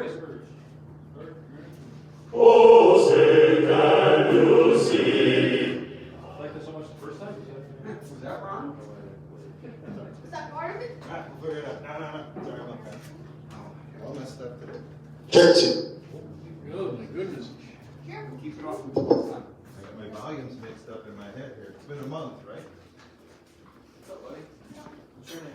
voice first. Oh, say can you see? I liked it so much the first time. Was that wrong? Is that part of it? Alright, we'll figure it out. No. Sorry about that. All messed up today. Check two. Oh my goodness. Sure. Keep it off the phone. I got my volumes mixed up in my head here. It's been a month, right? What's up, buddy? What's your name?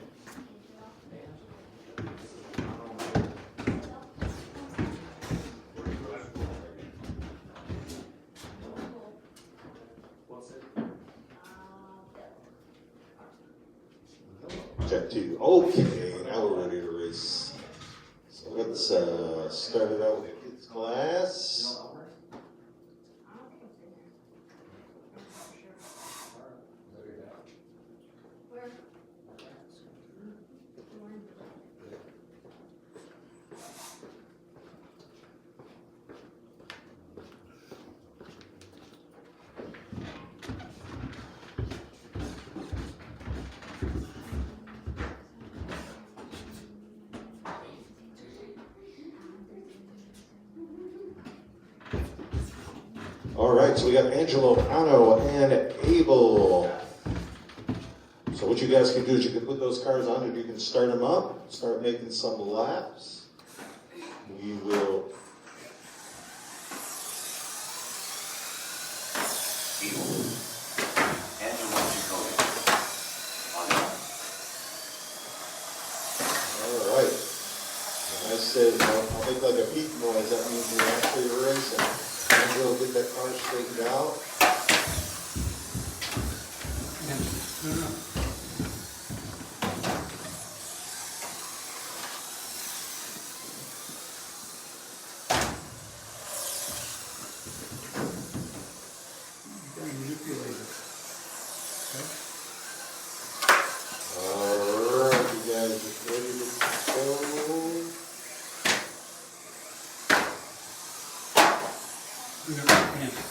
Check two. Okay, now we're ready to race. So let's start it out with kids class. All right, so we got Angelo, Ano, and Abel. So what you guys can do is you can put those cars on and you can start them up, start making some laps. We will. All right. When I said I'll make like a beep noise, that means we're actually racing. And we'll get that car straightened out. No. Manipulated. Alright, you guys are ready to go.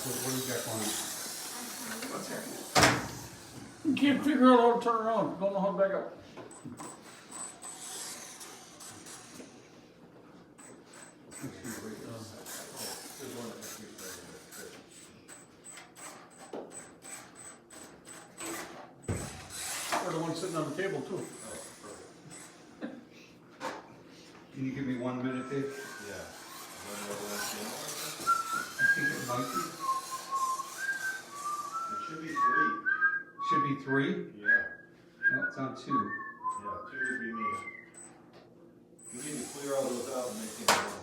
What do you got going on? What's that? You can't figure out how to turn around. Don't know how to back up. Or the one sitting on the table too. Can you give me 1 minute, Dave? Yeah. I think it might be. It should be 3. Should be 3? Yeah. No, it's on 2. Yeah, 2 would be me. We need to clear all those out and make things run.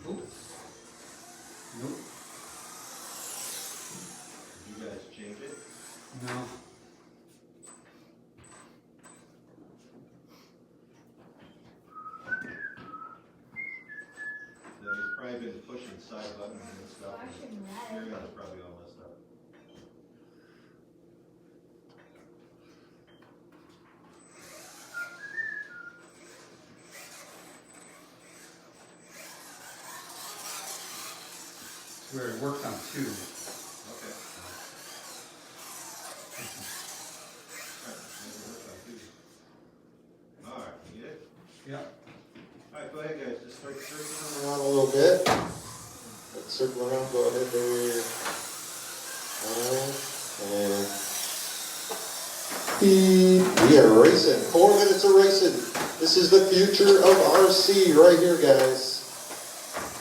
Nope. Nope. Did you guys change it? No. Yeah, he's probably been pushing side buttons and stuff. Steering wheel's probably all messed up. Where it worked on 2. Okay. Alright, you get it? Yeah. Alright, go ahead guys, just start circling Around a little bit. Let's circle around, go ahead there. And beep. We are racing. 4 minutes of racing. This is the future of RC right here, guys.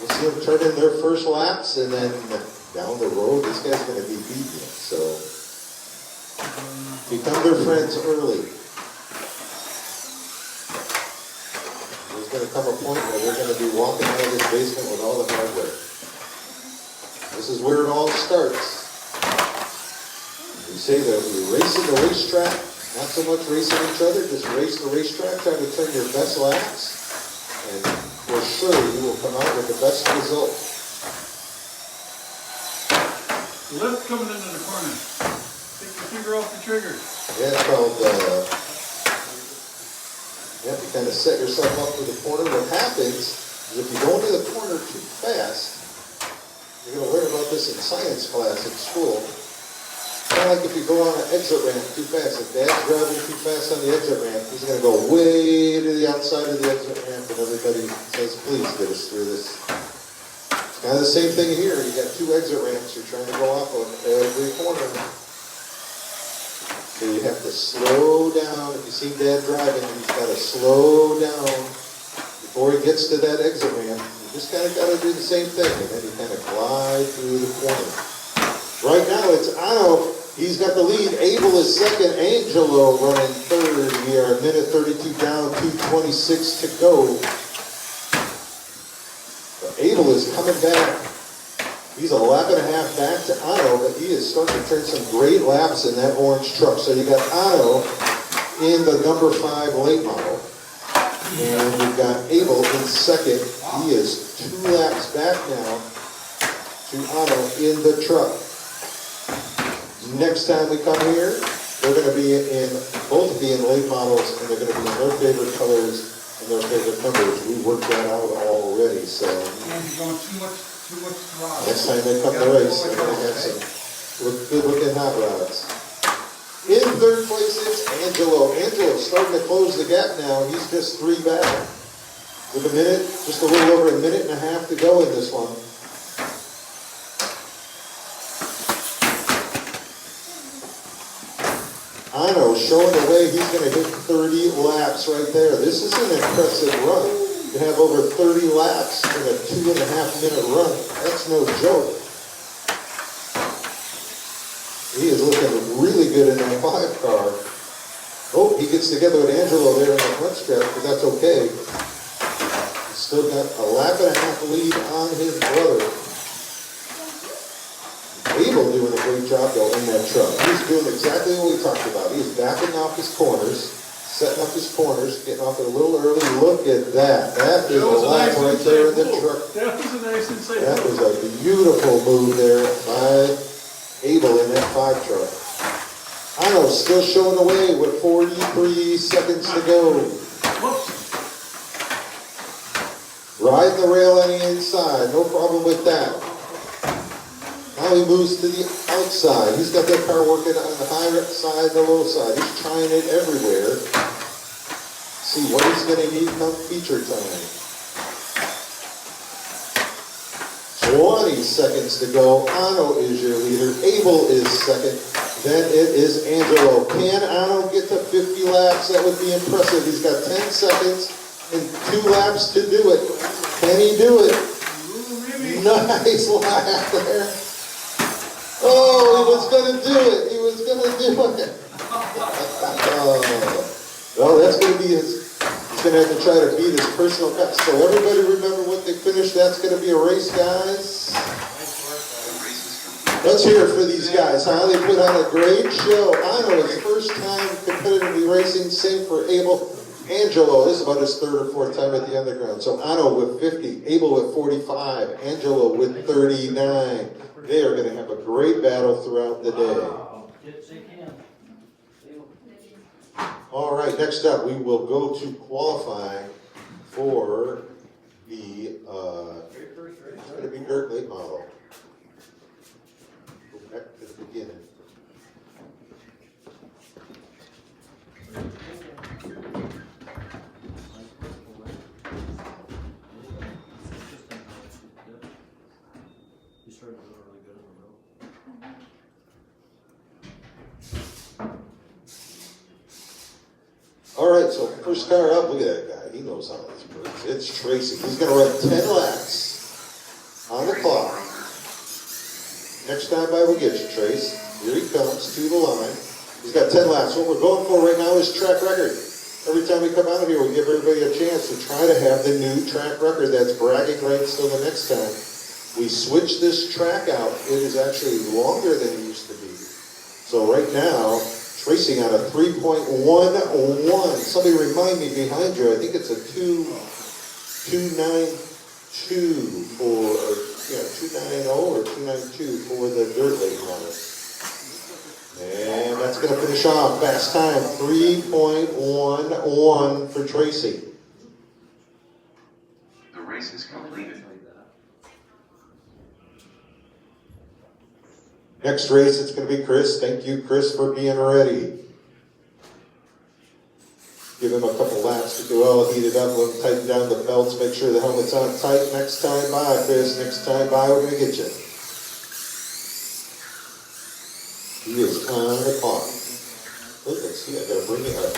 We'll see them turn in their first laps, and then down the road, this guy's going to be beating you. So become their friends early. There's going to come a point where they're going to be walking out of this basement with all the hardware. This is where it all starts. We say that we race in the racetrack, not so much racing each other, just race the racetrack, try to turn your best laps, and for sure you will come out with the best result. Lift coming into the corner. Take your finger off the trigger. Yeah, it's called, you have to kind of set yourself up for the corner. What happens is if you go into the corner too fast, you're going to learn about this in science class at school. Kind of like if you go on an exit ramp too fast. If Dad's driving too fast on the exit ramp, he's going to go way to the outside of the exit ramp and everybody says, please get us through this. It's kind of the same thing here. You got two exit ramps. You're trying to go off on every corner. So you have to slow down. If you see Dad driving, he's got to slow down before he gets to that exit ramp. You just kind of got to do the same thing, and then you kind of glide through the corner. Right now it's Otto. He's got the lead. Abel is second. Angelo running third. We are a minute 32 down, 2:26 to go. But Abel is coming back. He's a lap and a half back to Otto, but he is starting to turn some great laps in that orange truck. So you got Otto in the number 5 late model. And we've got Abel in second. He is 2 laps back now to Otto in the truck. Next time we come here, they're going to be both be in late models, and they're going to be in their favorite colors and their favorite numbers. We worked that out already, so. And you're going too much throttle. Next time they come to race, they're going to have some good looking hot rods. In third place, it's Angelo. Angelo's starting to close the gap now. He's just 3 back. With a minute, just a little over a minute and a half to go in this one. Ano showing the way. He's going to hit 30 laps right there. This is an impressive run. To have over 30 laps in a 2.5 minute run, that's no joke. He is looking really good in that 5 car. Oh, he gets together with Angelo there in the front stretch, but that's okay. He's still got a lap and a half lead on his brother. Abel doing a great job though in that truck. He's doing exactly what we talked about. He's backing off his corners, setting up his corners, getting off it a little early. Look at that. That is a lap right there in the truck. That was a nice and safe That move. was a beautiful move there by Abel in that 5 truck. Ano still showing the way with 43 seconds to go. Whoops. Riding the rail on the inside, no problem with that. Now he moves to the outside. He's got that car working on the high side, the low side. He's trying it everywhere. See what he's going to need come feature time. 20 seconds to go. Ano is your leader. Abel is second. Then it is Angelo. Can Ano get to 50 laps? That would be impressive. He's got 10 seconds and 2 laps to do it. Can he do it? Nice lap there. Oh, he was going to do it. He was going to do it. Well, that's going to be his. He's going to have to try to beat his personal best. So everybody remember what they finished. That's going to be a race, guys. Let's hear it for these guys, huh? They put on a great show. I know his first time competitively racing. Same for Abel. Angelo, this is about his 3rd or 4th time at the underground. So Ano with 50, Abel with 45, Angelo with 39. They are going to have a great battle throughout the day. All right, next up, we will go to qualify for the, it's going to be dirt late model. Go back to the beginning. All right, so first car up, look at that guy. He knows how this works. It's Tracy. He's going to run 10 laps on the clock. Next time by, we'll get you, Trace. Here he comes to the line. He's got 10 laps. What we're going for right now is track record. Every time we come out of here, we give everybody a chance to try to have the new track record. That's bragging rights till the next time. We switched this track out. It is actually longer than it used to be. So right now, Tracy on a 3.11. Somebody remind me behind you. I think it's a 292 for, 290 or 292 for the dirt late model. And that's going to finish off. Fast time, 3.11 for Tracy. The race is completed. Next race, it's going to be Chris. Thank you, Chris, for being ready. give him a couple laps to get all heated up, let him tighten down the belts, make sure the helmet's on tight. Next time by, Chris, next time by, we're gonna get you. He is on the clock. Look, let's see, I gotta bring it up.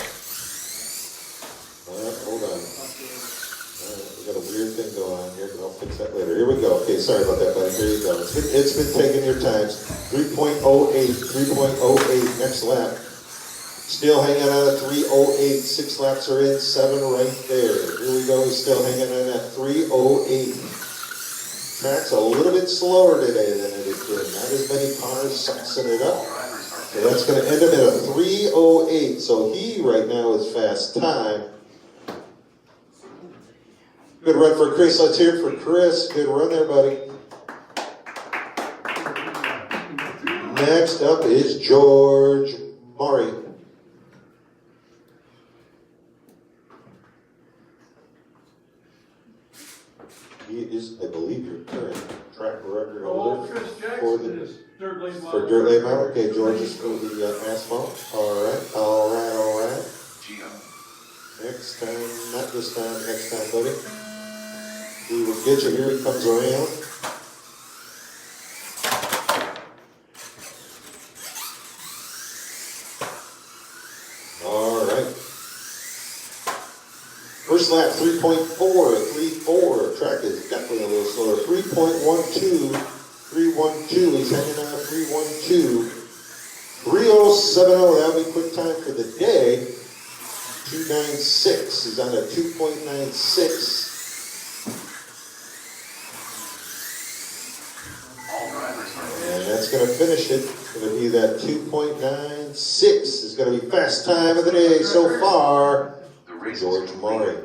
Hold on. We got a weird thing going on here, but I'll fix that later. Here we go. Okay, sorry about that, buddy. Here you go. It's been taking your times. 3.08, next lap. Still hanging on at 3:08, 6 laps are in, 7 right there. Here we go, he's still hanging on at 3:08. Track's a little bit slower today than it had been. Not as many cars sucking it up. So that's going to end up at a 3:08. So he right now is fast time. Good run for Chris. Let's hear it for Chris. Good run there, buddy. Next up is George Murray. He is, I believe, your current track record holder Chris for Jackson the is dirt late model. for dirt late model. Okay, George is for the asphalt. All right. Next time, not this time, next time, buddy. We will get you. Here he comes around. All right. First lap, 3.4. Track is definitely a little slower. 3.12. He's hanging on 3.12. 3.070. That'll be quick time for the day. 2.96. He's on a 2.96. And that's going to finish it. It's going to be that 2.96. It's going to be fast time of the day so far. George Murray.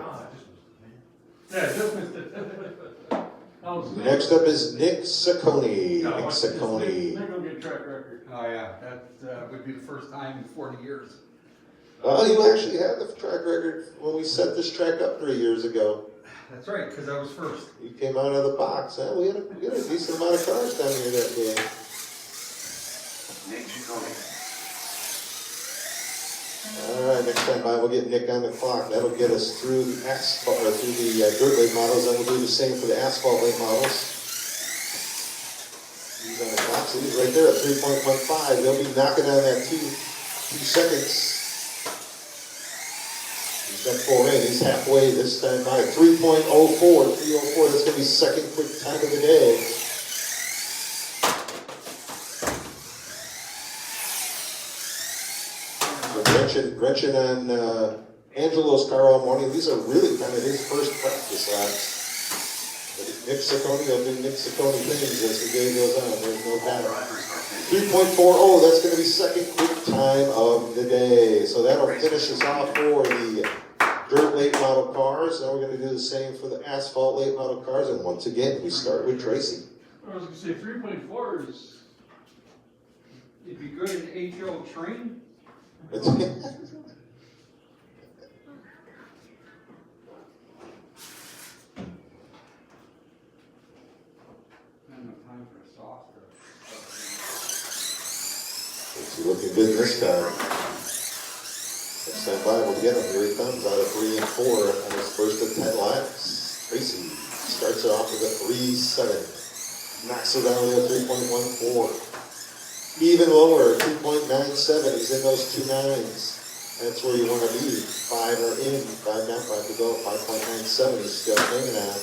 Next up is Nick Saccone. They're Nick Saccone. gonna get track record. Oh yeah, that would be the first time in 40 years. Well, you actually had the track record when we set this track up 3 years ago. That's right, because I was first. You came out of the box, huh? We had a decent amount of cars down here that day. All right, next time by, we'll get Nick on the clock. That'll get us through the asphalt, or through the dirt late models, and we'll do the same for the asphalt late models. He's on the clock, so he's right there at 3.15. They'll be knocking on that 2 seconds. He's got 4 in. He's halfway this time by. 3.04. 3.04. That's going to be second quick time of the day. Wrenching on Angelo's car all morning. These are really kind of his first practice laps. But Nick Saccone will do Nick Saccone things as the day goes on. There's no doubt. 3.40. That's going to be second quick time of the day. So that'll finish us off for the dirt late model cars. Now we're going to do the same for the asphalt late model cars. And once again, we start with Tracy. I was gonna say 3.4 is, it'd be good in HO train. It's Not enough time for a softer. looking good this time. Next time by, we'll get him. Here he comes out of 3 and 4 on his first of 10 laps. Tracy starts it off with a 3.7. Knocks it down to a 3.14. Even lower, 2.97. He's in those 2 nines. That's where you want to be. 5 are in, 5 down, 5 to go. 5.97. He's still hanging on.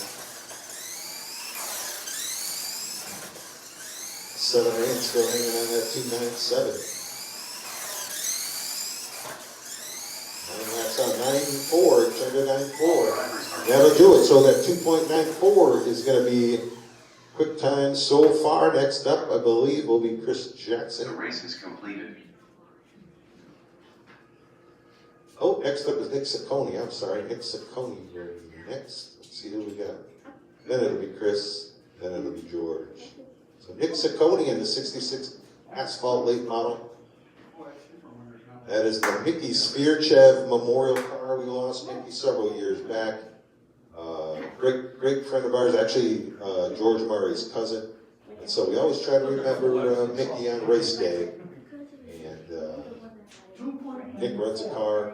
7 or 8 still hanging on that 2.97. 9 laps on 9.4. Turned to 9.4. That'll do it. So that 2.94 is going to be quick time so far. Next up, I believe, will be Chris Jackson. The race is completed. Oh, next up is Nick Saccone. I'm sorry, Nick Saccone here next. Let's see who we got. Then it'll be Chris. Then it'll be George. So Nick Saccone in the 66 Asphalt late model. That is the Mickey Spirchev Memorial car. We lost Mickey several years back. Great friend of ours, actually George Murray's cousin. And so we always try to remember Mickey on race day. And Nick runs a car.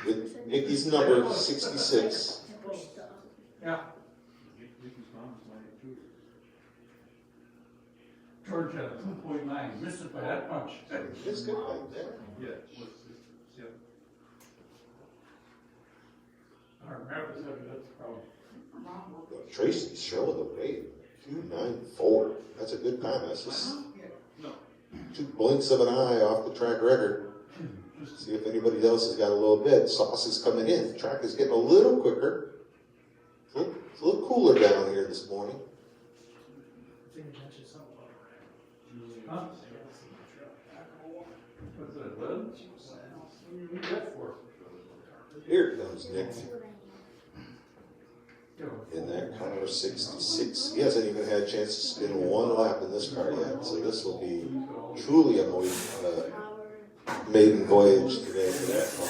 with Nicky's number 66. Yeah. George had a 2.9, missed it by that much. It's good right there. Yeah. Our map is heavy, that's the problem. Tracy's showing the way, 294. That's a good time. That's just two blinks of an eye off the track record. See if anybody else has got a little bit. Sauce is coming in. The track is getting a little quicker. It's a little cooler down here this morning. Huh? What's that, lead? What do you need that for? Here comes Nick in that car 66. He hasn't even had a chance to spin one lap in this car yet, so this will be truly a maiden voyage today for that car.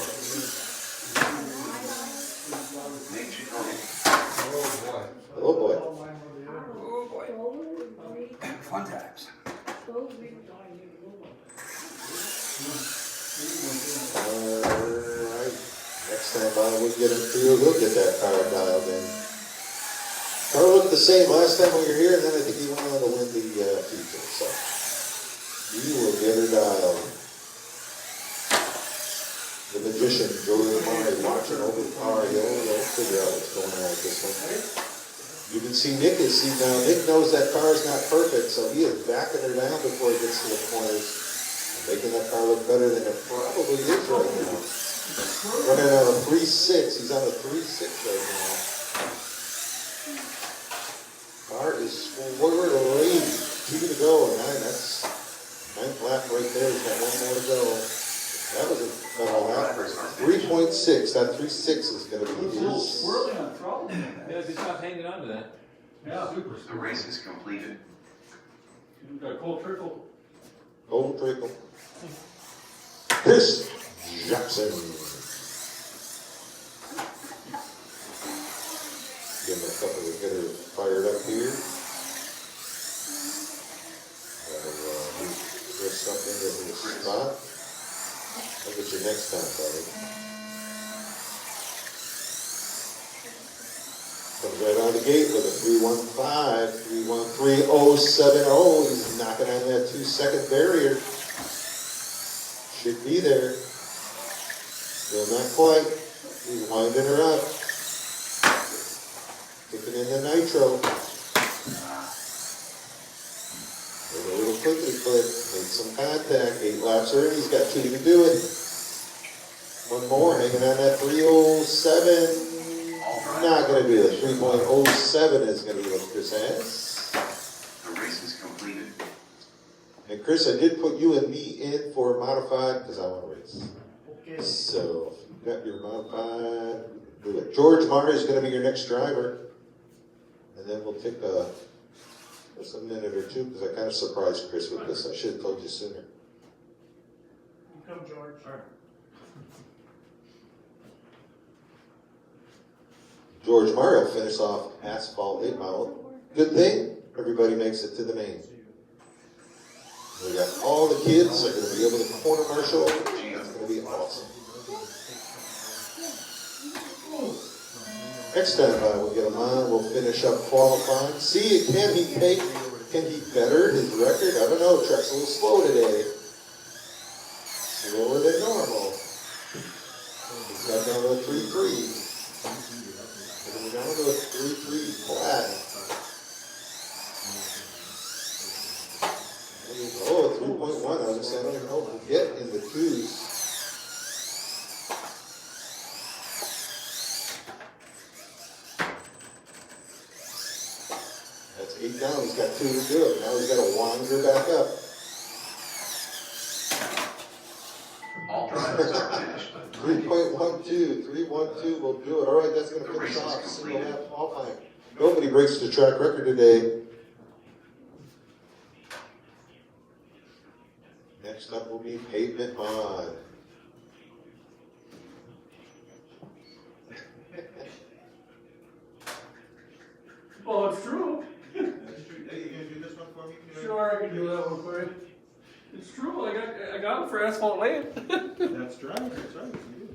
Oh boy. Fun times. Alright, next time by we'll get him through, we'll get that car dialed in. Car looked the same last time we were here, and then I think he went on to win the feature, so we will get her dialed. The magician, Joey Amari, watching over the car, he'll figure out what's going on with this one. You can see Nick is, now Nick knows that car is not perfect, so he is backing her down before he gets to the corners, making that car look better than it probably is right now. Running on a 3.6, he's on a 3.6 right now. Car is forward already, 2 to go, that's 9th lap right there, he's got 1 more to go. That was a lap, 3.6, that 3.6 is going to be It's a little his. swirly on throttle. Yeah, if he's not hanging on to that. Yeah, super. The race is completed. You've got a cold trickle. Gold trickle. Chris Jackson. Give him a couple to get her fired up here. There's something in the spot. I'll get you next time, buddy. Comes right out of the gate with a 315, 313.070. He's knocking on that 2-second barrier. Should be there. Still not quite. He's winding her up. Kicking in the nitro. Made a little quickly clip. Made some contact. 8 laps early. He's got 2 to do it. One more. Hanging on that 307. Not going to do it. 3.07 is going to be what Chris has. The race is completed. And Chris, I did put you and me in for modified because I want to race. Okay. So, if you got your modified, do it. George Murray is going to be your next driver. And then we'll take just a minute or two because I kind of surprised Chris with this. I should have told you sooner. Come, George. George Murray will finish off Asphalt 8 Mile. Good thing, everybody makes it to the main. We got all the kids are going to be able to corner marshal. It's going to be awesome. Next time we'll get him on, we'll finish up qualifying. See, can he better his record? I don't know, track's a little slow today. Slower than normal. He's got down to a 3.3. We're down to a 3.3 flat. Oh, 3.1. I was just saying, I don't even know if we'll get in the 2s. That's 8 down. He's got 2 to do it. Now he's got to wander back up. All drivers are finished. 3.12. 3.12 will do it. All right, that's going to finish off single lap qualifying. Nobody breaks the track record today. Next up will be Pavement Mod. Well, it's true. Hey, you gonna do this one for me? Sure, I can do that one for you. It's true, I got them for Asphalt Lane. That's right, you do.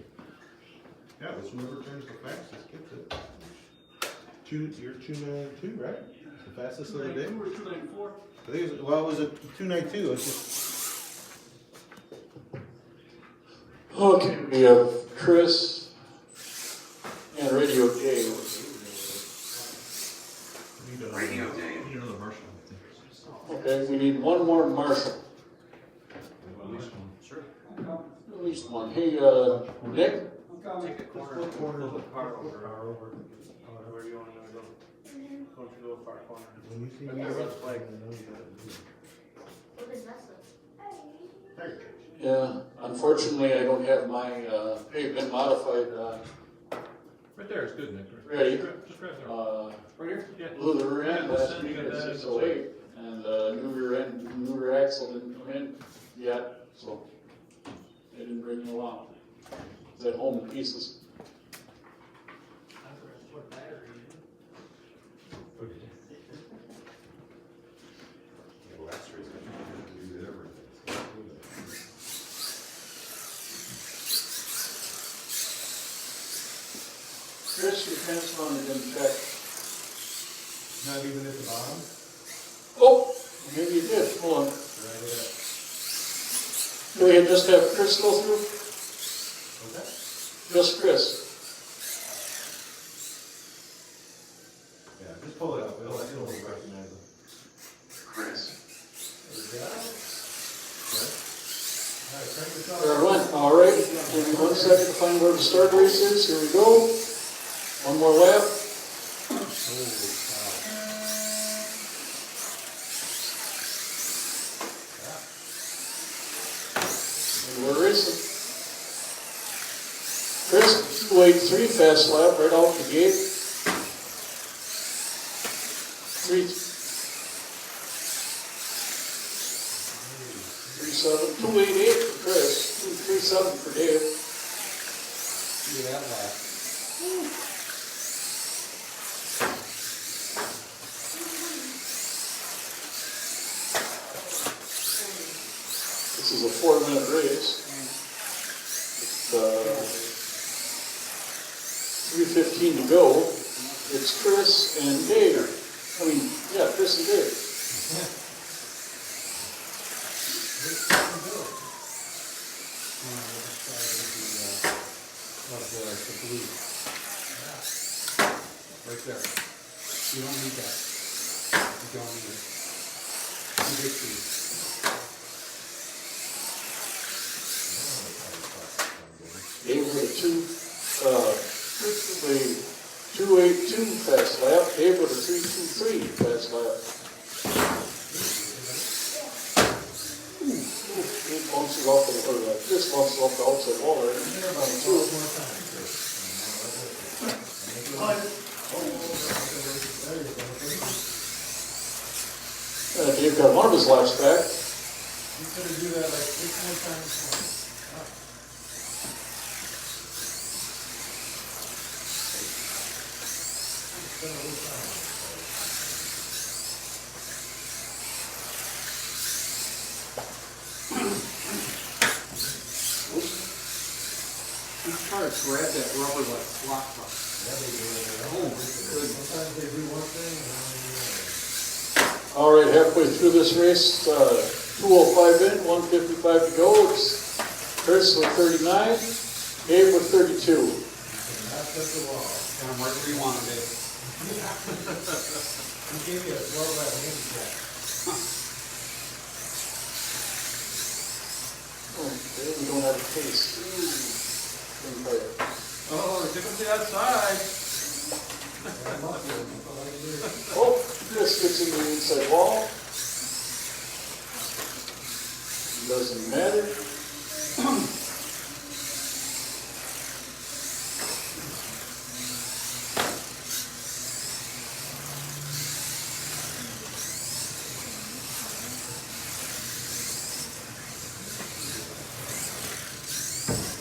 Yeah, it's whoever turns the fastest gets it. You're 292, right? It's the fastest of the day? 292 or 294? I think it was, well, it was a 292. It's just, Okay, we have Chris and Radio Dave. Radio Day. need another Marshall, I think. Okay, we need one more Marshall. At least one. Sure. At least one. Hey, Nick? Take a corner. Corner. Flip the car over. Wherever you want to go. Don't you go far corner. When you see Maybe me, a red flag. What is that? There. Yeah, unfortunately, I don't have my pavement modified Right there is good, Nick. ready. Just grab there. Right here? Yeah. Blew the rear end Yeah, last send week you at that. 608, and new rear axle didn't come in yet, so they didn't bring it along. It's at home in pieces. Chris, your pants on didn't check. Not even at the bottom? Oh, maybe you did. Hold on. Right here. Do we just have Chris go through? Okay. Just Chris. Yeah, just pull it up, Bill. I still don't recognize it. Chris. There we go. Okay. All right, crank this up. There it went. All right. Give me 1 second to find where the start race is. Here we go. One more lap. And we're racing. Chris, 283 fast lap right out the gate. 288 for Chris, 237 for Dave. See that last. This is a 4-minute race. It's 3:15 to go. It's Chris and Dave. Chris and Dave. The blue. Right there. You don't need that. You don't need it. Too big for you. Dave with a 282 fast lap. Dave with a 323 fast lap. Dave bounces off Chris bounces off the outside wall there. Dave got one of his laps back. He's gonna do that like 6 more times. These cars grab that rubber like block truck. Yeah, they do. Oh, good. Sometimes they do one thing and then All right, halfway through this race, 205 in, 155 to go. It's Chris with 39, Dave with 32. they do. That's just the wall. Got 'em right where you want them, Dave. He gave you a 12 by handicap. Okay, we don't have a case. Oh, take them to the outside. Oh, Chris gets in the inside wall. Doesn't matter.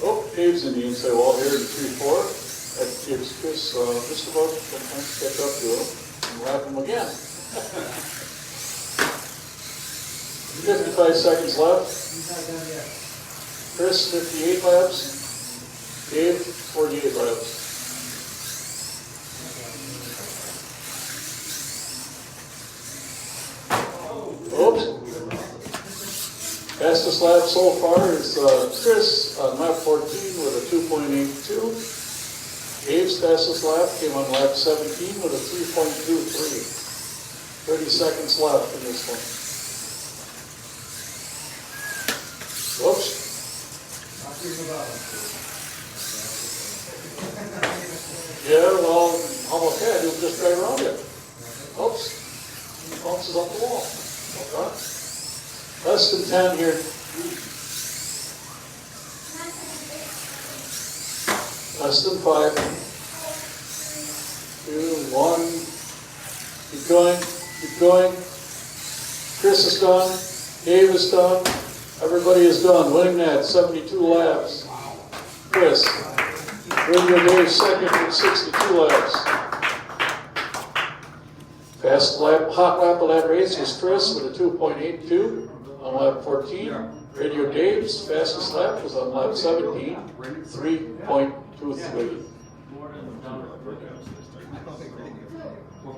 Oh, Dave's in the inside wall here in 3-4. That gives Chris just about sometimes catch up to him and lap him again. 55 seconds left. He's not done yet. Chris, 58 laps. Dave, 48 laps. Oops. Fastest lap so far is Chris on lap 14 with a 2.82. Dave's fastest lap came on lap 17 with a 3.23. 30 seconds left in this one. Whoops. Yeah, well, how about that? He'll just drive around it. Oops. He bounces off the wall. Okay. Less than 10 here. Less than 5. 2, 1. Keep going. Keep going. Chris is done. Dave is done. Everybody is done. Winning that 72 laps. Chris. Radio Dave second with 62 laps. Fast lap, hot lap of that race was Chris with a 2.82 on lap 14. Radio Dave's fastest lap was on lap 17, 3.23.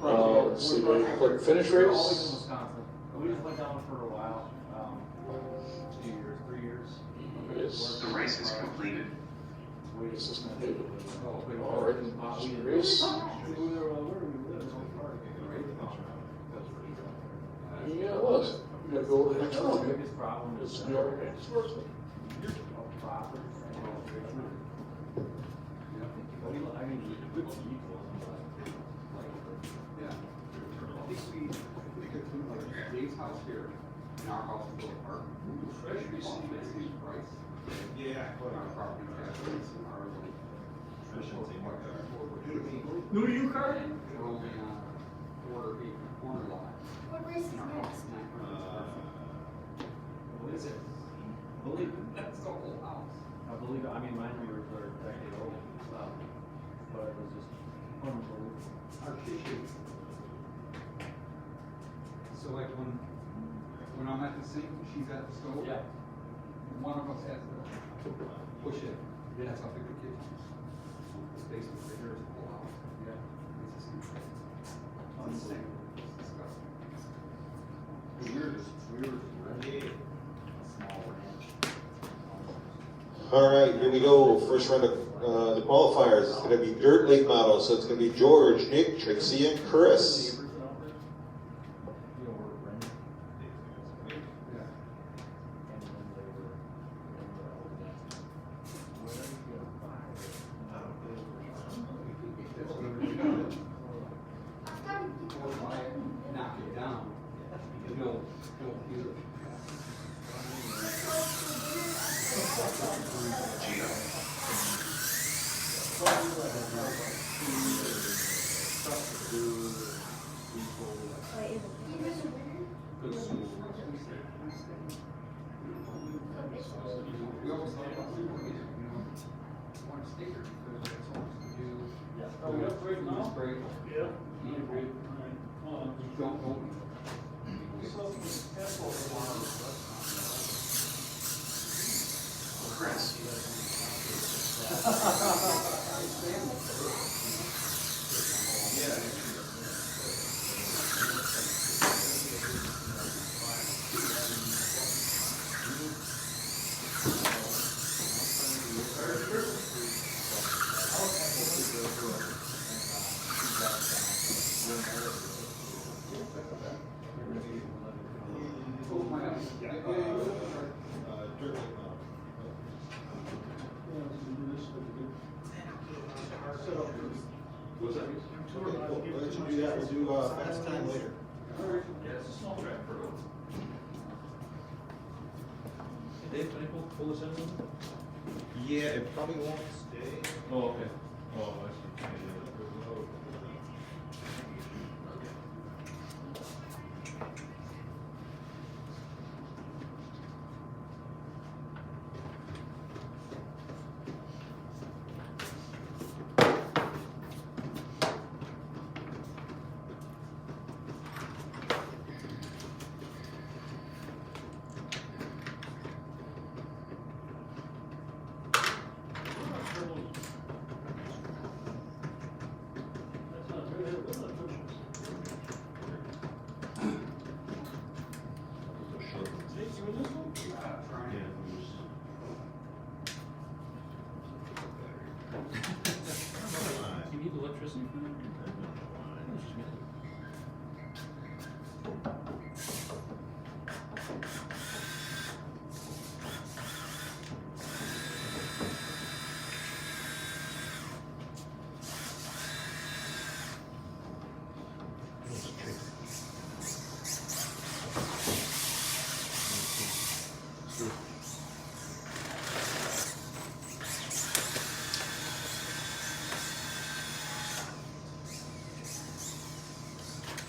Let's see, quick finish race. We just went down for a while, 2 years, 3 years. Yes. The race is completed. This is going to do it. All right, race. Yeah, it was. You gotta go over the next one. Biggest problem It's is the other end. Sportsman. Dave's house here, and our house is still apart. Treasury city price. Yeah, put our property taxes and our Who are you carding? we're only on corner lot. What race is And our house next? is 900 square feet. What is it? Believe it, that's the whole house. I believe it. I mean, mine were a decade old, but it was just unbelievable. Our kitchen. So like when I'm at the sink, she's at the stove. Yeah. One of us has to push it. That's how big the kitchen is. This basement right here is the whole house. Yeah. It's just insane. It's disgusting. We were really a small ranch. All right, here we go. First round of the qualifiers. It's going to be dirt late model, so it's going to be George, Nick, Trixie, and Chris. Knock it down. You'll feel it. Geo. Good school. We always talk about people, want to stay here because it's always to do. Are we up right now? Break. Yeah. Eat a break. You don't know. Chris. What's that? Why don't you do that? We'll do fast time later. Yeah, it's a small track for those. Hey Dave, can I pull this in? Yeah, it probably won't stay. Oh, okay. Oh, I see. electricity for them?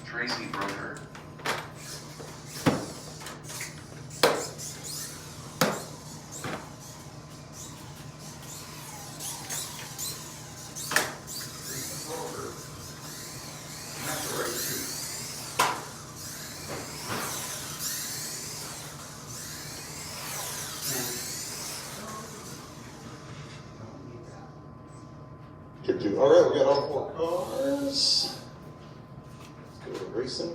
Tracy Broker. Chip 2. All right, we got all 4 cars. Let's go to racing.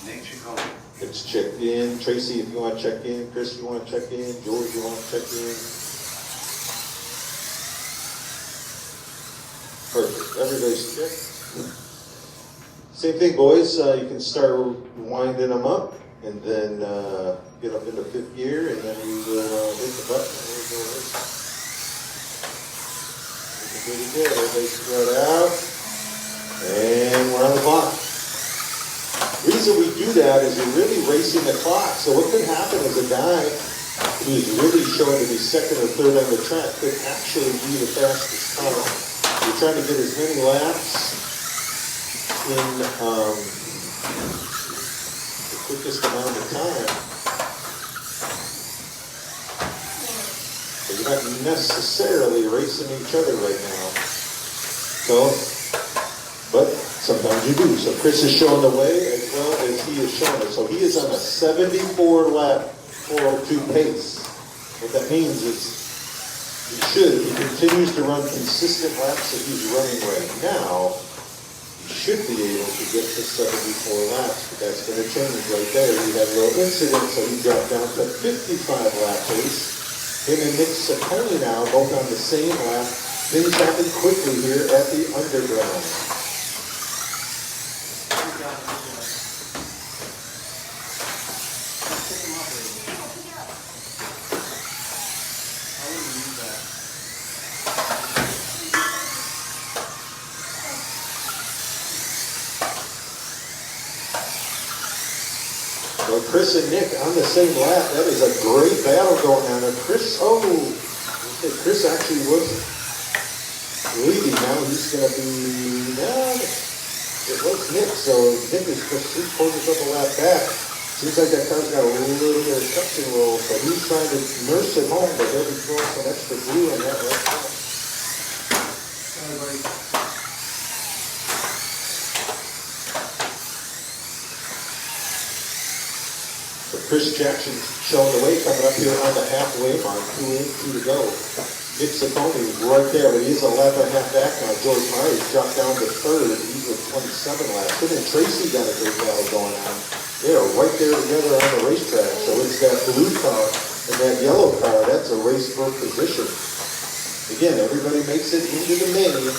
Nick Chacon. Let's check in. Tracy, if you want to check in. Chris, you want to check in. George, you want to check in. Perfect. Everybody's checked. Same thing, boys. You can start winding them up and then get up into 5th gear, and then we will hit the button and we'll go race. Pretty good. Everybody spread out. And we're on the clock. The reason we do that is we're really racing the clock. So what could happen is a guy who's really showing to be 2nd or 3rd on the track could actually be the fastest car. You're trying to get as many laps in the quickest amount of time. So you're not necessarily racing each other right now. So, but sometimes you do. So Chris is showing the way as well as he is showing it. So he is on a 74 lap 402 pace. What that means is he continues to run consistent laps that he's running right now. He should be able to get to 74 laps, but that's going to change right there. He had a little incident, so he dropped down to 55 lap pace. Him and Nick Ciccone now, both on the same lap. Things happen quickly here at the underground. So Chris and Nick on the same lap. That is a great battle going on there. Chris actually was leading. Now he's going to be, it was Nick. So Nick is just 3/4 of a lap back. Seems like that car's got a little bit of suction roll. So he's trying to nurse it home, but they'll be throwing some extra glue on that right now. So Chris Jackson's showing the way coming up here on the halfway mark, 2 in, 2 to go. Nick Ciccone right there, but he's a lap and a half back now. George Myers dropped down to 3rd. He's with 27 laps. And then Tracy got a great battle going on. They are right there together on the racetrack. So it's that blue car and that yellow car. That's a race for position. Again, everybody makes it into the main.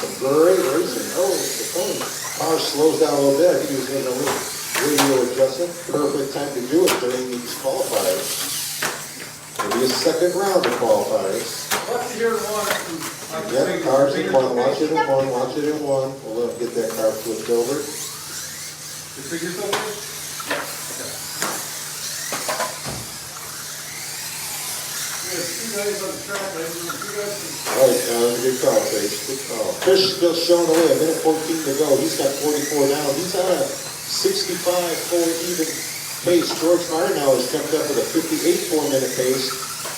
Some great racing. Oh, Ciccone. Car slows down a little bit. I think he was making a little radio adjustment. Perfect time to do it during these qualifiers. Maybe a 2nd round of qualifiers. Watch it here in one. Yep, cars in one. Watch it in one. Watch it in one. We'll let him get that car flipped over. Your fingers over? We have 2 guys on the track, right? 2 guys. All right, good call, Chase. Good call. Chris is still showing away. A minute 14 to go. He's got 44 down. He's on a 65 full even pace. George Meyer now has jumped up with a 58 4-minute pace.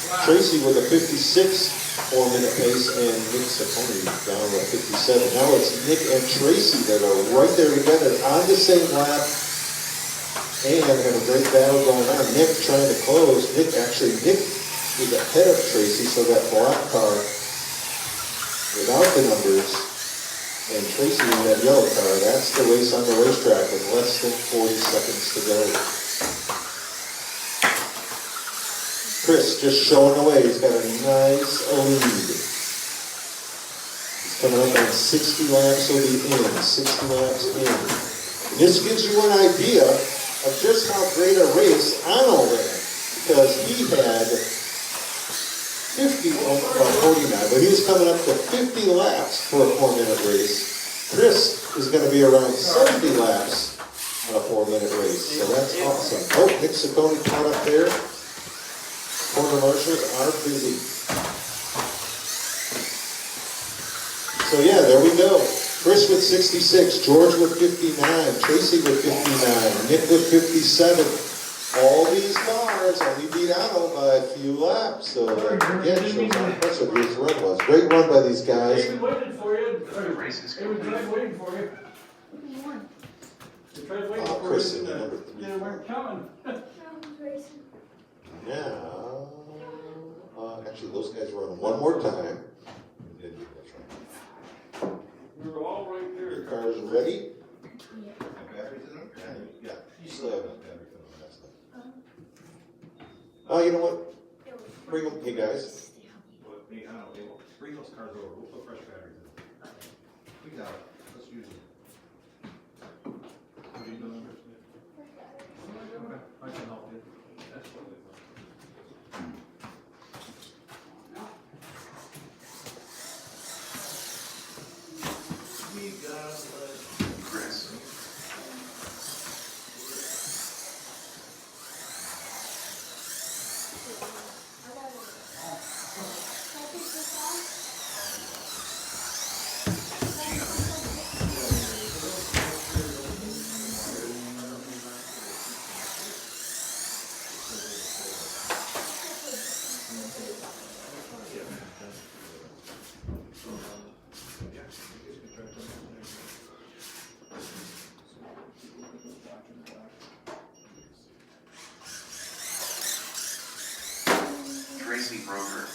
Wow. Tracy with a 56 4-minute pace, and Nick Ciccone down to 57. Now it's Nick and Tracy that are right there together on the same lap and have a great battle going on. Nick trying to close. Nick is ahead of Tracy, so that black car without the numbers and Tracy in that yellow car, that's the race on the racetrack with less than 40 seconds to go. Chris just showing away. He's got a nice lead. He's coming up on 60 laps will be in. 60 laps in. And this gives you an idea of just how great a race Ano ran. Because he had 50, well, 49, but he was coming up to 50 laps for a 4-minute race. Chris is going to be around 70 laps on a 4-minute race, so that's awesome. Oh, Nick Ciccone caught up there. Corner marshals are busy. So yeah, there we go. Chris with 66, George with 59, Tracy with 59, Nick with 57. All these cars only beat Ano by a few laps, so again, shows how impressive his run was. Great run by these guys. David waited for you. The race is They were complete. waiting for you. They tried waiting Oh, for Chris you. in number They weren't coming. Now, actually, those guys run one more time. We were all right Your there. cars ready? Have batteries in them? Yeah, you still have enough battery for the last time. Oh, you know what? Bring them, hey guys. Well, I don't know, bring those cars over, we'll put fresh batteries in. We got it, let's use them. What are you doing? I can help you. That's what we Chris. Tracy Broker.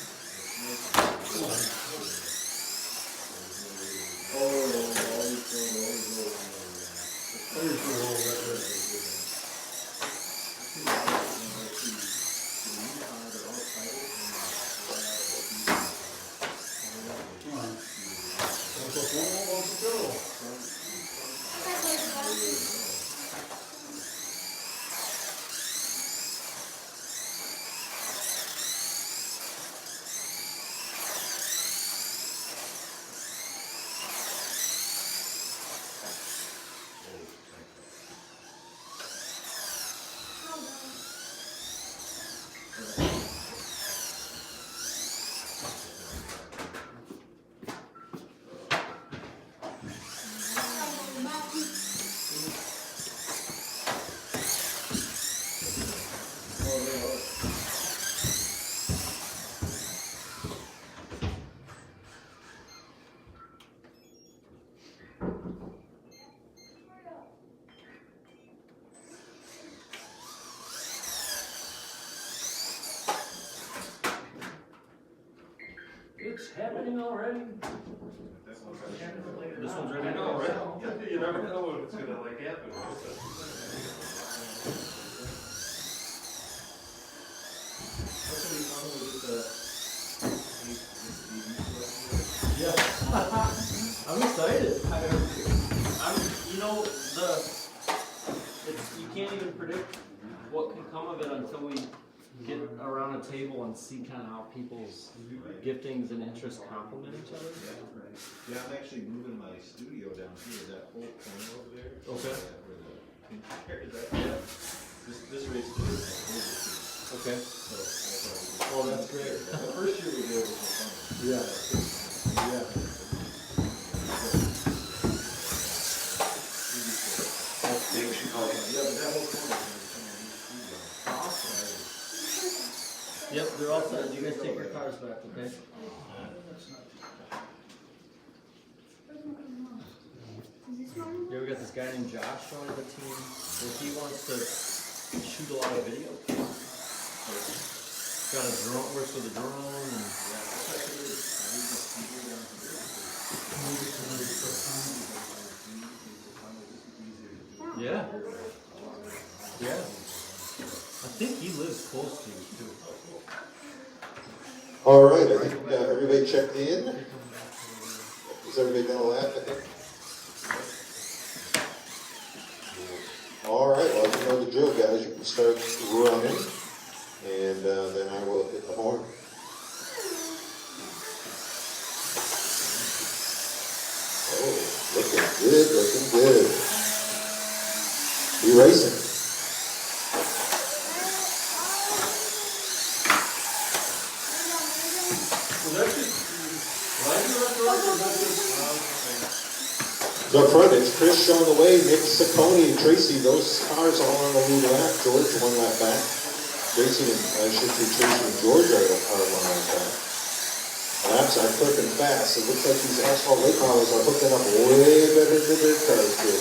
It's happening already. This one's ready to go, right? You never know when it's gonna like happen. Yeah. I'm excited. You know, you can't even predict what can come of it until we get around a table and see kind of how people's giftings and interests complement each other. Yeah, I'm actually moving my studio down here, that whole corner over there. Okay. Where the pink chair is at. Yeah. This race too. Okay. So that's what I Oh, that's great. The first year we did it was so fun. Yeah. Yeah. Nick Ciccone. Yeah, but that whole corner is gonna be studio. Awesome. Yep, they're all set. You guys take your cars back, okay? Yeah, we got this guy named Josh joining the team, and he wants to shoot a lot of video. Got a drone, works with a drone, and yeah, yeah. I think he lives close to you too. All right, I think everybody checked in. Is everybody gonna laugh, I think? All right, well, you know the drill, guys. You can start running, and then I will hit the horn. Oh, looking good, looking good. Be racing. So up front, it's Chris showing the way, Nick Ciccone and Tracy. Those cars all on the lead lap. George, one lap back. Tracy and, I should say Tracy and George are one lap back. Laps are clicking fast. It looks like these Asphalt late models are hooking up way better than their cars did.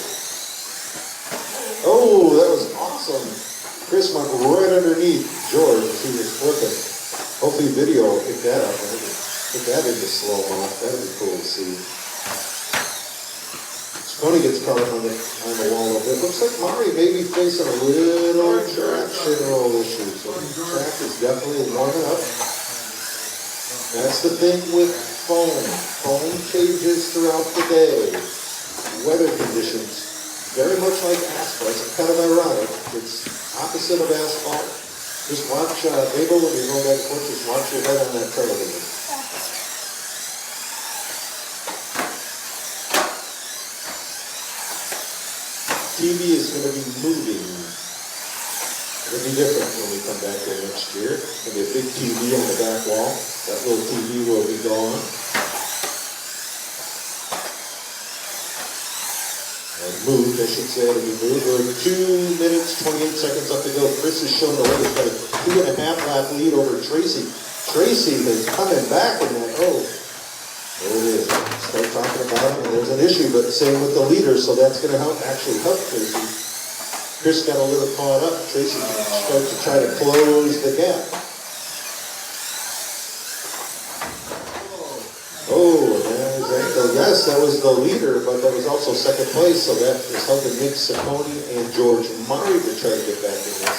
Oh, that was awesome. Chris went right underneath George as he was flipping. Hopefully video will pick that up. Put that into slow-mo. That'd be cool to see. Tony gets caught on the wall a little bit. Looks like Mari may be facing a little traction roll issue. So the track is definitely warming up. That's the thing with foam. Foam changes throughout the day. Weather conditions, very much like asphalt. It's kind of ironic. It's opposite of asphalt. Just watch, Abel, when you're going back and forth, just watch your head on that television. TV is going to be moving. It'll be different when we come back here next year. There'll be a big TV on the back wall. That little TV will be gone. And moved, I should say, it'll be moved. We're 2 minutes, 28 seconds up to go. Chris is showing the way. He's got a 2.5 lap lead over Tracy. Tracy is coming back in that. Oh, there it is. Start talking about it, and there's an issue, but same with the leader, so that's going to actually help Tracy. Chris got a little caught up. Tracy can start to try to close the gap. Oh, there's ankle. Yes, that was the leader, but that was also second place, so that is helping Nick Ciccone and George Murray to try to get back in this.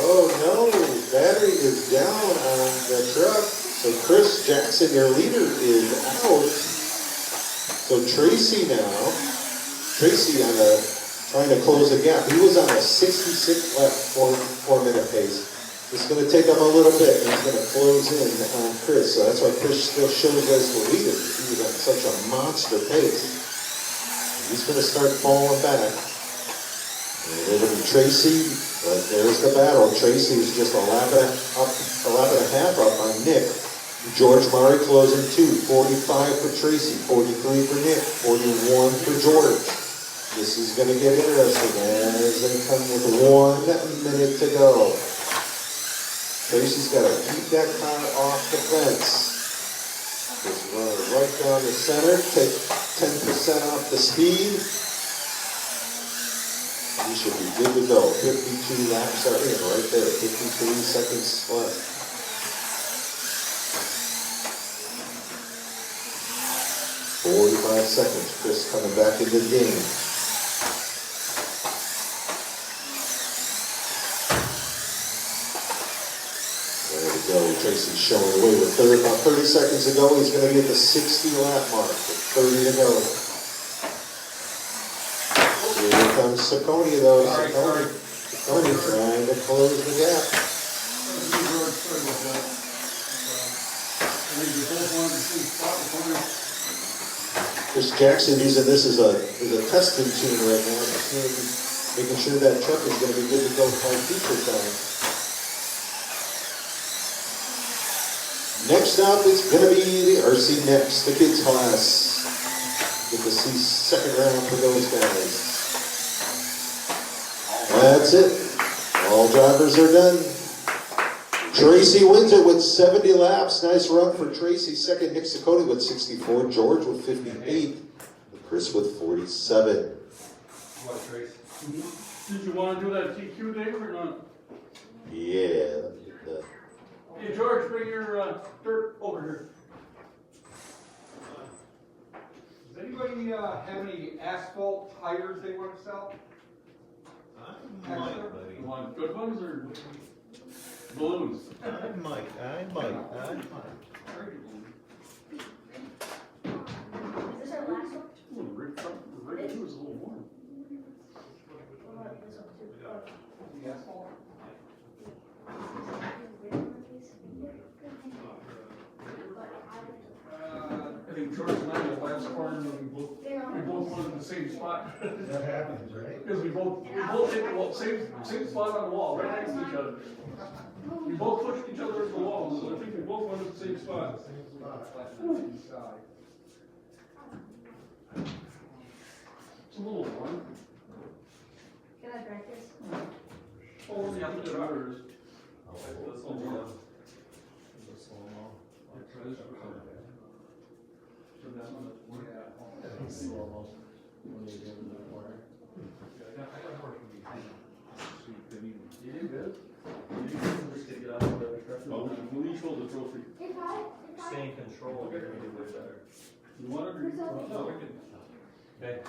Oh no, battery is down on the truck. So Chris Jackson, your leader, is out. So Tracy now, trying to close the gap. He was on a 66 lap, 4-minute pace. It's going to take him a little bit, and he's going to close in on Chris. So that's why Chris still shows as the leader. He was on such a monster pace. He's going to start falling back. And it'll be Tracy, but there's the battle. Tracy is just a lap and a half up on Nick. George Murray closing 2, 45 for Tracy, 43 for Nick, 41 for George. This is going to get interesting as they come with 1 minute to go. Tracy's got to keep that car off the fence. Just run it right down the center, take 10% off the speed. He should be good to go. 52 laps are in right there, 53 seconds left. $45 seconds. Chris coming back into the game. There we go. Tracy's showing the way with about 30 seconds to go. He's going to be at the 60 lap mark. With 30 to go. Here comes Ciccone though. Ciccone trying to close the gap. Chris Jackson using this as a testing tune right now, making sure that truck is going to be good to go by feature time. Next up, it's going to be the RC Next, the kids class. Get to see second round for those guys. That's it. All drivers are done. Tracy wins it with 70 laps. Nice run for Tracy. Second, Nick Ciccone with 64. George with 58. Chris with 47. What, Tracy? Did you want to do that TQ, Dave, or not? Yeah. Hey, George, bring your dirt over here. Does anybody have any asphalt tires they want to sell? You want good ones or balloons? I might. Is this our last one? Ooh, Rick two is a little warm. What about this one too? Yeah. I think George and I, the last corner, we both wanted the same spot. That happens, right? Because we both hit the wall, same spot on the wall, right next to each other. We both pushed each other into the wall, so I think we both wanted the same spot. It's a little warm. Can I practice? Oh, yeah, look at ours. You good? We'll each hold the trophy. If I Stay in control, you're gonna do way better. You want it or? No, we can. Okay.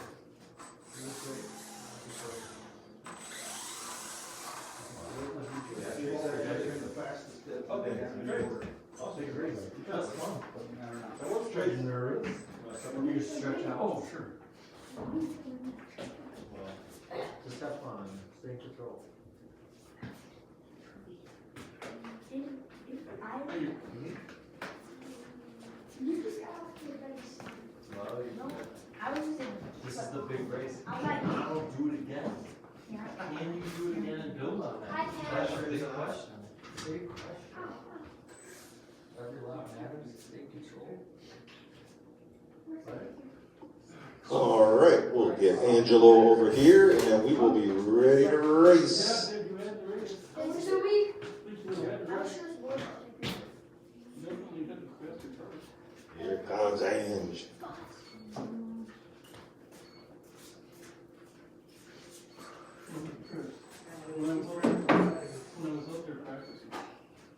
Okay, great. I'll take a race. That's fun. I was trading nervous. You stretch out. Oh, sure. Just have fun, stay in control. You just got off to the race. No, I was just in. This is the big race. I'm like, I don't do it again. yeah. Can you do it again and build on I that? can. That's a big question. Big question. Every lap matters, stay in control. All right, we'll get Angelo over here and then we will be ready to race. Yeah, you had the race. Is this a week? You had the I'm race. sure it's worth it. Definitely hit the faster cars. Here comes Ange. When I was up there practicing,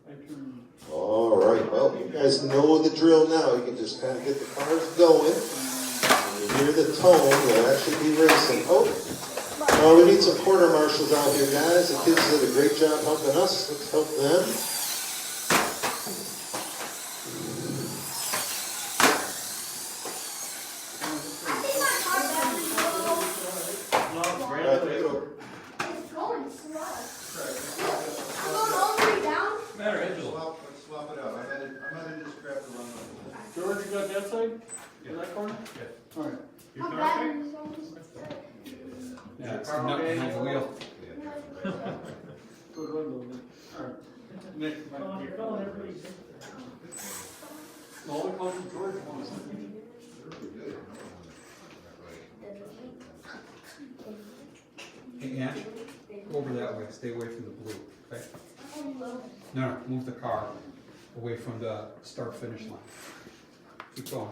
I turned. All right, well, you guys know the drill now. You can just kind of get the cars going. When you hear the tone, you'll actually be racing. Oh, we need some quarter marshals out here, guys. The kids did a great job helping us. Let's help them. I think my car battery's low. All right, take it over. It's going slow. I'm going all the way down. Matter, Angelo. Let's swap it out. I might have just grabbed the wrong one. George, you got that side? In that corner? Yeah. All right. My battery's almost Yeah, it's not behind the wheel. Go ahead a little bit. All right. Nick, back here. No, we call him George. Hey, Ange, go over that way. Stay away from the blue, okay? No, move the car away from the start-finish line. Keep going.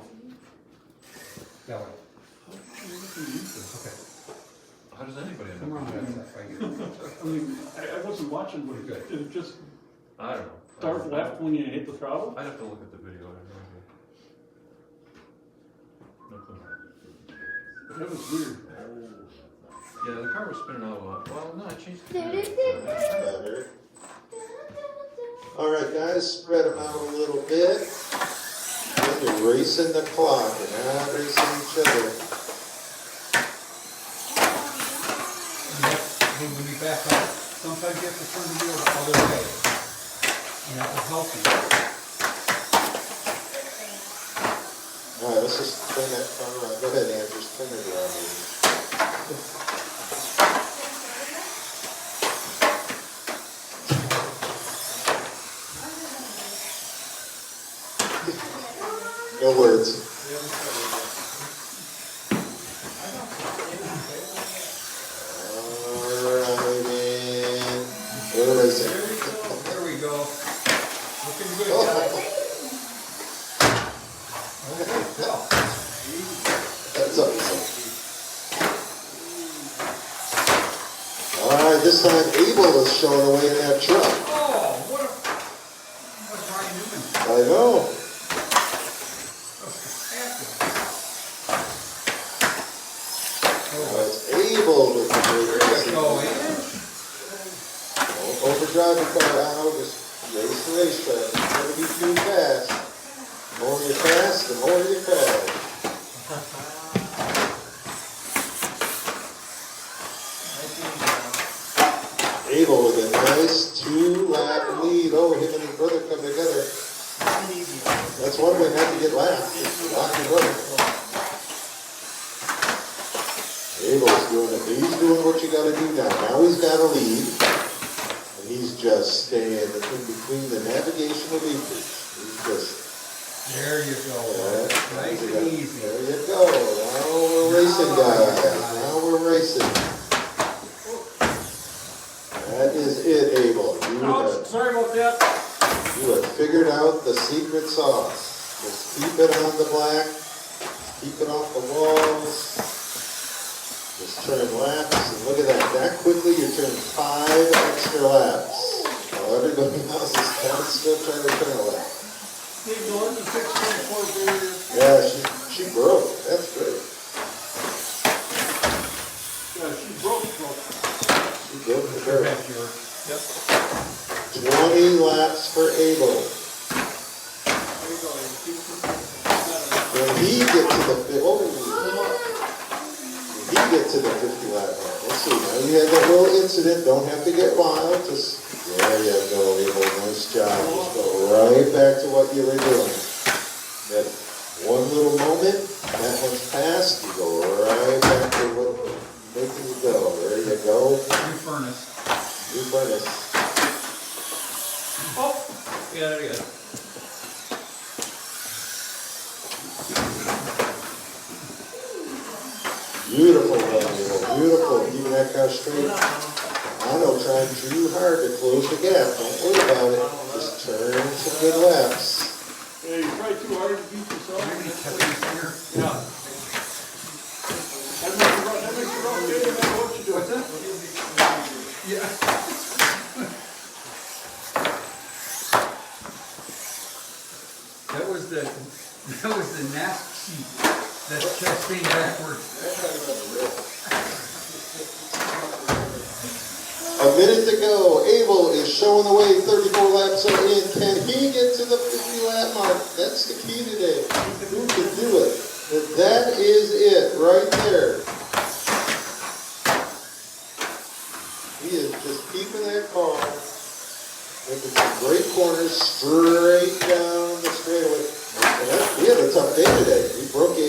That way. Okay. How does anybody end Come up? on, that's that right here. I mean, I wasn't watching, but Good. did it just I don't know. start left when you hit the throttle? I'd have to look at the video. I have no idea. No clue. That was weird. Yeah, the car was spinning out a lot. Well, no, I changed the Better. All right, guys, spread them out a little bit. Then you're racing the clock and not racing each other. Hey, when you back up, sometimes you have to turn the wheel the other way. And that will help you. All right, let's just turn that car around. Go ahead, Andrew, just turn it around. No words. Alright, man. We're racing. There we go. Looking good, Oh. guys. Okay, well, That's awesome. Alright, this time Abel is showing away in that truck. oh, what Brian Newman. I know. Fantastic. Now it's Abel with the great There we racing. go, Ange. overdrive the car out, just race the racetrack. It's never be too fast. The more you fast, the more you crash. Abel with a nice 2-lap lead. Oh, him and his brother come together. That's one way not to get lapped. Just lock your brother. Abel's doing it. He's doing what you gotta do now. Now he's got a lead. And he's just staying in between the navigational leaders. He's just... There you go. Nice and easy. There you go. Now we're racing, guys. Now we're racing. That is it, Abel. Sorry about that. You have figured out the secret sauce. Just keep it on the black. Keep it off the walls. Just turn laps. And look at that. That quickly you turn 5 extra laps. While everybody else is kind of still trying to turn a lap. Steve Gordon, the 6.4 barrier. Yeah, she broke. That's great. Yeah, she broke. She broke the barrel. Yep. 20 laps for Abel. When he gets to the 50 lap mark. Let's see. Now you had that little incident. Don't have to get wild. Just there you go, Abel. Nice job. Just go right back to what you were doing. That one little moment, that one's passed. You go right back to what making you go. There you go. New furnace. New furnace. Oh, yeah, there you go. Beautiful, Daniel. Beautiful. Keeping that car straight. I know, trying too hard to close the gap. Don't worry about it. Just turn some good laps. Yeah, you try too hard to beat yourself. Yeah. That makes you run good no matter what you do. What's that? Yeah. That was the nasty sheet. That's chest pain backwards. A minute to go. Abel is showing the way. 34 laps are in. Can he get to the 50 lap mark? That's the key today. Who can do it? But that is it right there. He is just keeping that car, making some great corners straight down the straightaway. We had a tough day today. We broke a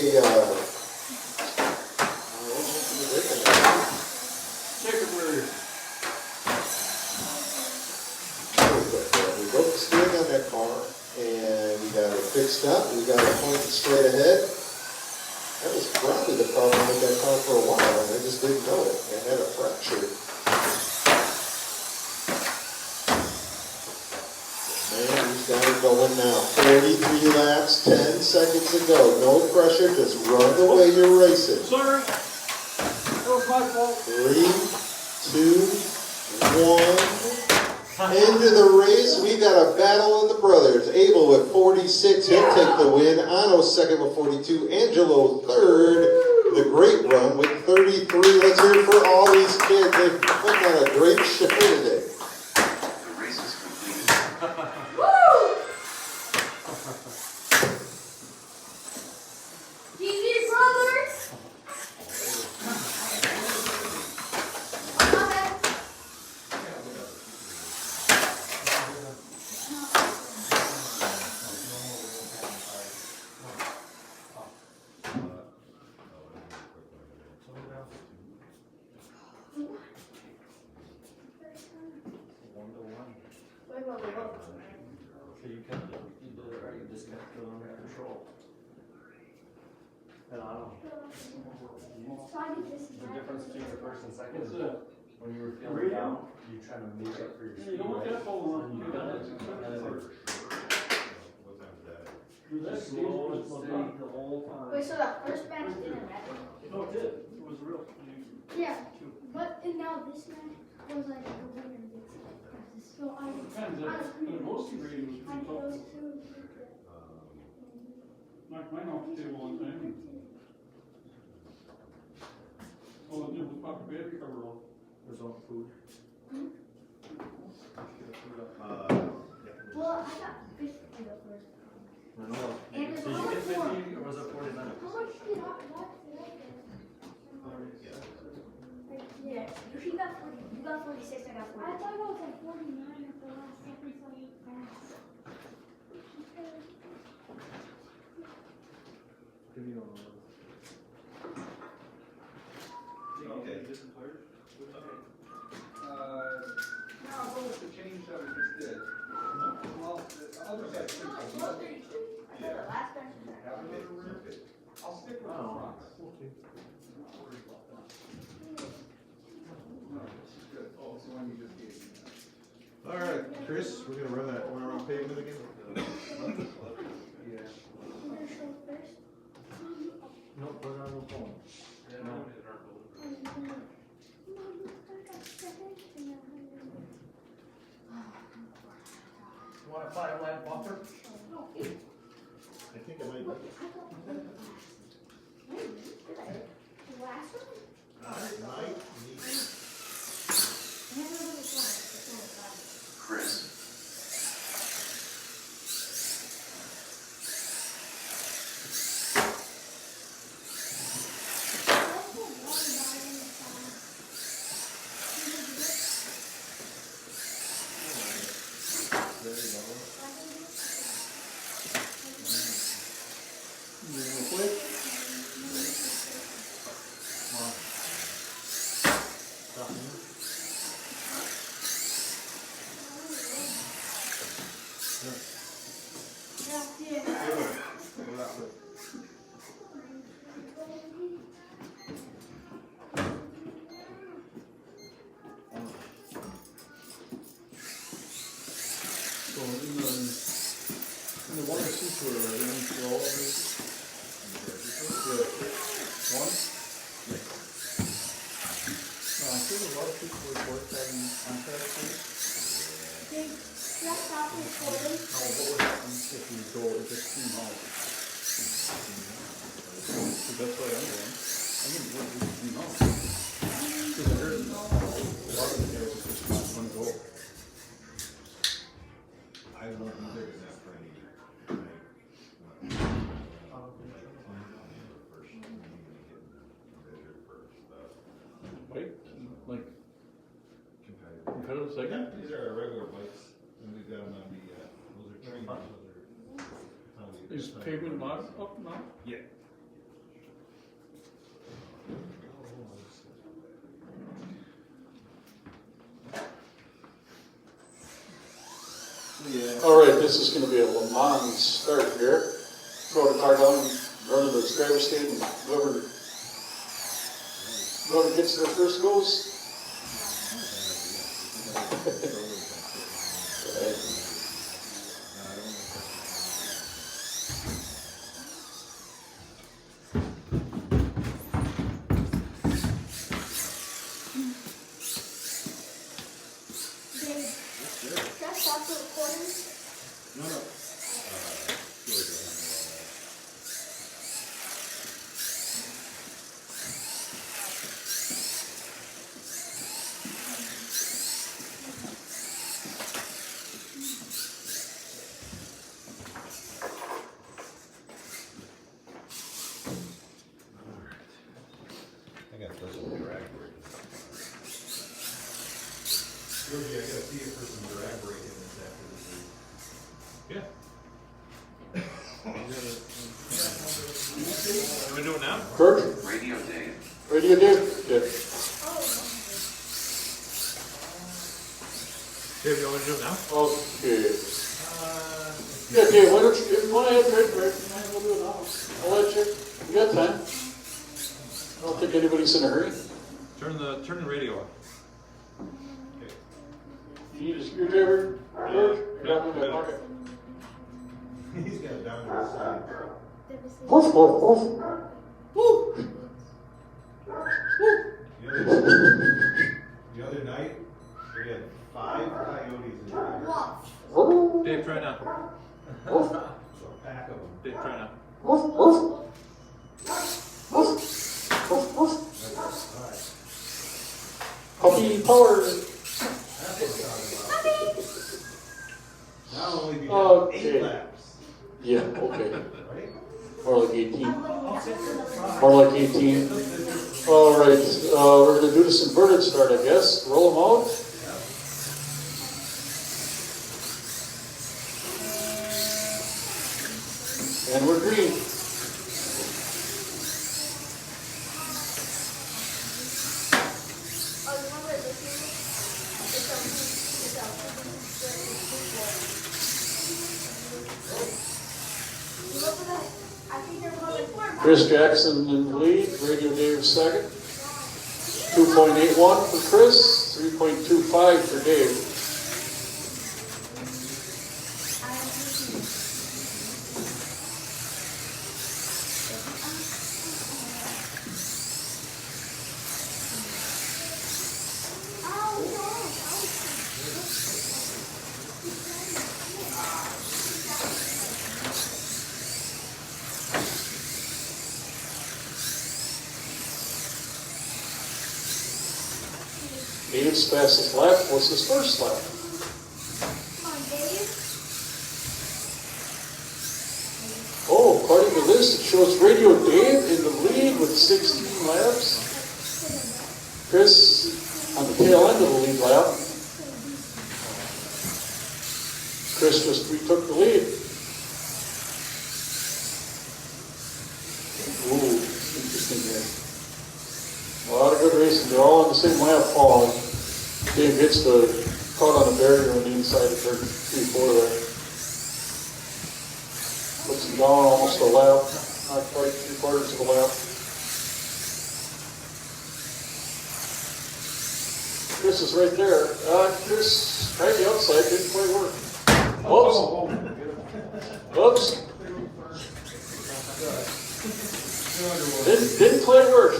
we broke the steering on that car, and we got it fixed up. We got it pointed straight ahead. That was probably the problem with that car for a while, and I just didn't know it. It had a fracture. Man, he's got it going now. 43 laps, 10 seconds to go. No pressure, just run the way you're racing. Sorry, that was my fault. 3, 2, 1. Into the race, we got a battle of the brothers. Abel with 46, he'll take the win. Ano second with 42. Angelo third, the great run with 33. Let's hear it for all these kids. They've put on a great show today. The race is completed. GG, brother! So you kept it, you did it right, you just kept it under control. And I don't the difference between your first and second is when you were feeling down, you try to make up for your speed. You don't want that phone on. You got it, and it works. That's Slow and steady the whole time. Wait, so the first match didn't matter? No, it did. It was real. Yeah, but and now this match was like the winner gets practice. So I Most of the rating was pretty tough. Knocked mine off the table one time. All it did was pop the battery cover off. There's no food. Well, I got 50 the first time. I know. And it's Did you all get for- 50 or was it 49? How much did I get? Yeah, he got 40. You got 46, I got 40. I thought it was like 49 at the last second, so you passed. Give me one of those. Okay. No, I'll go with the change that we just did. Well, the other side. No, it's 132. I thought the last time was that. Have another rear. I'll stick with the Oh. fronts. Not worried about that. No, this is good. Oh, it's the one you just gave me. All right, Chris, we're gonna run that one around pavement again. Yeah. You gonna show first? No, put it on the phone. Want a 5-lap buffer? I think I might. Last one? Might need. Chris. Real quick. So in the water seats were in for all of this. Yeah. One? I think a lot of people would work on contracts. Did that stop recording? What would happen if you go with this team out? So that's what I'm doing. I'm gonna work with this team out. Because I heard a lot of the guys are just not gonna go. I won't be there that Friday. Right? Like competitive Yeah, segment? these are our regular bikes, and we've got them on the, those are trainers, those are. Is pavement mod up now? Yeah. All right, this is gonna be a Le Mans start here. Throw the car down, run to the driver's seat, and whoever gets there first goes. Did that stop the recording? No, no. I got this one drag brake. Georgie, I gotta see it for some drag brake in this after this week. Yeah. Are we doing now? Kurt, Radio Dave. radio Dave? Dave. Dave, you want to do it now? Okay. Yeah, Dave, why don't you, if you wanna have Kurt, right, we'll do it now. I'll let you, you got time. I don't think anybody's in a hurry. Turn the radio on. You need a screwdriver? George? Got it in my pocket. He's got it down to the side. Woof, woof, woof. Woo! The other night, we had 5 coyotes in there. What? Dave, try now. Woof, So a pack of them. Dave, try now. woof, woof. Woof, woof, woof. Alright. Puppy power. That's what I'm talking about. only be Okay. 8 laps, Yeah, okay. right? More like 18. More like 18. All right, we're gonna do this inverted start, I guess. Roll them out. And we're green. Chris Jackson in the lead, Radio Dave second. 2.81 for Chris, 3.25 for Dave. Dave's fastest lap was his first lap. Oh, according to this, it shows Radio Dave in the lead with 16 laps. Chris on the tail end of the lead lap. Chris just retook the lead. Ooh, interesting here. A lot of good racing. They're all on the same lap. Oh, Dave hits the caught on the barrier on the inside of turn 3-4 there. Puts him down almost a lap, not quite 3/4 of a lap. Chris is right there. Chris tried the outside, didn't quite work. Whoops. Whoops. Didn't quite work.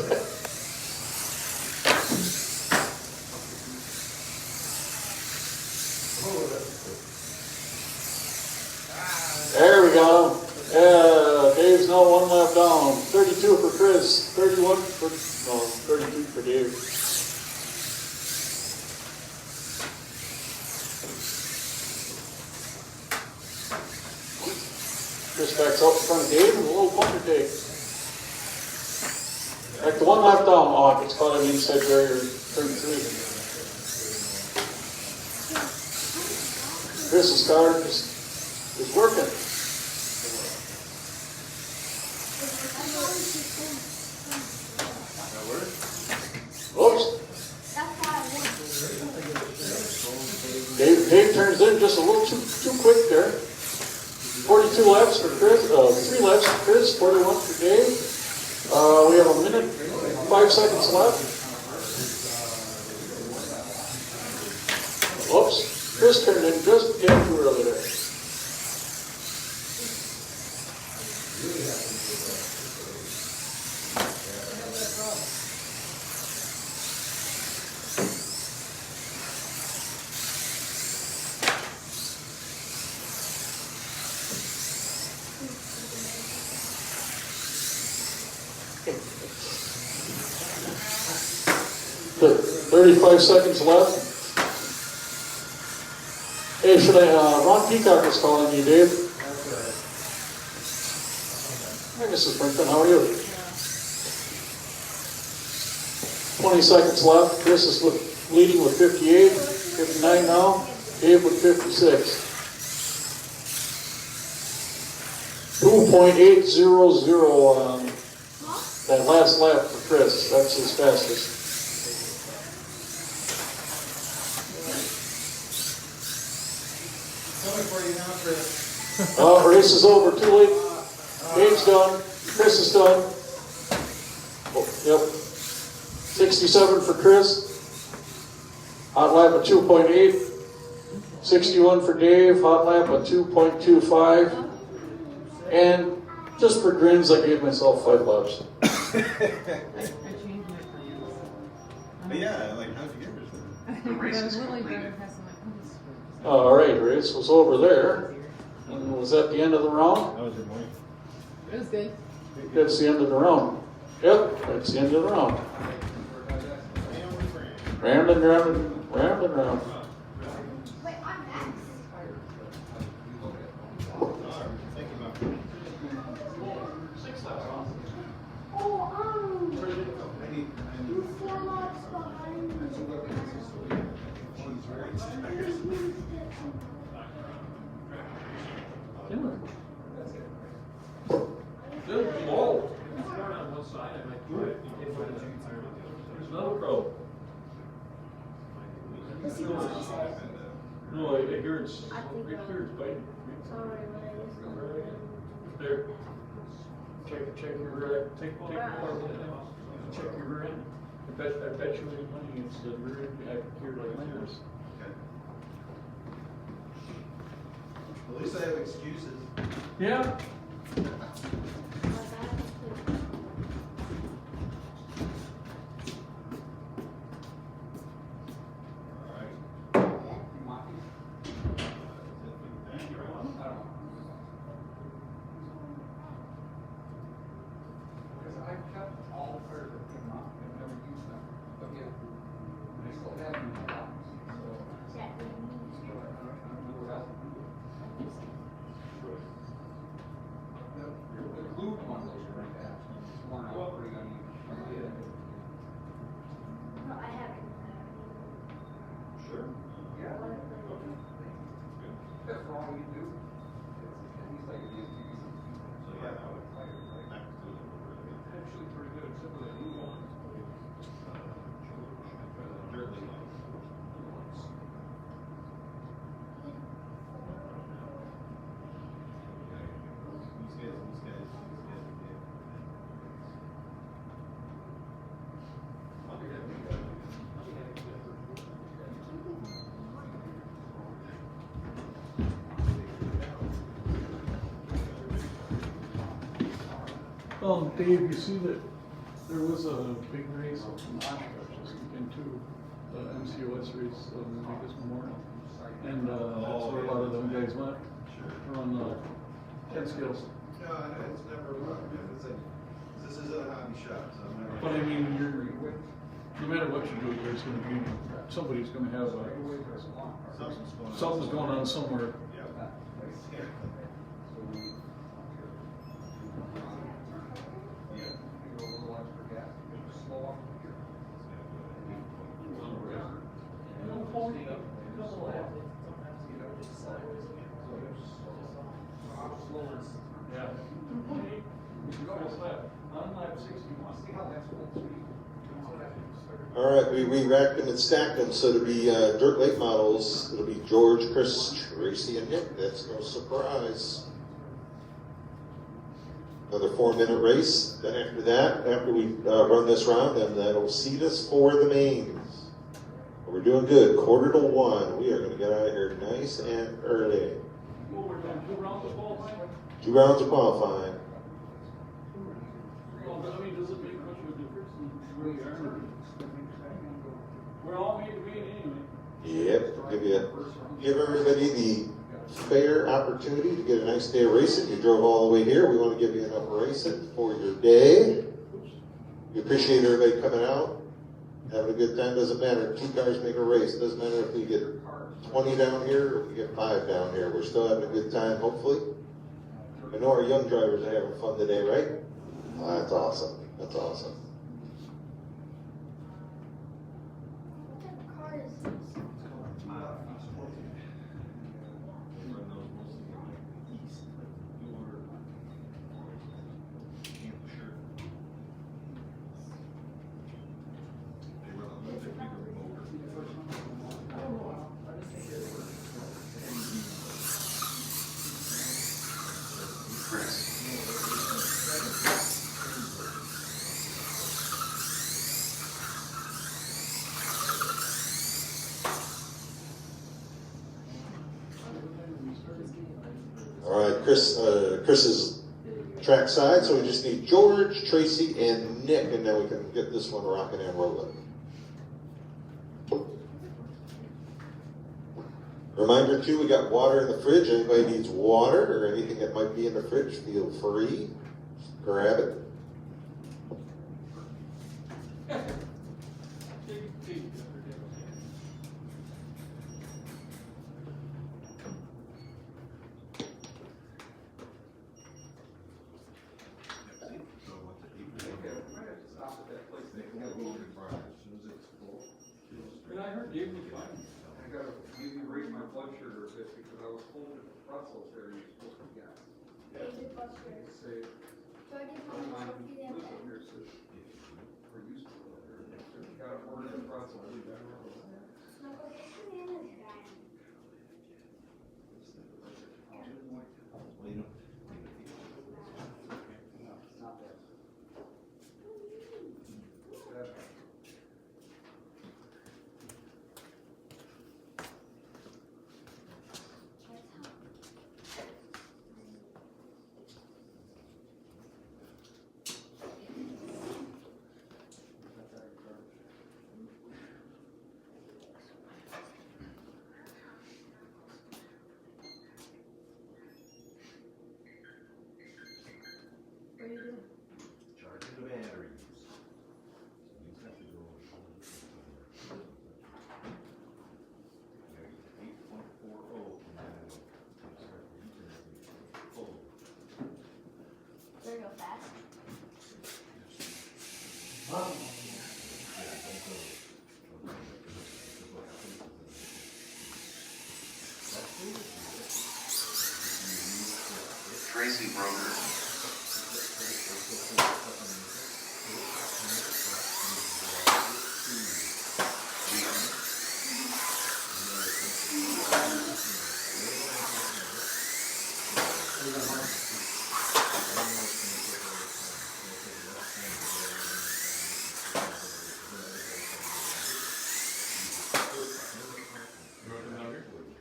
There we go. Dave's now 1 lap down. 32 for Chris. 32 for Dave. Chris backs out in front of Dave with a little bumper take. Back to 1 lap down. Oh, it gets caught on the inside barrier. Turn 3. Chris's car is working. Oops. Dave turns in just a little too quick there. 42 laps for Chris, 3 laps for Chris, 41 for Dave. We have a minute, 5 seconds left. Whoops, Chris turned in just too early there. The 35 seconds left. Hey, Ron Peacock is calling you, Dave. Hi, Mrs. Brinkman, how are you? 20 seconds left. Chris is leading with 58, 59 now. Dave with 56. 2.800 on that last lap for Chris. That's his fastest. Race is over. Too late. Dave's done. Chris is done. Oh, yep. 67 for Chris. Hot lap at 2.8. 61 for Dave. Hot lap at 2.25. And just for grins, I gave myself 5 laps. But yeah, like, how'd you get this? All right, race was over there. And was that the end of the round? That was your point. It was good. That's the end of the round. Yep, that's the end of the round. Round and round and round and round. Anyway. Good ball. On one side, I might try it. There's another crow. Let's see what he says. No, I hear it's, I think, right here it's biting. Sorry, There. Check your rear, take part of it. Check your rear end. I bet you any money it's the rear end back here like yours. At least I have excuses. Yeah. Dave, you see that there was a big race up in Oshkosh this weekend too, the MCOS race, Vegas Memorial. And that's where a lot of them guys went. They're on 10 scales. No, it's never, it's like, this isn't a hobby shop, so I'm never. But I mean, no matter what you do, there's gonna be, somebody's gonna have something's going on somewhere. All right, we re-racked them and stacked them, so to be dirt late models, it'll be George, Chris, Tracy, and Nick. That's no surprise. Another 4-minute race. Then after that, after we run this round, then that'll seat us for the mains. We're doing good. 1:45. We are going to get out of here nice and early. Well, we're doing 2 rounds of qualifying? 2 rounds of qualifying. Well, I mean, does it make much of a difference in where you are? We're all made to be anyway. Yep, give everybody the fair opportunity to get a nice day of racing. You drove all the way here. We want to give you enough racing for your day. We appreciate everybody coming out, having a good time. Doesn't matter. 2 cars make a race. Doesn't matter if we get 20 down here or if we get 5 down here. We're still having a good time, hopefully. I know our young drivers are having fun today, right? Oh, that's awesome. That's awesome. Chris is track side, so we just need George, Tracy, and Nick, and then we can get this one rocking and rolling. Reminder too, we got water in the fridge. Anybody needs water or anything that might be in the fridge, feel free. Grab it. And I heard Dave was fine. I gotta raise my flag. blood sugar a bit because I was told that the pretzels there you're supposed to get. Say, So I didn't friend of mine want to who do lives that. up here says, or used to live there, said, you gotta order the pretzel. What are you doing? Charging the batteries. These have to go. 8.40 and then start reaching full. Better go fast. Tracy Broder.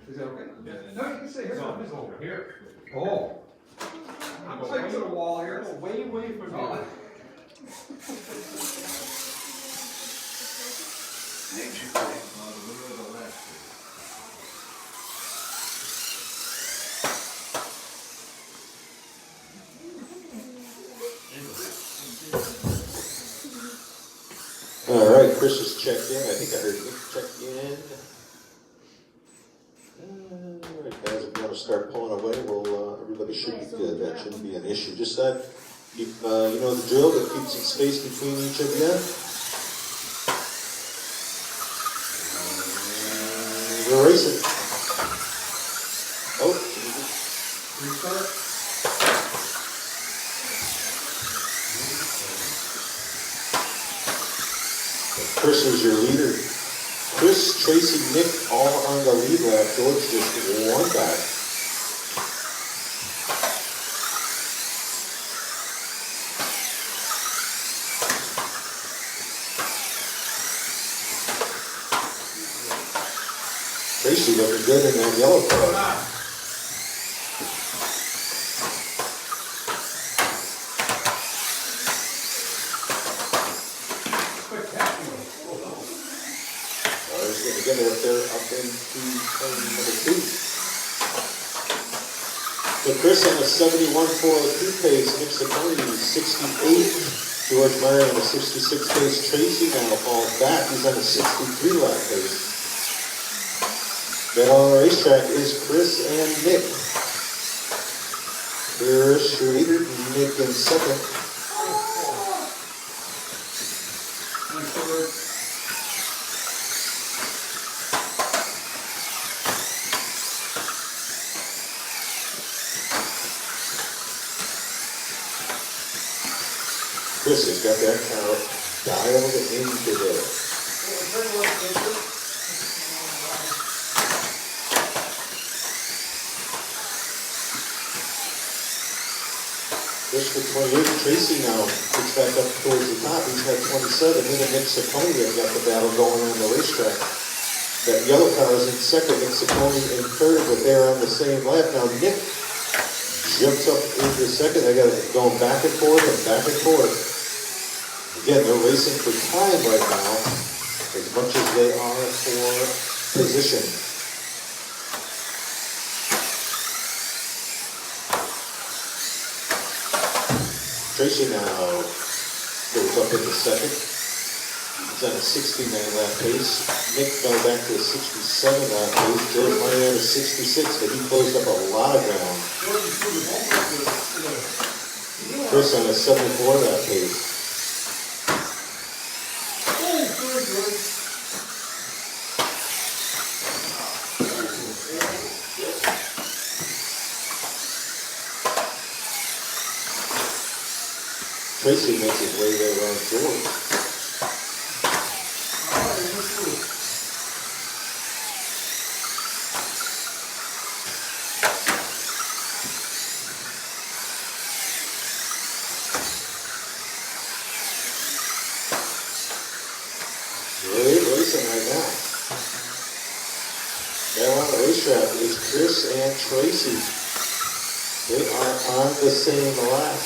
Is that okay? No, you can stay here. No, I'm over here. Oh. I'm like to the wall here. Way away from you. Nick Julie. All right, Chris has checked in. I think I heard Nick check in. All right, guys, if you want to start pulling away, well, everybody should be good. That shouldn't be an issue. Just that, you know the drill, that keeps some space between each of you. We're racing. Oh, Restart. Chris is your leader. Chris, Tracy, Nick, all on the lead lap. George just one back. Tracy looking good in that yellow car. Get it up there, up into number 2. So Chris on a 71.402 pace, Nick Ciccone 68, George Meyer on a 66 pace, Tracy now falls back, he's on a 63 lap pace. Then on the racetrack is Chris and Nick. Chris Schrader, Nick in second. Chris has got that car dialed into there. Chris for 28, Tracy now gets back up towards the top. He's got 27. Him and Nick Ciccone have got the battle going on the racetrack. That yellow car is in second, Nick Ciccone in third, but they're on the same lap. Now Nick jumps up into second. They got it going back and forth and back and forth. Again, they're racing for time right now, as much as they are for position. Tracy now goes up into second. He's on a 69 lap pace. Nick fell back to a 67 lap pace. George Meyer on a 66, but he closed up a lot of ground. Chris on a 74 lap pace. Tracy makes his way there around George. Great racing right now. Now on the racetrack is Chris and Tracy. They are on the same lap.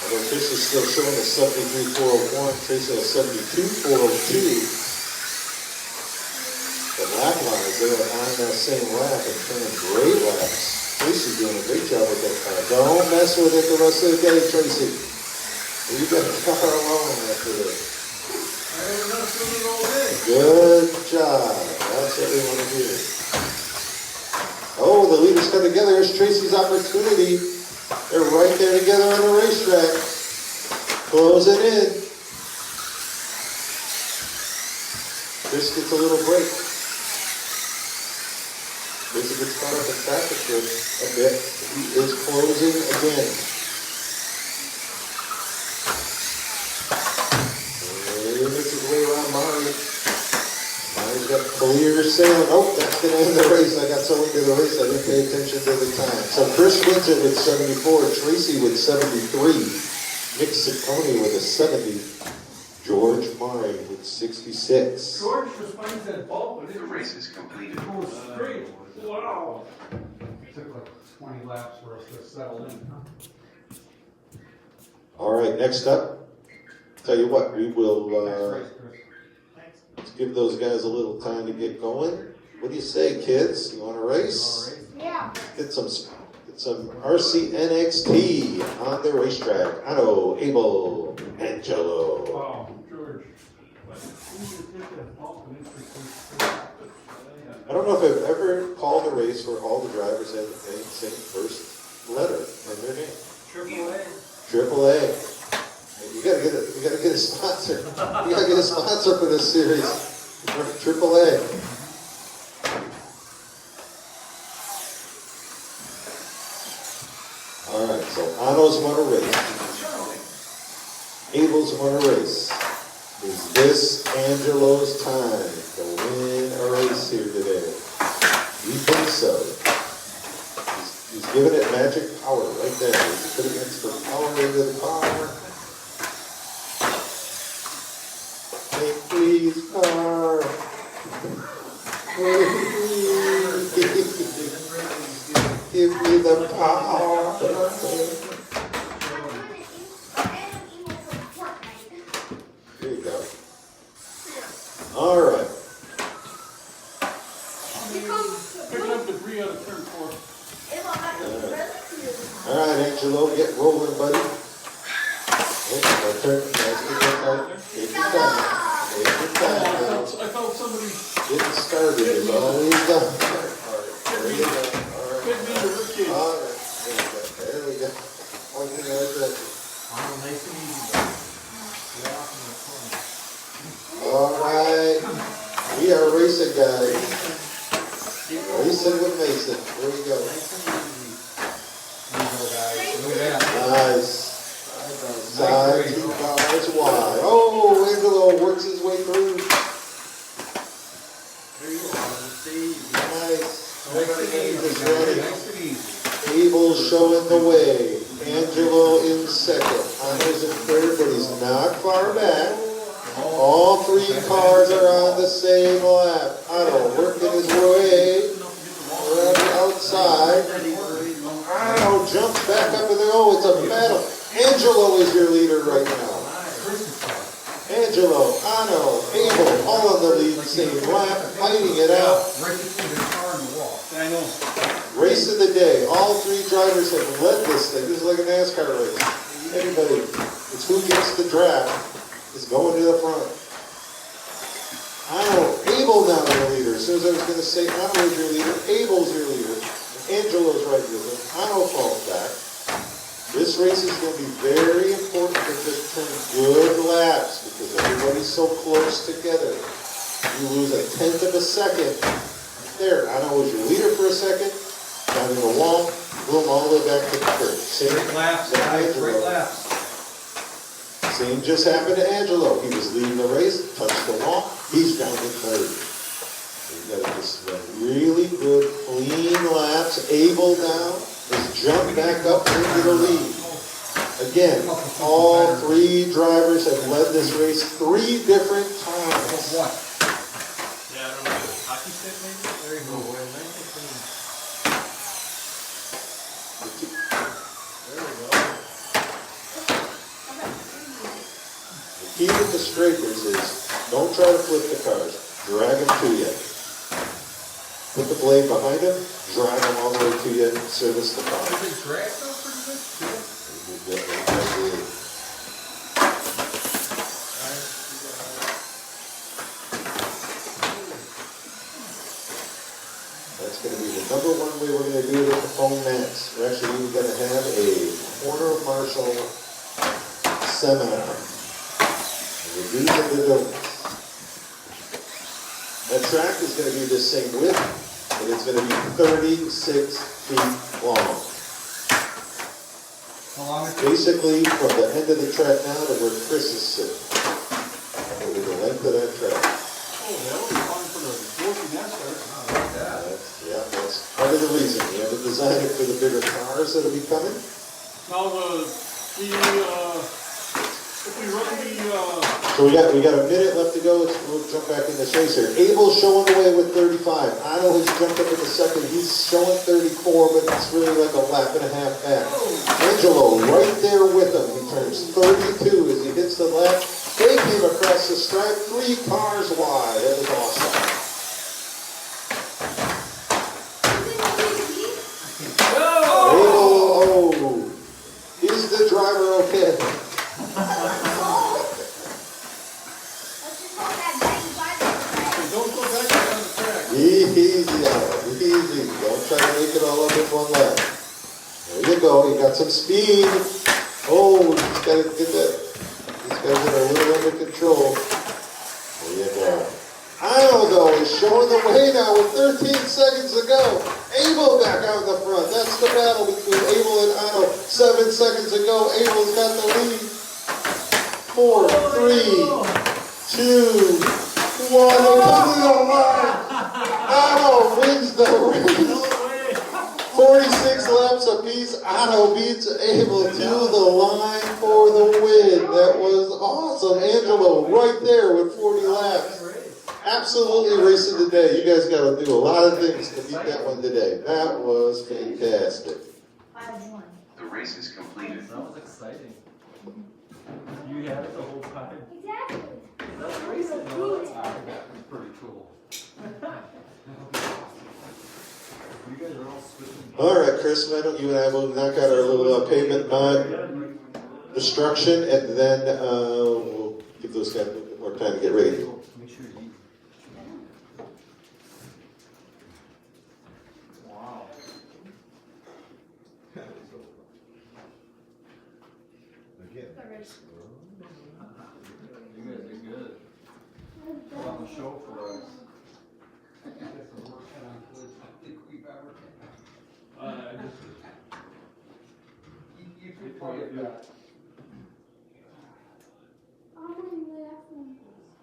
Although Chris is still showing a 73.401, Tracy has 72.402. But lap-wise, they are on that same lap and turning great laps. Tracy's doing a great job with that car. Don't mess with it the rest of the day, Tracy. You got the car alone after this. I haven't messed with it all day. Good job. That's what we want to hear. Oh, the leaders come together. Here's Tracy's opportunity. They're right there together on the racetrack. Closing in. Chris gets a little break. Tracy gets caught up in traffic for a bit. He is closing again. He makes his way around Mari. Mari's got clear sailing. Oh, that's going to end the race. I got so into the race, I didn't pay attention to the time. So Chris wins it with 74, Tracy with 73, Nick Ciccone with a 70, George Mari with 66. George just finds that ball, but The race is completed. it goes straight. Wow. Took like 20 laps for us to settle in. All right, next up, tell you what, we will Next race, Chris. let's give those guys a little time to get going. What do you say, kids? You want to race? Yeah. Get some RCNXT on the racetrack. Otto, Abel, Angelo. Wow, George. I don't know if I've ever called a race where all the drivers have the same first letter in their name. Triple A. You gotta get a sponsor. You gotta get a sponsor for this series. Triple A. All right, so Otto's won a race. Abel's won a race. Is this Angelo's time to win a race here today? We think so. He's giving it magic power right there. He's put against the power into the car. Hey, please, car. Please. Give me the power. There you go. All right. Picking up debris out of turn 4. All right, Angelo, get rolling, buddy. Oh, my turn. Take your time. Take your time. Take your time. I felt somebody Getting started is always done. There you go. hit me in the ribcage. All right. There we go. Pointing right there. All right. We are racing, guys. Racing with Mason. Here we go. Look at that. Nice. Side 2 cars wide. Oh, Angelo works his way through. Nice. Is ready. Abel's showing the way. Angelo in second. Otto's in third, but he's not far back. All 3 cars are on the same lap. Otto working his way around the outside. Otto jumps back up in the, oh, it's a battle. Angelo is your leader right now. Angelo, Otto, Abel, all on the lead, same lap, fighting it out. Right between the car and the wall. I know. Race of the day. All 3 drivers have led this thing. This is like a NASCAR race. Everybody, it's who gets the draft is going to the front. Abel now the leader. As soon as I was going to say Otto is your leader, Abel's your leader. Angelo's right with him. Otto falls back. This race is going to be very important to just turn good laps because everybody's so close together. You lose a tenth of a second. There, Otto was your leader for a second. down in the wall, boom, all the way back to the curb. Same Great laps, with guys, great Angelo. laps. Same just happened to Angelo. He was leading the race, touched the wall, he's down to third. You got just really good, clean laps. Abel down, has jumped back up into the lead. Again, all three drivers have led this race 3 different times. What? Yeah, I don't know. Hockey stick maybe? There you go. Boy. The key with the scrapers is don't try to flip the cars, drag them to you. Put the blade behind them, drag them all the way to you, service the car. Is it drag though pretty good? That's going to be the #1 way we're going to do it at the foam mats. We're actually even going to have a corner marshal seminar. And the do's and the don'ts. That track is going to be the same width, and it's going to be 36 feet long. How long is it? Basically, from the end of the track now to where Chris is sitting. Over the length of that track. Oh, that would be fun for the working NASCAR. That's part of the reason. We have to design it for the bigger cars that'll be coming. Now if we run So we got a minute left to go. We'll jump back in this race here. Abel's showing the way with 35. Otto has jumped up in the second. He's showing 34, but it's really like a lap and a half back. Angelo right there with him. He turns 32 as he hits the lap. They came across the stripe 3 cars wide. That was awesome. Oh, is the driver okay? Don't go back on the track. Easy, easy. Don't try to make it all up in one lap. There you go. You got some speed. Oh, he's got to get that. He's got to get a little under control. There you go. Aldo is showing the way now with 13 seconds to go. Abel back out in the front. That's the battle between Abel and Otto. 7 seconds to go. Abel's got the lead. 4, 3, 2, 1. They come to the line. Otto wins the race. 46 laps apiece. Otto beats Abel to the line for the win. That was awesome. Angelo right there with 40 laps. Absolutely racing today. You guys got to do a lot of things to beat that one today. That was fantastic. The race is completed. That was exciting. You had it the whole time. Exactly. That's racing. No, that's that was pretty cool. You guys are all switching. All right, Chris, why don't you and I will knock out our little pavement mud destruction, and then we'll give those guys a little bit more time to get ready. Make sure you eat. Wow. Again. You guys are good. Put on the show for us.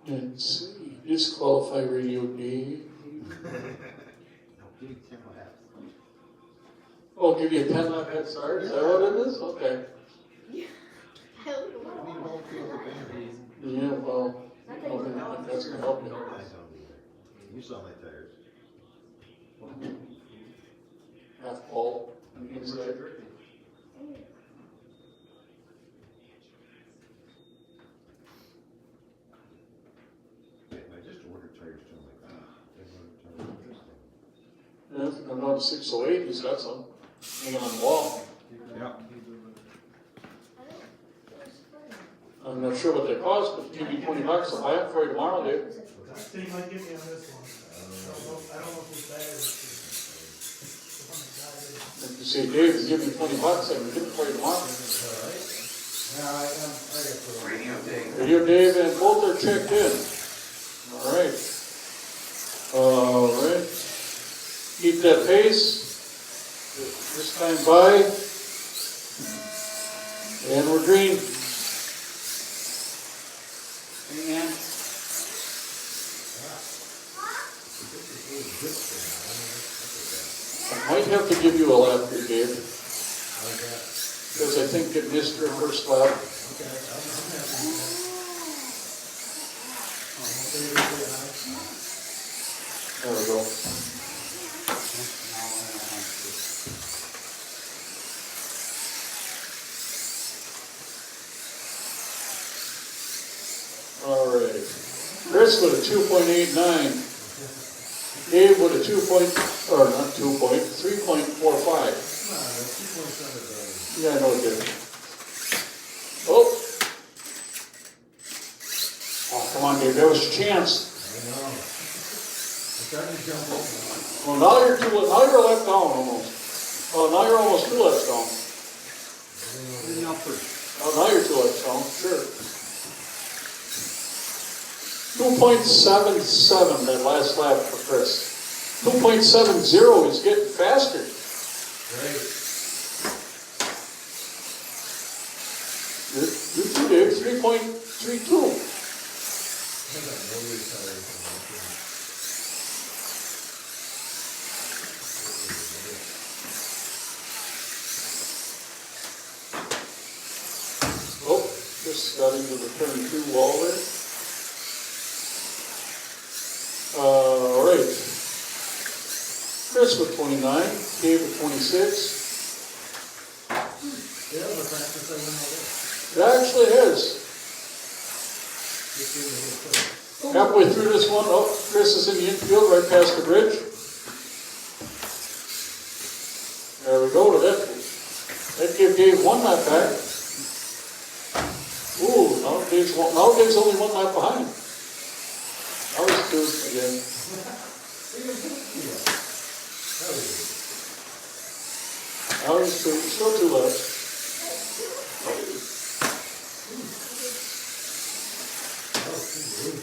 And see, disqualify Radio D. Oh, give you a 10 lap head start? Is that what it is? Okay. Yeah, well, I don't think that's going to help you. You saw my tires. Half ball on the inside. I just ordered tires too. I'm like, Yeah, if you come down to 608, he's got some hanging on the wall. yeah. I'm not sure what they cost, but give you $20, I'll buy it for you tomorrow, Dave. I think you might get me on this one. I don't know if it's bad or If you say, Dave, give me $20, I can get it for you tomorrow. Radio Dave. Radio Dave and both are checked in. All right. All right. Keep that pace. Just stand by. And we're green. And I might have to give you a lap here, Dave. Because I think it missed your first lap. There we go. All right. Chris with a 2.89. Dave with a 3.45. Yeah, I know it did. Oh. Oh, come on, Dave. That was your chance. Well, now you're a lap down almost. Oh, now you're almost 2 laps down. Oh, now you're 2 laps down, sure. 2.77 that last lap for Chris. 2.70 is getting faster. You too, Dave. 3.32. Oh, just got into the turn 2 wall there. All right. Chris with 29, Dave with 26. It actually is. Halfway through this one, oh, Chris is in the infield right past the bridge. There we go to that. That gave Dave 1 lap back. Ooh, now Dave's only 1 lap behind. Now he's 2 again. Now he's 2, still 2 laps.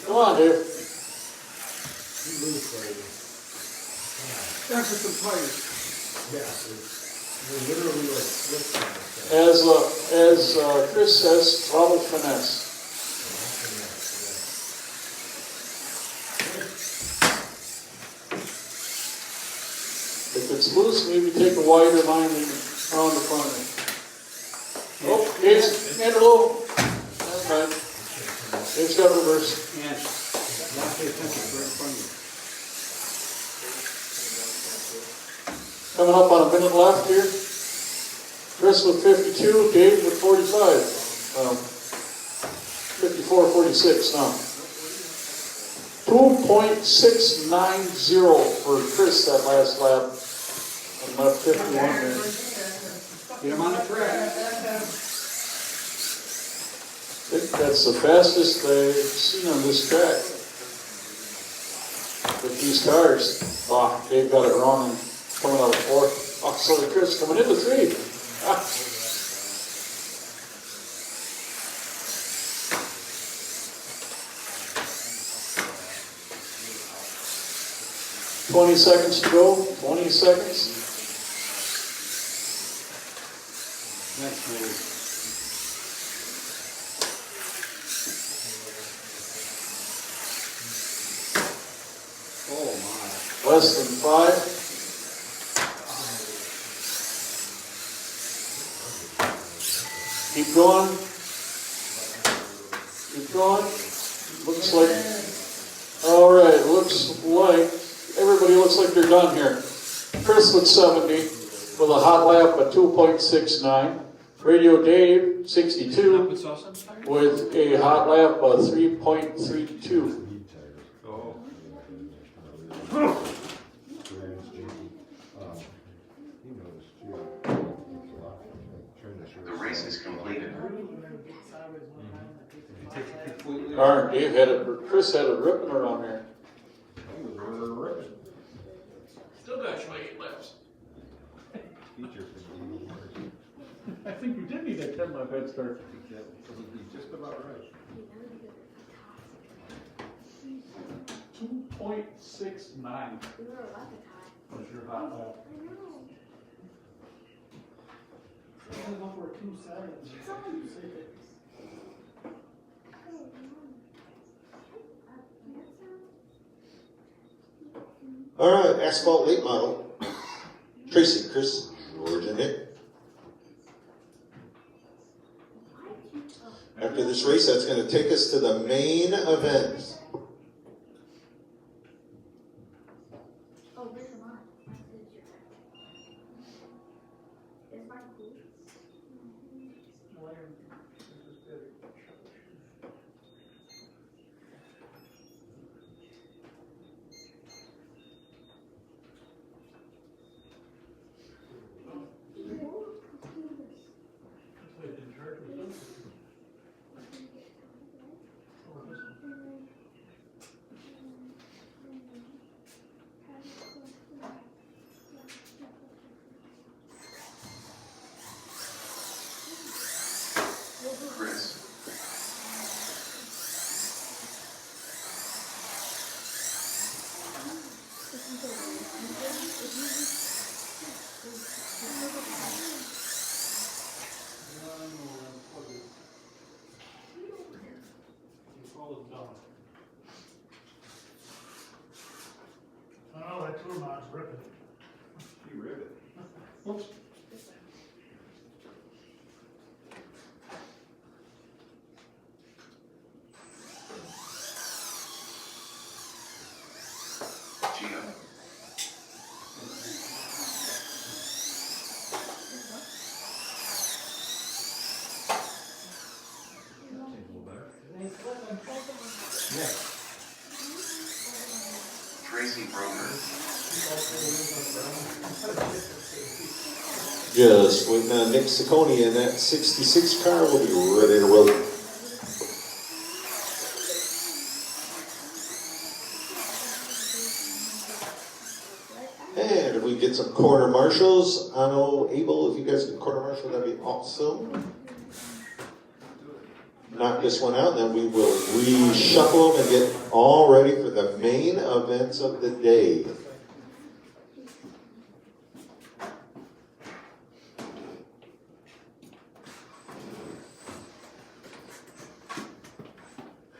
Come on, Dave. that's just some tires. As Chris says, throttle finesse. If it's loose, maybe take a wider line around the corner. Oh, Dave's hand it low. That's right. Dave's got reverse. And not pay attention right in front of you. Coming up on a minute left here. Chris with 52, Dave with 45. 54, 46 now. 2.690 for Chris that last lap. On lap 51 there. Get him on the track. I think that's the fastest I've seen on this track. With these cars. Ah, Dave got it wrong and coming out of 4. Oh, so Chris coming into 3. Ah. $20 seconds to go. 20 seconds. That's cool. Oh my. Less than 5. Keep going. Keep going. Looks like, all right, looks like, everybody looks like they're done here. Chris with 70 with a hot lap of 2.69. Radio Dave, 62 with a hot lap of 3.32. The race is completed. Darn, Dave had it, Chris had it ripping around there. Still got 28 laps. I think you did need that 10 lap head start. Just about right. 2.69 was your hot lap. only go for 2 seconds. 2 6. All right, Asphalt late model. Tracy, Chris, George, and Nick. After this race, that's going to take us to the main event. Oh, where's the line? Is mine cool? Chris. Oh, that tour mod's ripping. You rip it. Whoops. Gino. Tracy Broker. Just waiting on Nick Ciccone in that 66 car. We'll be ready to roll. And if we get some corner marshals, Abel, if you guys can corner marshal, that'd be awesome. Knock this one out, then we will reshuffle them and get all ready for the main events of the day.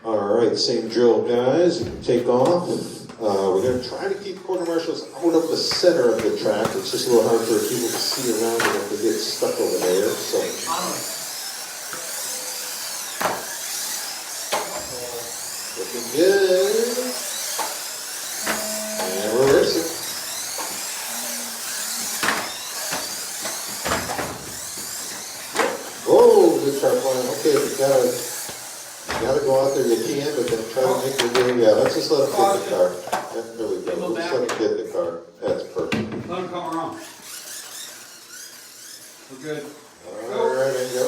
All right, same drill, guys. Take off. We're going to try to keep corner marshals out of the center of the track. It's just a little hard for people to see around and if they get stuck over there. So, looking good. And reverse it. Oh, good car flying. Okay, we gotta go out there. You can, but then try to make your game. Yeah, let's just let him get in the car. Yeah, there we go. Let's let him get in the car. That's perfect. Let him come around. We're good. All right, there you go.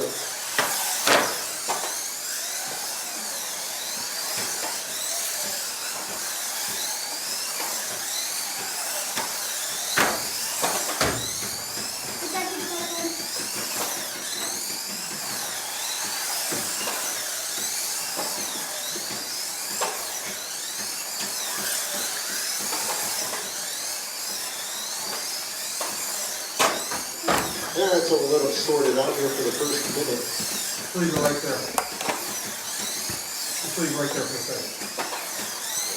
Alright, so we'll let them sort it out here for the first minute. Just leave it right there. Just leave it right there for a second.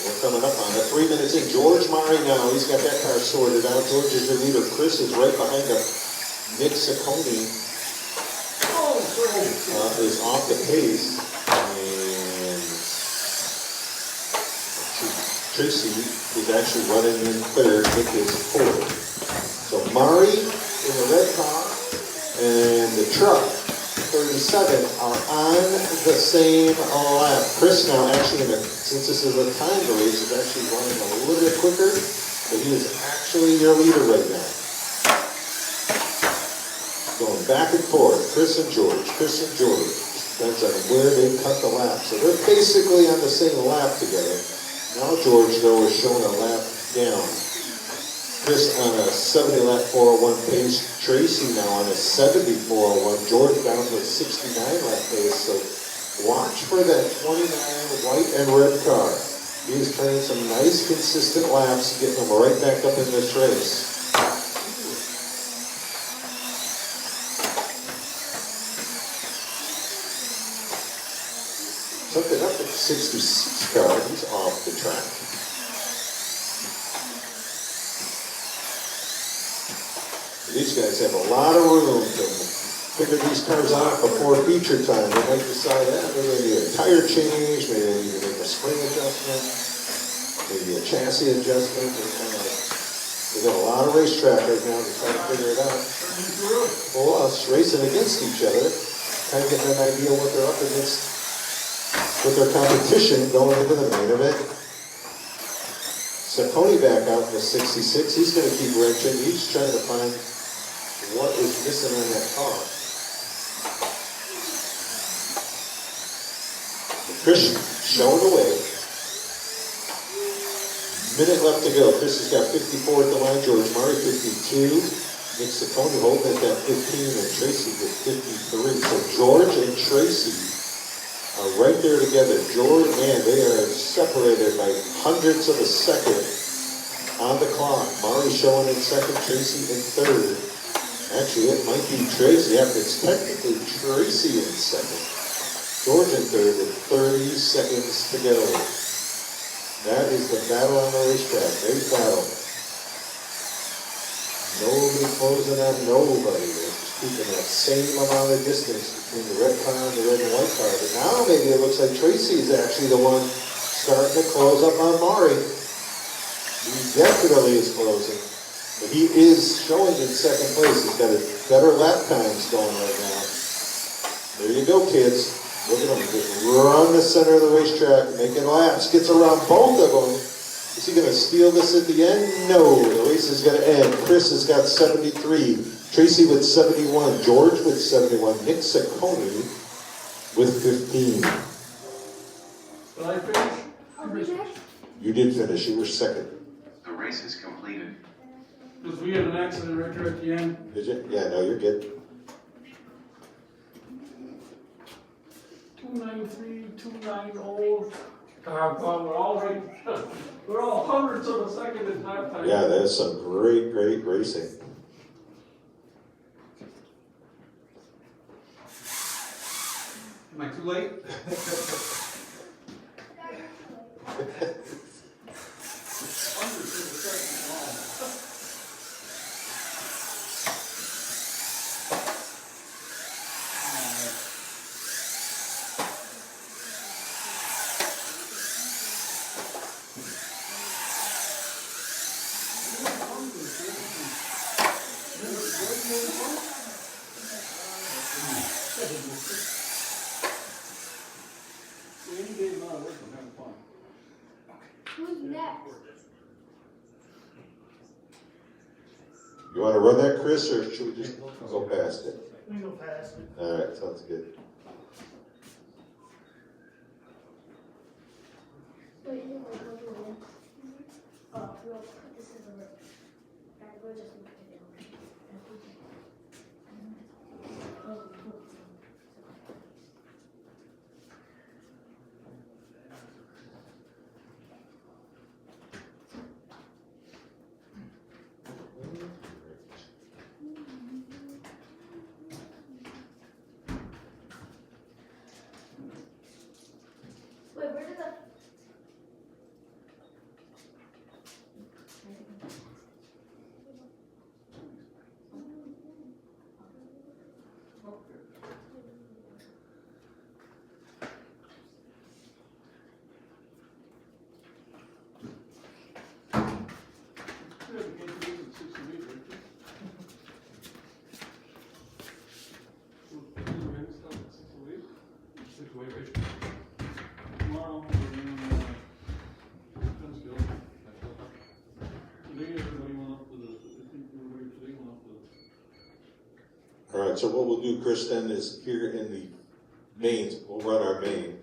We're coming up on it. 3 minutes in. George Murray now. He's got that car sorted out. George is your leader. Chris is right behind him. Nick Ciccone is off the pace. And Tracy is actually running in clear. Nick is forward. So Murray in the red car and the truck 37 are on the same lap. Chris now actually, since this is a timed race, is actually running a little bit quicker, but he is actually your leader right now. Going back and forth, Chris and George. Depends on where they cut the lap. So they're basically on the same lap together. Now George, though, is showing a lap down. Chris on a 70 lap 401 pace. Tracy now on a 70 401. George down to a 69 lap pace. So watch for that 29 white and red car. He is turning some nice consistent laps, getting them right back up in this race. Took it up at 66 car, he's off the track. These guys have a lot of room to figure these cars out before feature time. They might decide that maybe they need a tire change, maybe they need to make a spring adjustment, maybe a chassis adjustment. They've got a lot of racetrack right now to try to figure it out. Well, us racing against each other, kind of getting an idea what they're up against with their competition going into the main event. Saccone back out in the 66, he's going to keep wrenching. He's trying to find what is missing on that car. Chris showing the way. Minute left to go. Chris has got 54 at the line. George Murray 52. Nick Saccone holding at that 15, and Tracy with 53. So George and Tracy are right there together. George, man, they are separated by hundredths of a second on the clock. Murray showing in second, Tracy in third. Actually, it might be Tracy. Yeah, it's technically Tracy in second. George in third with 30 seconds to go. That is the battle on the racetrack. Big battle. Nobody closing on nobody. They're just keeping that same amount of distance between the red car and the red and white car. But now maybe it looks like Tracy is actually the one starting to close up on Maury. He definitely is closing. But he is showing in second place. He's got his better lap times going right now. There you go, kids. Look at him, just run the center of the racetrack, making laps, gets around both of them. Is he going to steal this at the end? No, the race is going to end. Chris has got 73, Tracy with 71, George with 71, Nick Saccone with 15. Did I finish? You did finish, you were second. The race is completed. Because we had an accident right there at the end. Did you? Yeah, no, you're good. 293, 290. God, we're all right. We're all hundredths of a second in lap time. Yeah, that is some great, great racing. Am I too late? Who's next? You want to run that, Chris, or should we just go past it? We go past it. All right, sounds good. Wait, you know, we'll do it. Oh, we'll put this in the lip. And we'll just look at it, okay? Wait, where did the... Tomorrow, today everybody went up to the, I think everybody today went up to All right, so what we'll do, Chris, then is here in the mains, we'll run our main.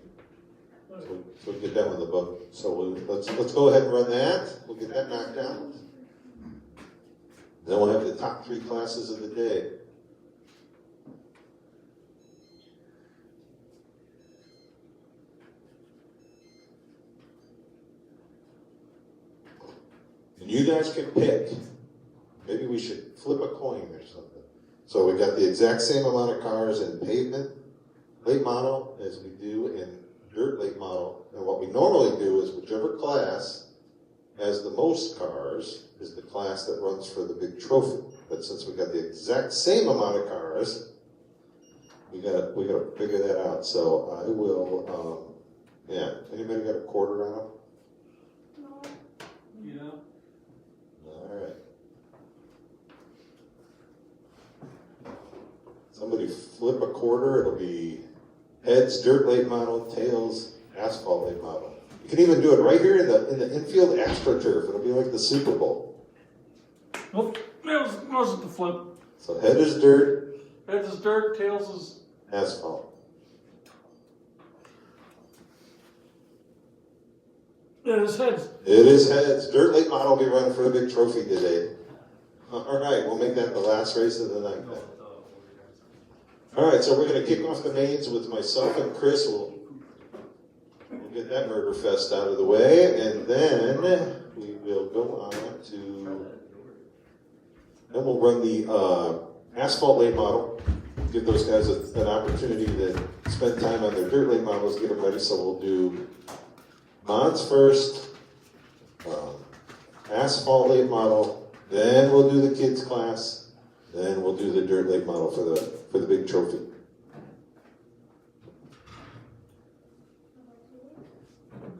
So we'll get that one in the book. So let's go ahead and run that. We'll get that knocked out. Then we'll have the top three classes of the day. And you guys can pick. Maybe we should flip a coin or something. So we got the exact same amount of cars in Pavement, late model, as we do in dirt late model. And what we normally do is whichever class has the most cars is the class that runs for the big trophy. But since we got the exact same amount of cars, we gotta figure that out. So I will, yeah. Anybody got a quarter on them? No. Yeah. All right. Somebody flip a quarter. It'll be heads dirt late model, tails asphalt late model. You can even do it right here in the infield AstroTurf. It'll be like the Super Bowl. Well, that wasn't the flip. So head is dirt, Heads is dirt, tails is. asphalt. It is heads. It is heads. Dirt late model will be running for a big trophy today. All right, we'll make that the last race of the night then. All right, so we're going to kick off the mains with myself and Chris. We'll get that murder fest out of the way, and then we will go on to. Then we'll run the asphalt late model. Give those guys an opportunity to spend time on their dirt late models, get them ready. So we'll do mods first, asphalt late model, then we'll do the kids class, then we'll do the dirt late model for the big trophy.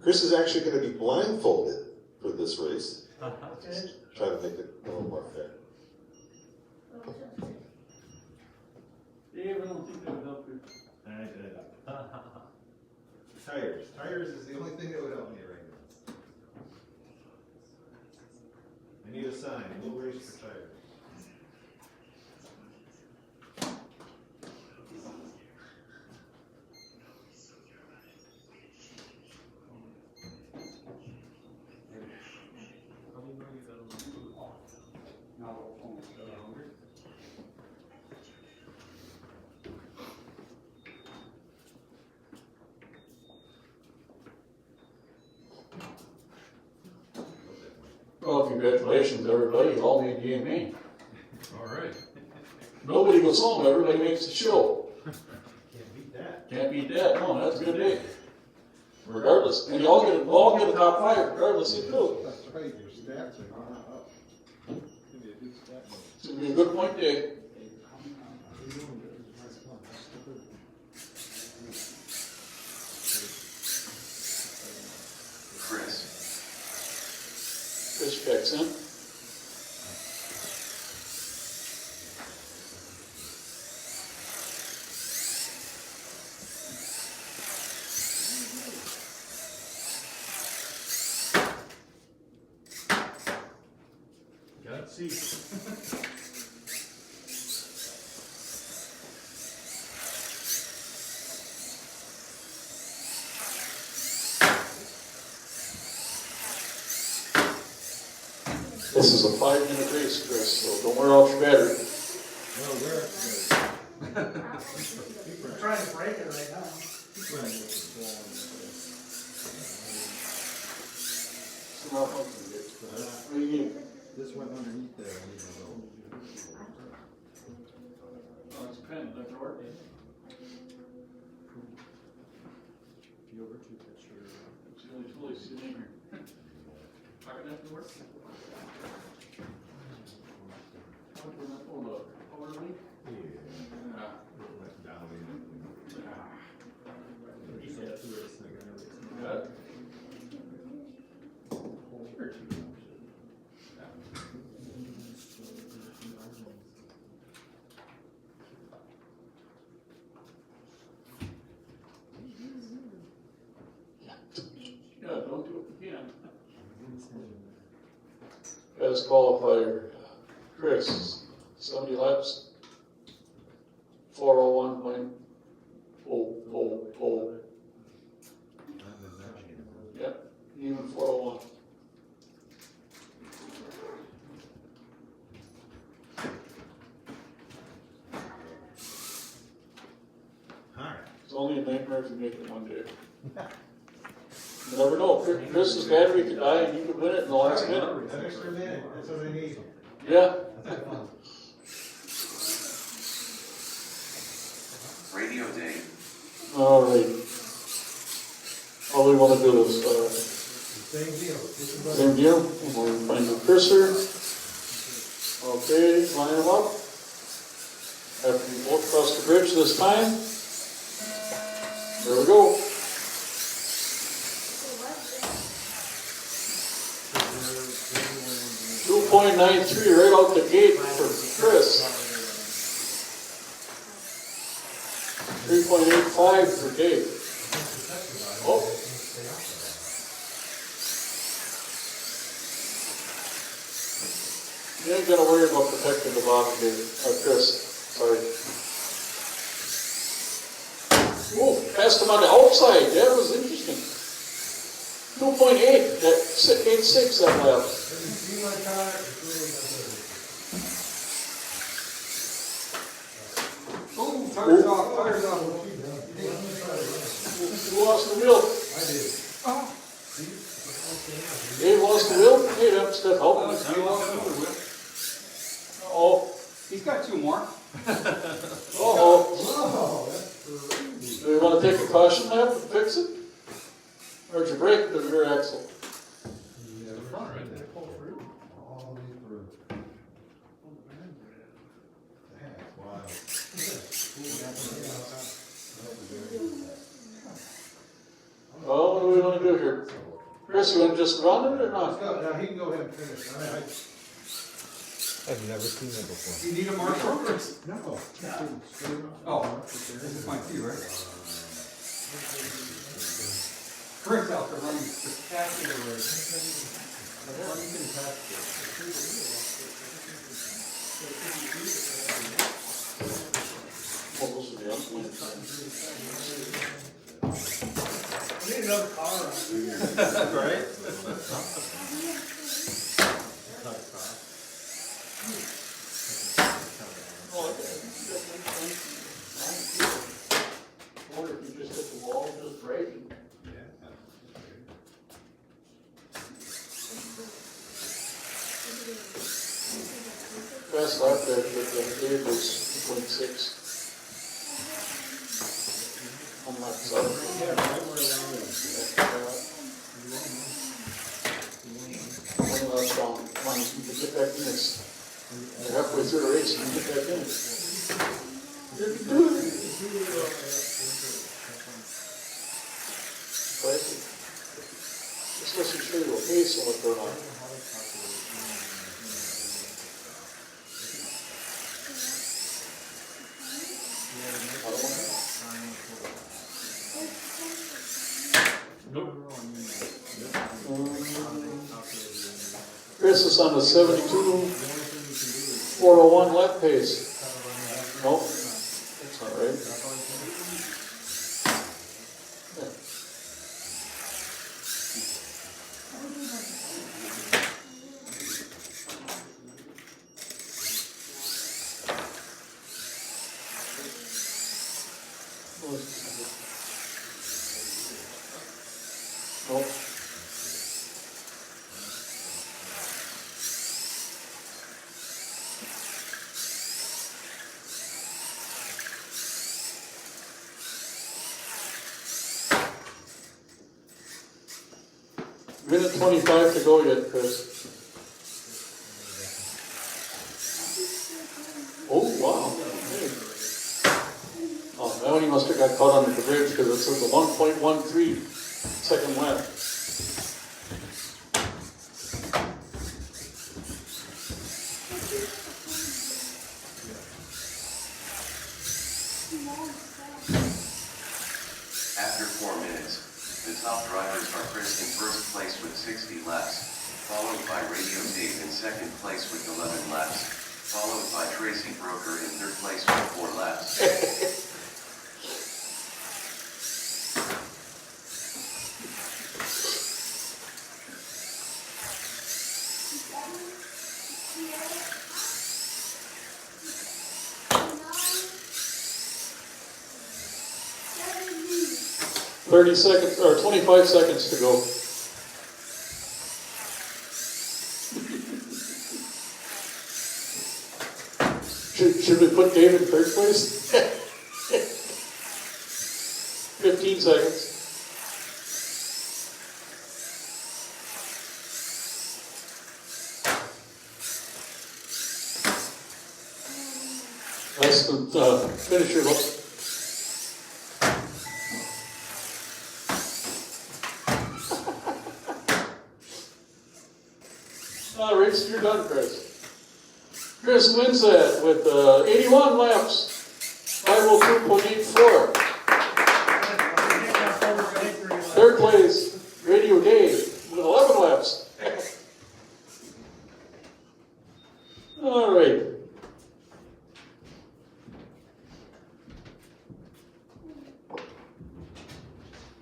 Chris is actually going to be blindfolded for this race. Try to make it a little more fair. Dave, I don't think that would help you. Tires. Tires is the only thing that would help me right now. I need a sign. We'll race for tires. Well, congratulations, everybody. You all made the A-Main. All right. Nobody goes home. Everybody makes the show. Can't beat that. Can't beat that. No, that's a good day. Regardless. And you all get a top 5 regardless of who. That's right. Your stats are going up. It's gonna be a good stat. It's going to be a good point day. Chris checks in. Got seats. This is a 5-minute race, Chris, so don't wear out your battery. No, we're I'm trying to break it right now. What do you need? This went underneath there. Oh, it's a pen, that can work. If you overtook that sugar. It's really fully sitting here. Not gonna have to work. Hold up. Over me? Yeah. Down in. You said two races. Got it? Yeah, don't do it again. As qualifier, Chris, 70 laps, 401.000. Yep, even 401. Alright. It's only a nightmare if you make it one day. You never know. Chris's battery could die and you could win it in the last minute. An extra minute, that's what I need. Yeah. Radio day. All right. Same deal, we'll find the cursor. Okay, line them up. After you both cross the bridge this time. There we go. 2.93 right out the gate for Chris. 3.85 for Dave. Oh. You ain't gonna worry about protecting the bottom, Dave. Chris. Sorry. Oh, passed him on the outside. That was interesting. 2.8. That 8.6 that lap. Oh, tires off, tires off. Who lost the wheel? I did. Dave lost the wheel? Hey, that's that help. Oh. He's got two more. Oh. Do you want to take a caution lap and fix it? Or did you break the rear axle? The front right there. All the way through. That's wild. Well, what do we want to do here? Chris, you want to just run it or not? Now he can go ahead and finish. I've never seen that before. You need a marker? No. Oh, this is my cue, right? Chris out there running spectacular race. Well, those are the other ones. I need another car on. Right? I wonder if you just hit the wall just breaking. Fast lap there, but the Dave was 2.6. On that side. One last round. Come on, you can get back in this. You're halfway through the race, you can get back in it. You can do it. Just listen to your pace and what's going on. Chris is on the 72.401 lap pace. Nope, that's not right. Yeah. Nope. Minute 25 to go yet, Chris. Oh, wow. Hey. Oh, that one he must have got caught under the bridge because it says a 1.13 second lap. After 4 minutes, the top drivers are Chris in first place with 60 laps, followed by Radio Dave in second place with 11 laps, followed by Tracy Broker in third place with 4 laps. 30 seconds, or 25 seconds to go. Should we put Dave in third place? 15 seconds. Nice finisher look. Race, you're done, Chris. Chris wins that with 81 laps, 5:02.84. Third place, Radio Dave with 11 laps. All right.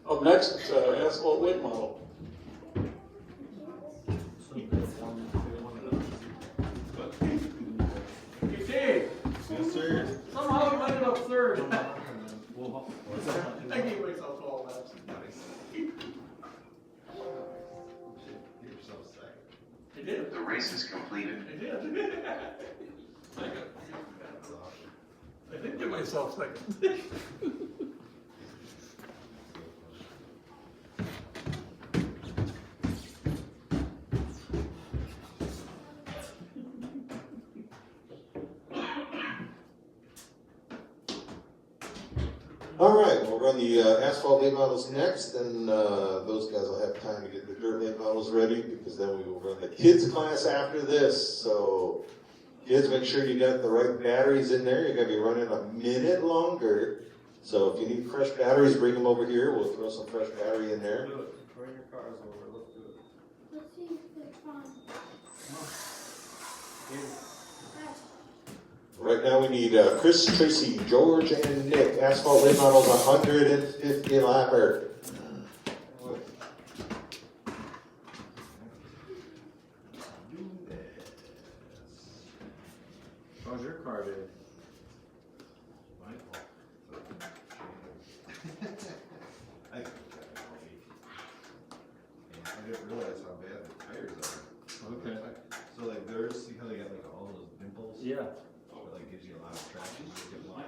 Up next, Asphalt late model. Hey, Dave. Yes, sir. Somehow you ended up third. I gave myself 12 laps. Give yourself a second. I did. The race is completed. I did. I did give myself second. All right, we'll run the asphalt late models next, and those guys will have time to get the dirt late models ready, because then we will run the kids class after this. So kids, make sure you got the right batteries in there. You're gonna be running a minute longer. So if you need fresh batteries, bring them over here. We'll throw some fresh battery in there. Do it. Bring your cars over. Let's do it. Let's see if they're fun. Right now we need Chris, Tracy, George, and Nick. Asphalt late models 150 lapper. How's your car, Dave? My fault. I didn't realize how bad the tires are. Okay. So like theirs, see how they got like all those dimples? Yeah. It like gives you a lot of traction. You get line.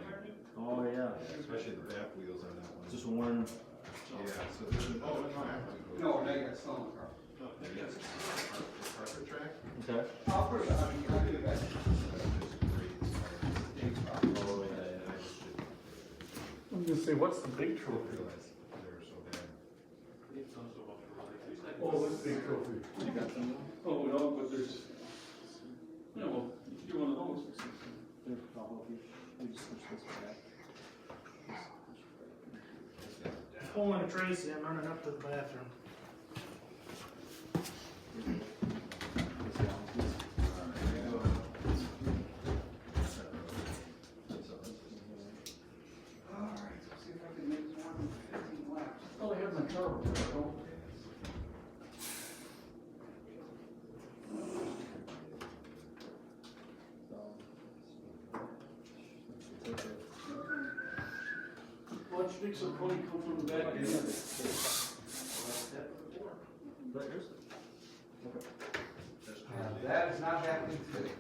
Oh, yeah. Especially the back wheels on that one. Just worn. Yeah, so there's a track. No, now you got stone car. Yes. Carpet track. Okay. I'll put it on, I'll do that. Oh, yeah, yeah. I'm gonna say, what's the big trophy? Oh, what's the big trophy? You got them? Oh, no, but there's, yeah, well, you can do one of those. They're probably, we just switch this back. Pulling a Tracy, I'm running up to the bathroom. Alright, let's see if I can make one 15 laps. Oh, I have my car. Watch Nick's pony come from the back. That is not happening today.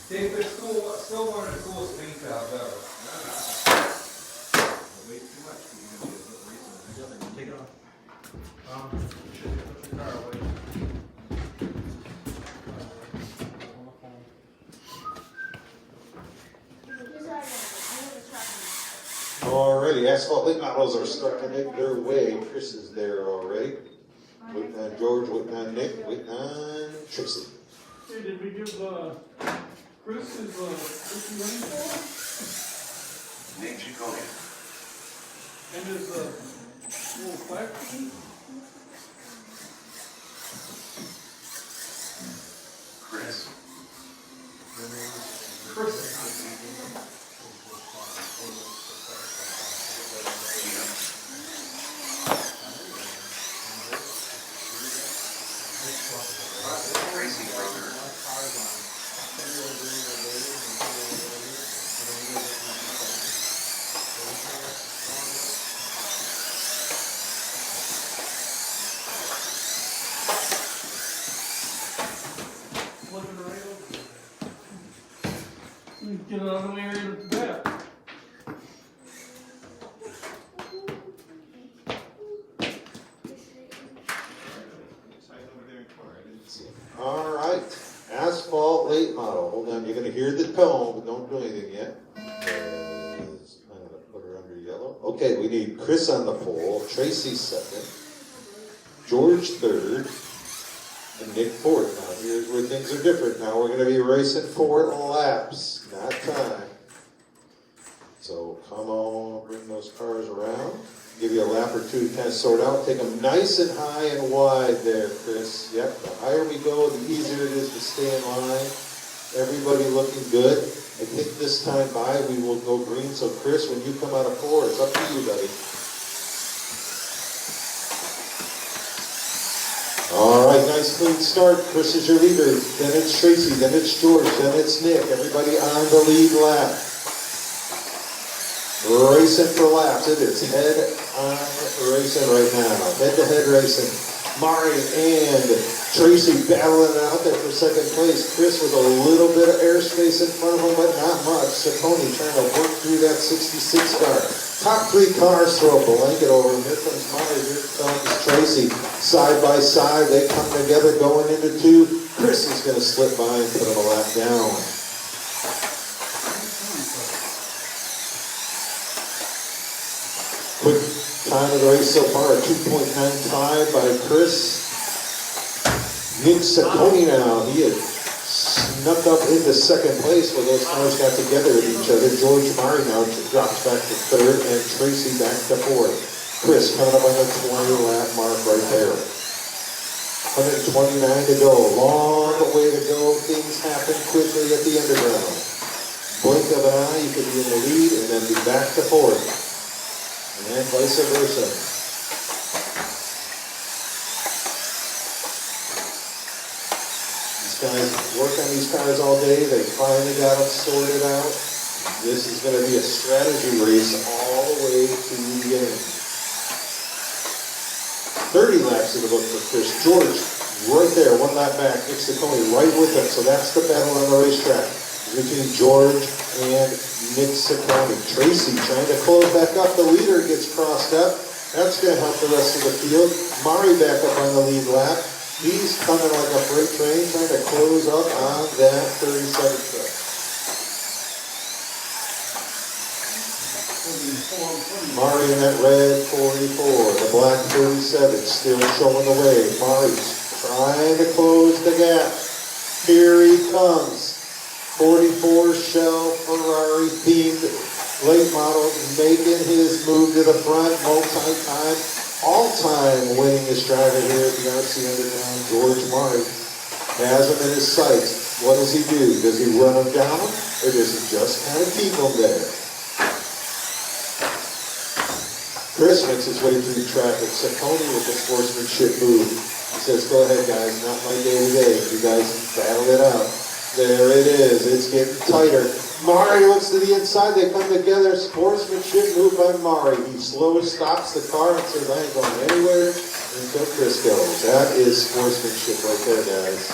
Dave, it's cool, still one of the coolest paint jobs ever. Way too much. You're gonna be Take it off. put your car away. Alrighty, asphalt late models are starting to make their way. Chris is there already. Waiting on George, waiting on Nick, waiting on Tracy. Hey, did we give, Chris his, running for? Nick Jacoby. And his, little plaque? Chris. Tracy Broker. Looking right over. Get it out of the way area at the back. late model. Hold on, you're gonna hear the tone, but don't do anything yet. I'm gonna put her under yellow. Okay, we need Chris on the pole, Tracy second, George third, and Nick fourth. Now here's where things are different. Now we're gonna be racing 4 laps, not time. So come on, bring those cars around. Give you a lap or two to kind of sort out. Take them nice and high and wide there, Chris. Yep, the higher we go, the easier it is to stay in line. Everybody looking good. I think this time by we will go green. So Chris, when you come out of 4, it's up to you, buddy. All right, nice clean start. Chris is your leader. Then it's Tracy, then it's George, then it's Nick. Everybody on the lead lap. Racing for laps. It is head-on racing right now. Head-to-head racing. Mari and Tracy battling it out there for second place. Chris with a little bit of airspace in front of him, but not much. Ciccone trying to work through that 66 car. Top 3 cars throw a blanket over him. Here comes Mari. Here comes Tracy. Side by side, they come together going into 2. Chris is going to slip by and put him a lap down. Quick time of the race so far, a 2.95 by Chris. Nick Ciccone now, he had snuck up into second place where those cars got together with each other. George Mari now drops back to third and Tracy back to fourth. Chris coming up on the 20 lap mark right there. 129 to go, long way to go. Things happen quickly at the underground. Blink of an eye, you could be in the lead and then be back to fourth. And vice versa. These guys work on these cars all day. They finally got them sorted out. This is going to be a strategy race all the way to the end. 30 laps in the book for Chris. George, right there, 1 lap back. Nick Ciccone right with him. So that's the battle on the racetrack between George and Nick Ciccone. Tracy trying to close back up. The leader gets crossed up. That's going to help the rest of the field. Mari back up on the lead lap. He's coming like a freight train, trying to close up on that 37th truck. Mari in that red 44, the black 37, still showing the way. Mari's trying to close the gap. Here he comes. 44 Shell Ferrari themed late model making his move to the front, multi-time, all-time winningest driver here at the RC Underground. George Mari has him in his sights. What does he do? Does he run him down or does he just kind of keep him there? Chris makes his way through traffic. Ciccone with the sportsmanship move. He says, go ahead guys, not my day today. You guys battle it out. There it is. It's getting tighter. Mari looks to the inside. They come together. Sportsmanship move by Mari. He slowly stops the car and says, I ain't going anywhere until Chris goes. That is sportsmanship right there, guys.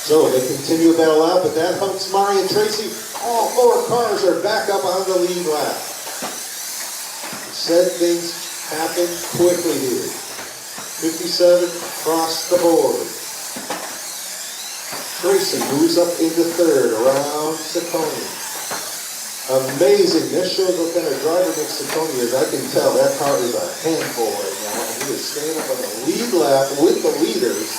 So they continue to battle out, but that helps Mari and Tracy. All 4 cars are back up on the lead lap. Said things happen quickly here. 57 across the board. Tracy moves up into third around Ciccone. Amazing. This shows what kind of driver Nick Ciccone is. I can tell that car is a handful right now. And he is staying up on the lead lap with the leaders.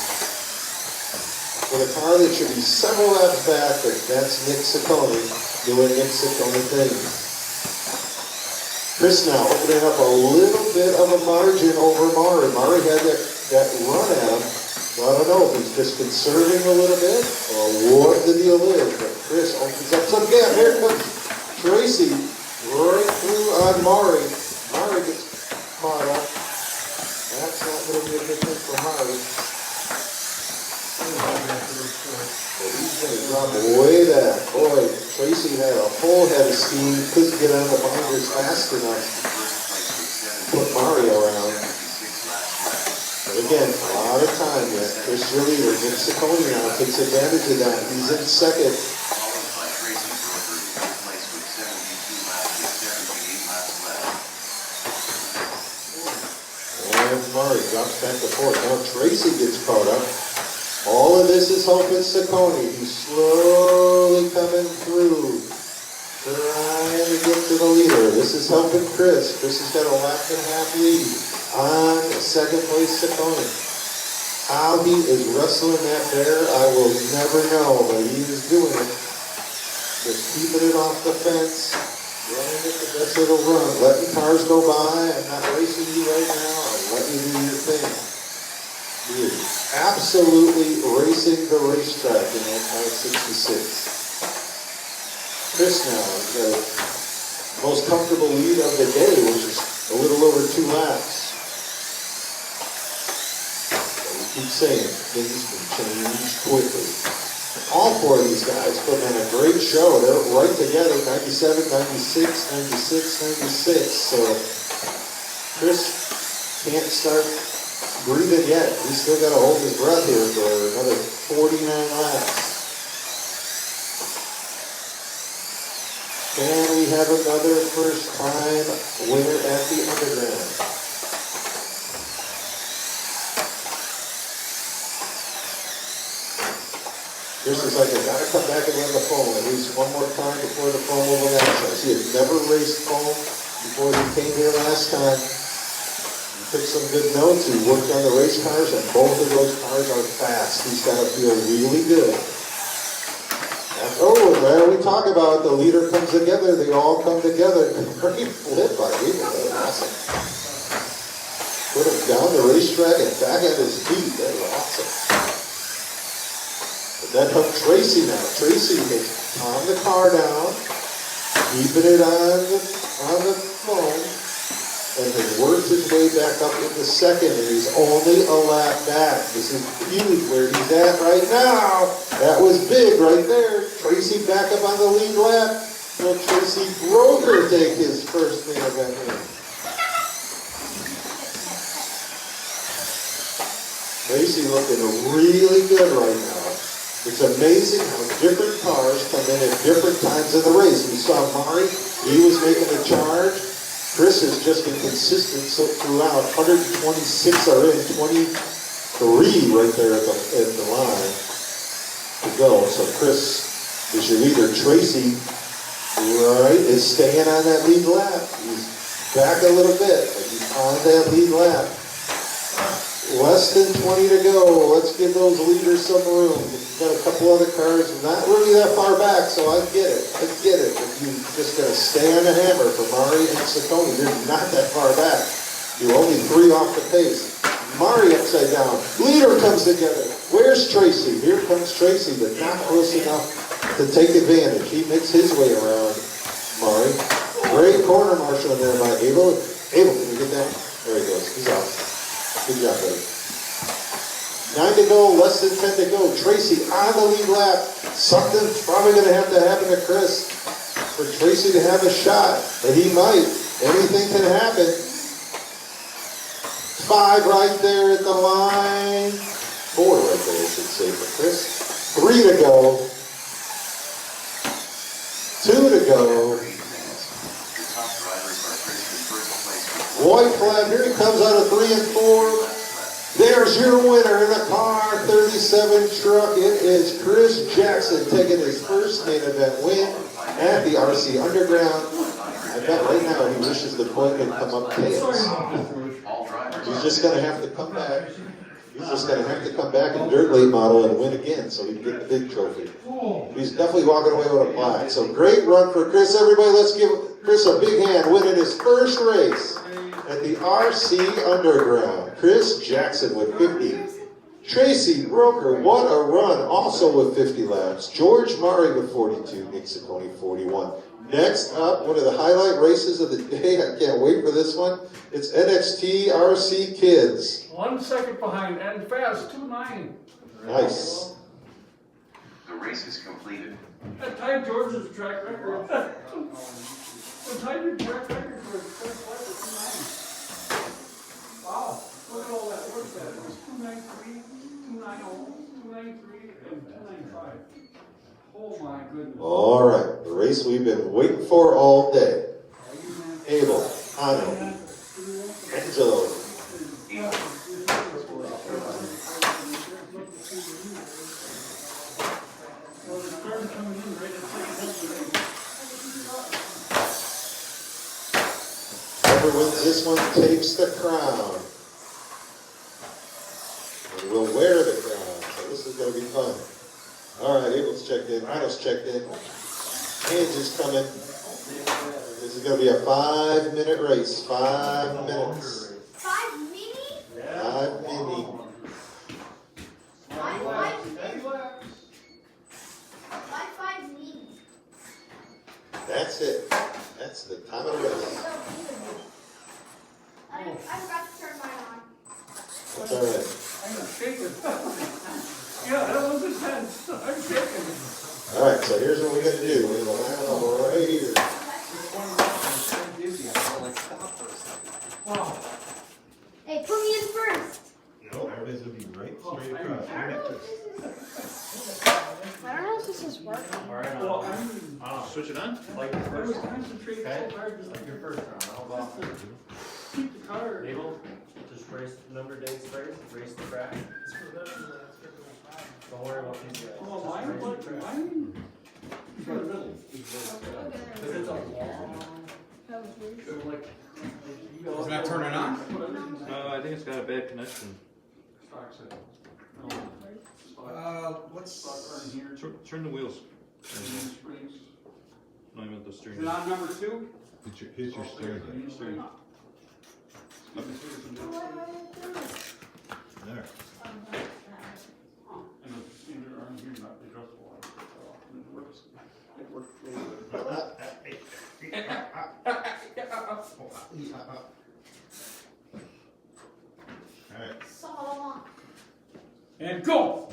With a car that should be several laps back, but that's Nick Ciccone doing Nick Ciccone things. Chris now opening up a little bit of a margin over Mari. Mari had that run at him. So I don't know if he's just conserving a little bit or what the deal is. But Chris opens up some gap. Here comes Tracy right through on Mari. Mari gets caught up. That's not going to be a good thing for Mari. But he's going to drop way back. Boy, Tracy had a full head of steam. Couldn't get out of the binders fast enough to put Mari around. But again, a lot of time yet. Chris your leader, Nick Ciccone now takes advantage of that. He's in second. And Murray drops back to fourth. Now Tracy gets caught up. All of this is Hope and Saccone. He's slowly coming through, trying to get to the leader. This is helping Chris. Chris has got a lap and a half lead on second place Saccone. How he is wrestling that bear, I will never know, but he is doing it. Just keeping it off the fence, running it the best it'll run, letting cars go by. I'm not racing you right now. I'll let you do your thing. He is absolutely racing the racetrack in that car 66. Chris now has got the most comfortable lead of the day, which is a little over 2 laps. Keep saying, things can change quickly. All 4 of these guys put in a great show. They're right together, 97, 96, 96, 96. So Chris can't start breathing yet. He's still got to hold his breath here for another 49 laps. And we have another first time winner at the Underground. Chris is like, I gotta come back and run the foam at least one more time before the foam will lapse. He had never raced foam before he came here last time. He took some good notes. He worked on the race cars, and both of those cars are fast. He's got to feel really good. Oh, there we talk about the leader comes together. They all come together. Great flip by Eagle. That was awesome. Put him down the racetrack and back at his feet. That was awesome. Then comes Tracy now. Tracy has calmed the car down, keeping it on the phone, and has worked his way back up into second, and he's only a lap back. This is huge where he's at right now. That was big right there. Tracy back up on the lead lap. So Tracy Broker take his first main event win. Tracy looking really good right now. It's amazing how different cars come in at different times of the race. We saw Mari, he was making a charge. Chris has just been consistent so throughout. 126 are in, 23 right there at the line to go. So Chris is your leader. Tracy, right, is staying on that lead lap. He's back a little bit, but he's on that lead lap. Less than 20 to go. Let's give those leaders some room. We've got a couple other cars, not really that far back, so I get it. I get it. If you just got to stay on the hammer for Mari and Saccone, you're not that far back. You're only 3 off the pace. Mari upside down. Leader comes together. Where's Tracy? Here comes Tracy, but not close enough to take advantage. He makes his way around Mari. Great corner marshal in there by Abel. Abel, can you get that? There he goes. He's out. Good job, buddy. 9 to go, less than 10 to go. Tracy on the lead lap. Something's probably going to happen to Chris for Tracy to have a shot. And he might. Anything can happen. 5 right there at the line. 4 right there, I should say, for Chris. 3 to go. 2 to go. White flag, here he comes out of 3 and 4. There's your winner in a car 37 truck. It is Chris Jackson taking his first main event win at the RC Underground. I bet right now he wishes the coin would come up tails. He's just going to have to come back. He's just going to have to come back in dirt late model and win again so he can get the big trophy. He's definitely walking away with a plaque. So great run for Chris. Everybody, let's give Chris a big hand winning his first race at the RC Underground. Chris Jackson with 50. Tracy Broker, what a run, also with 50 laps. George Murray with 42. Nick Saccone, 41. Next up, one of the highlight races of the day. I can't wait for this one. It's NXT RC Kids. 1 second behind and fast, 2.9. Nice. The race is completed. That tied George's track record. That tied your track record for first lap of 2.9. Wow, look at all that work that. It was 2.93, 2.90, 2.93, and 2.95. Oh my goodness. All right, the race we've been waiting for all day. Abel, Ano, Angelo. Well, the started coming in right at second. Whoever wins this one takes the crown. And will wear the crown. So this is going to be fun. All right, Abel's checked in. Otto's checked in. Paige is coming. This is going to be a 5-minute race. 5 minutes. 5 mini? 5 mini. Why 5 mini? That's it. That's the time of the race. I forgot to turn mine on. That's all right. I'm shaking. Yeah, that was intense. I'm shaking. All right, so here's what we're going to do. We're going to line up right here. Wow. Hey, put me in first. No, everybody's gonna be right straight across. I don't know if this is working. Alright, Well, Switch it on? like the I first was round. concentrating so hard just Like your first round, how about keep the car. Abel? Just race number dates first, race the track. Don't worry about these guys. Oh, Just mine, race the what, track. mine? Because it's a long. So like. Is that turning on? I think it's got a bad connection. Let's. Turn the wheels. Springs. No, I meant the steering. Is it on number 2? Hit your steering. Steering. There. And it's in your arm here, not the adjustable. It works. It works really Alright. Solomon. And go!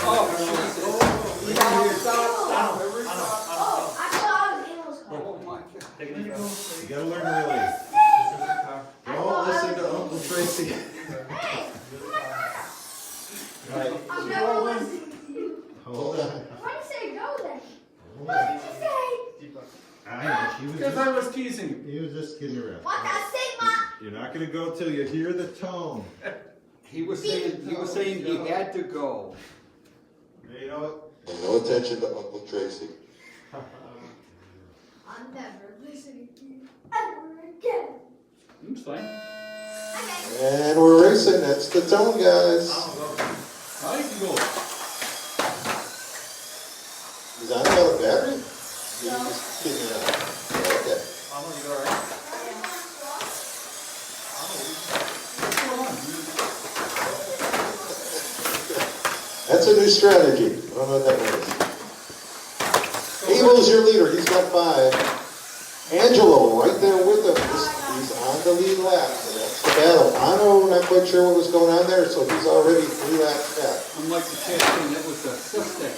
Oh, I thought I was Abel's car. Oh my God. Take it easy. You gotta learn to release. Don't listen to Uncle Tracy. Hey, Right. I'm never listening to you. Hold on. Why did you say go then? Hold What on. did you say? I know, she was Because I was teasing you. he was just kidding around. What did I say, Ma? You're not gonna go till you hear the tone. He was saying he had to go. There you go. And no attention to Uncle Tracy. I'm never listening to you ever again. It's fine. Okay. And we're racing. That's the tone, guys. I can go. Is that another battery? You're just kidding around. Okay. You alright? That's a new strategy. I don't know what that means. Abel's your leader. He's got 5. Angelo right there with him. He's on the lead lap. So that's the battle. Ano, not quite sure what was going on there, so he's already 3 laps back. Unlike the casting, that was the system.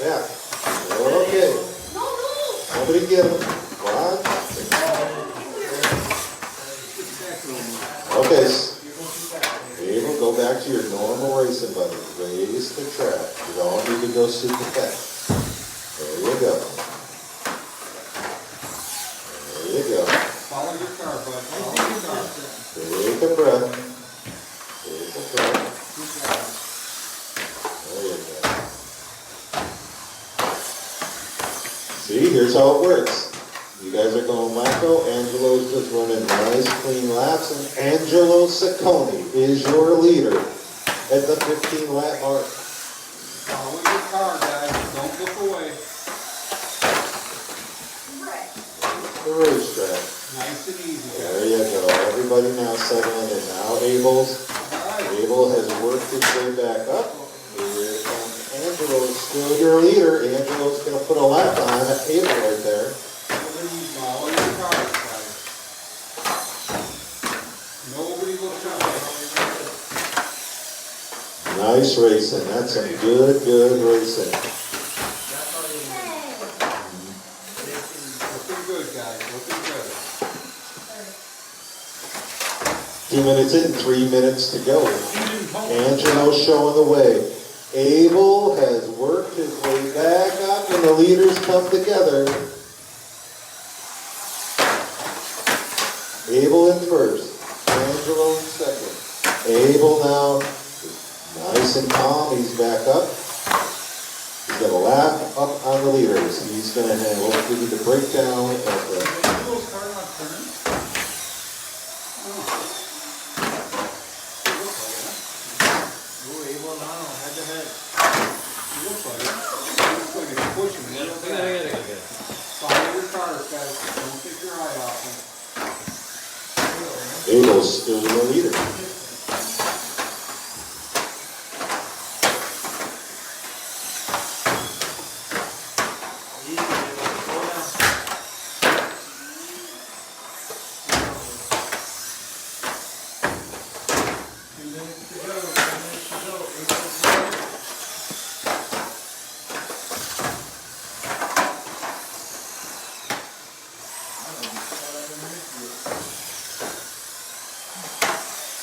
Yeah. Okay. No, no. Nobody get him. One. Okay. Abel, go back to your normal racing, buddy. Race the track. You don't need to go super fast. There you go. There you go. Follow your car, bud. Follow your car. Take a breath. Take a breath. There you go. See, here's how it works. You guys are going wacko. Angelo's just running nice, clean laps. And Angelo Saccone is your leader at the 15-lap mark. Follow your car, guys. Don't look away. The racetrack. Nice and easy, There guys. you go. Everybody now settling in. Now Abel has worked his way back up. Here comes Angelo, still your leader. Angelo's going to put a lap on Abel right there. Follow your car, guys. Nobody looks away. Nice racing. That's some good, good racing. Looking good, guys. Looking good. 2 minutes in, 3 minutes to go. Angelo's showing the way. Abel has worked his way back up and the leaders come together. first, Angelo second. Abel now, nice and calm, he's back up. He's got a lap up on the leaders. He's gonna have, we'll give you the breakdown at the. Abel's car not turning? Oh, Abel now, head to head. It looks like it. Looks like it's pushing. Follow your cars, guys. Don't take your eye off them. Abel's still the leader.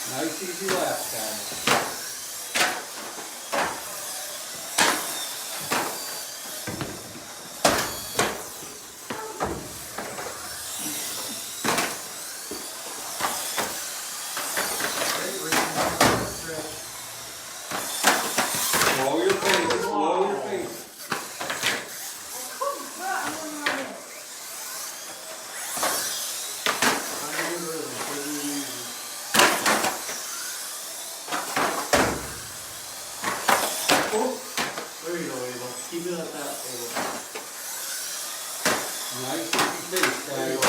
Nice easy lap, guys. Slow your pace, slow your pace. There you go, Abel. Keep it at that, Abel. Nice easy pace, guys.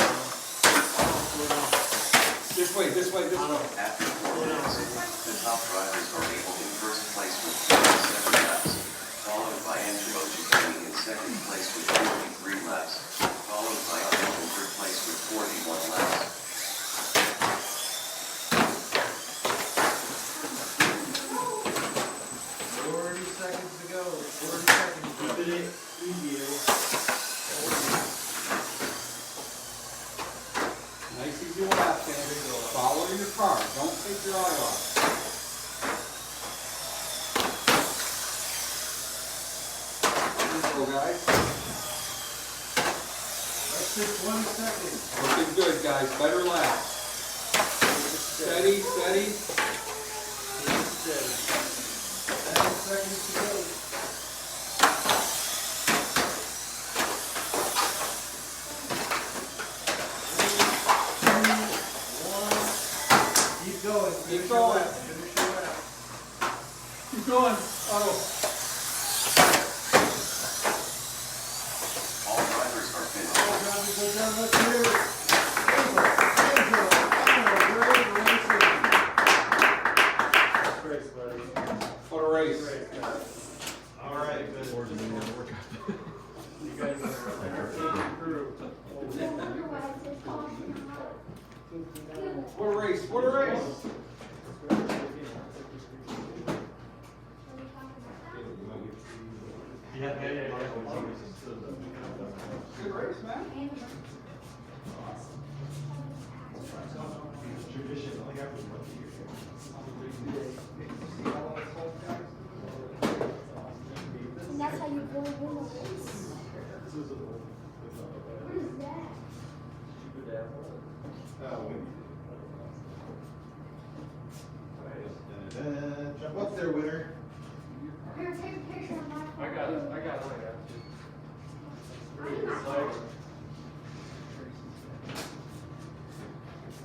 This way, this way, this way. After 4 minutes, the top drivers are able in first place with 47 laps, followed by Angelo Ciccone in second place with 43 laps, followed by Phil in third place with 41 laps. Nice easy lap, guys. Follow your car. Don't take your eye off. Let's go, guys. Let's take 20 seconds. Looking good, guys. Better lap. Steady, steady. 10 seconds to go. Keep going. Keep going. Finish your lap. Keep going. Otto. All drivers are finished. Go down, let's hear it. Race, buddy. What a race. All right, good. You guys are crew. What a race. What a race. Yeah. Good race, man. And that's how you go win a race. What is that? Jump up there, winner. Here, take a picture of my I got it. I got it. Pretty exciting.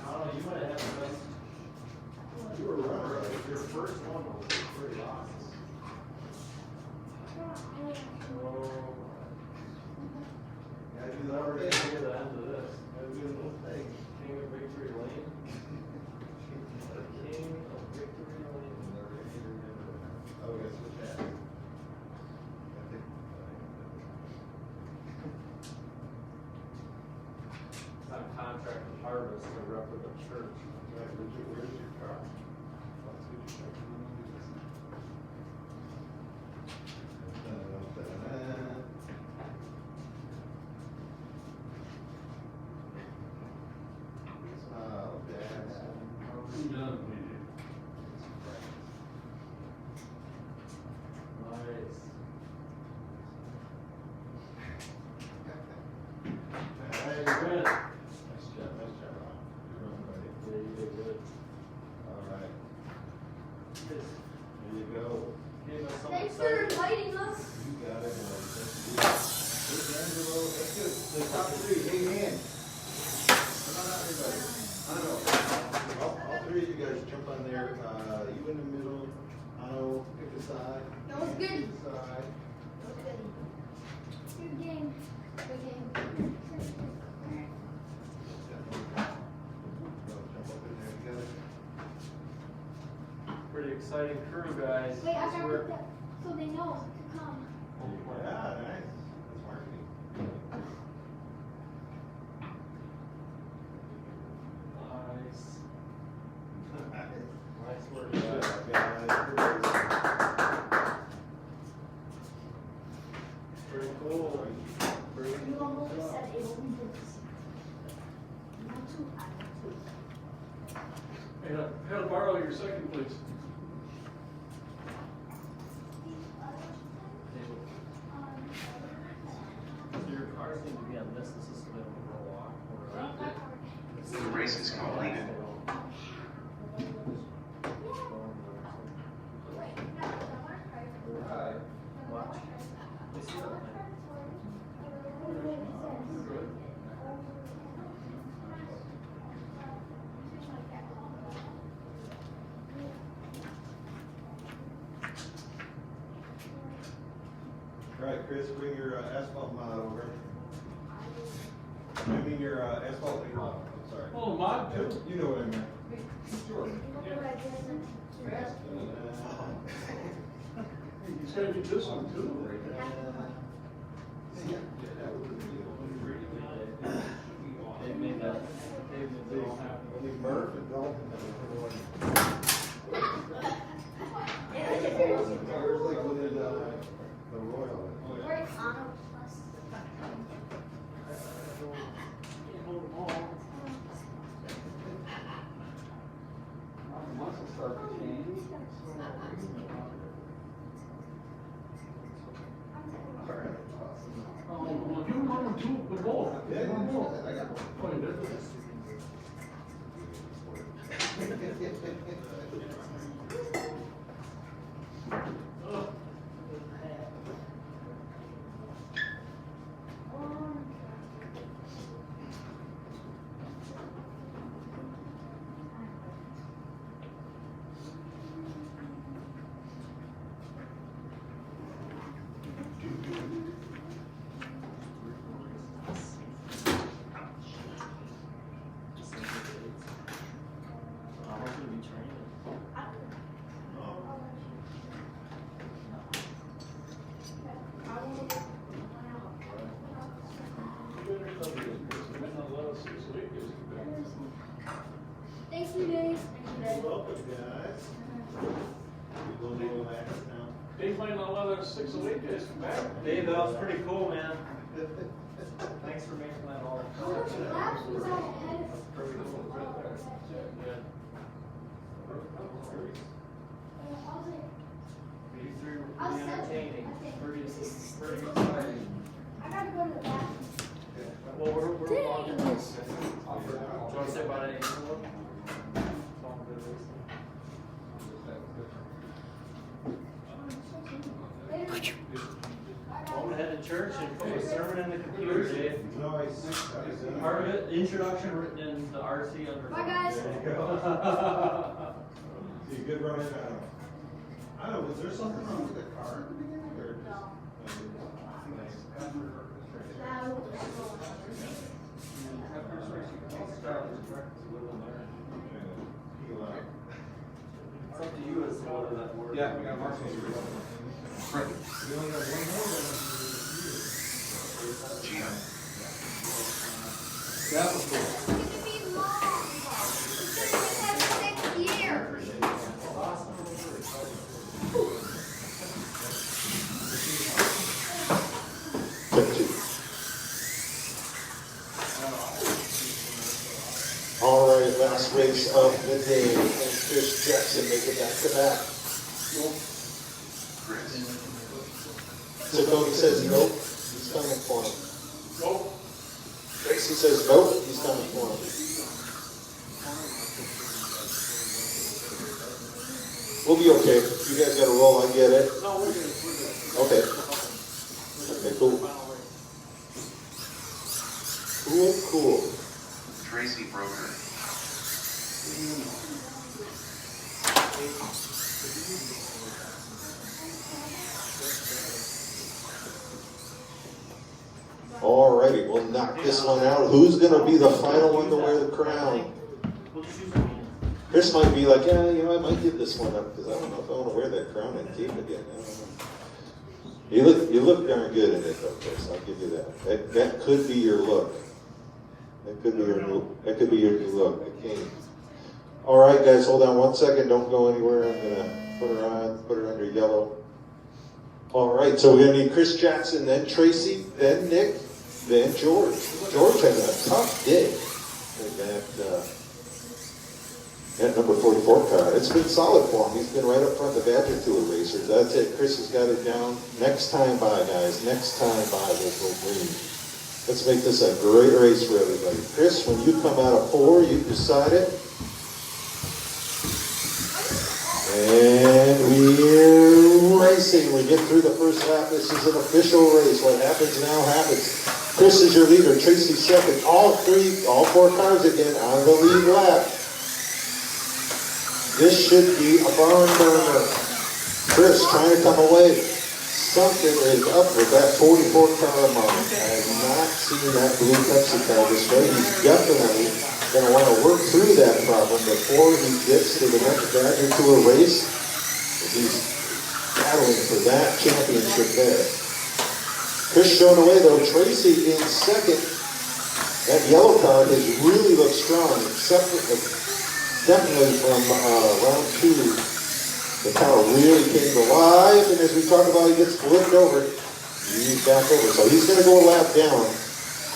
I don't know, you might have had the best. You were right. Your first one was pretty awesome. Oh. Gotta do that already. Get to the end of this. Gotta do a little thing. King of Victory Lane. King of Victory Lane. Oh, we got to switch that. On contract with Harvest to rep with the church. Where's your car? Nice job, Ron. Good run, buddy. The top three, A-Main. Come on out, everybody. All three of you guys jump on there, you in the middle, I'll pick a side. That was good. Pick a side. Good game. Good game. Jump up in there together. Pretty exciting crew, guys. Wait, I gotta put that so they know to come. Yeah, nice. That's marketing. Nice. Nice work, guys. Pretty cool. You almost said it will be good to see. Not too high, not too Hey, had to borrow your second, please. Your cars need to be on this. This is so they don't roll off. The race is completed. Watch. They see that thing. All right, Chris, bring your asphalt mod over. I mean your asphalt mod, I'm sorry. Oh, mod too. You know what I meant. Sure. He's gotta do this one too. They made that. They all happen. Only Murph and Dalton. Cars like when the Royal. We're Honor Plus. Muscle start to change. Oh, well, give him one or two, but both. Yeah, One more. I got one. Oh, you did? Ugh. Thank you, Dave. Welcome, guys. We go to relax now. Dave might not let us 6 or 8 days come back. Dave, that was pretty cool, man. Thanks for making that all. How much laps was I ahead? You three were I was pretty entertaining. Pretty exciting. I gotta go to the bathroom. Well, we're Dang. on. Do you want to say about it? I'm gonna head to church and put a sermon in the computer, Dave. Nice. Part of it, introduction written in the RC under. Bye, guys. There you go. See, good run in. I don't know, was there something wrong with the car at the beginning or just? It's up to you as to whether that word. Yeah, we got Mark's. We only got one more than Gina. That was cool. It's gonna be long. It's gonna be like 6 years. All right, last race of the day, and Chris Jackson make it back to back. Chris. So Tony says nope, he's coming for him. Nope. Tracy says nope, he's coming for him. We'll be okay. You guys gotta roll, I get it. No, we're good. Okay. Okay, cool. Cool. Tracy Broker. Alrighty, we'll knock this one out. Who's gonna be the final one to wear the crown? Chris might be like, yeah, you know, I might give this one up because I don't know if I want to wear that crown and cape again. I don't know. You look darn good in it though, Chris. I'll give you that. That could be your look. That could be your new look. Okay. All right, guys, hold on 1 second. Don't go anywhere. I'm gonna put her under yellow. All right, so we're gonna need Chris Jackson, then Tracy, then Nick, then George. George having a tough day. That number 44 car. It's been solid for him. He's been right up front of the Badger Tour racers. That's it. Chris has got it down. Next time by, guys. Next time by, we'll go green. Let's make this a great race for everybody. Chris, when you come out of 4, you decide it. And we're racing. We get through the first lap. This is an official race. What happens now happens. Chris is your leader. Tracy second. All 4 cars again on the lead lap. This should be a barn burner. Chris trying to come away. Something is up with that 44 car model. I have not seen that blue Pepsi car this way. He's definitely going to want to work through that problem before he gets to the next Badger Tour race. He's battling for that championship there. Chris showing away though. Tracy in second. That yellow car has really looked strong, except definitely from round 2. The car really came to life, and as we talk about, he gets flipped over. He's back over, so he's going to go a lap down.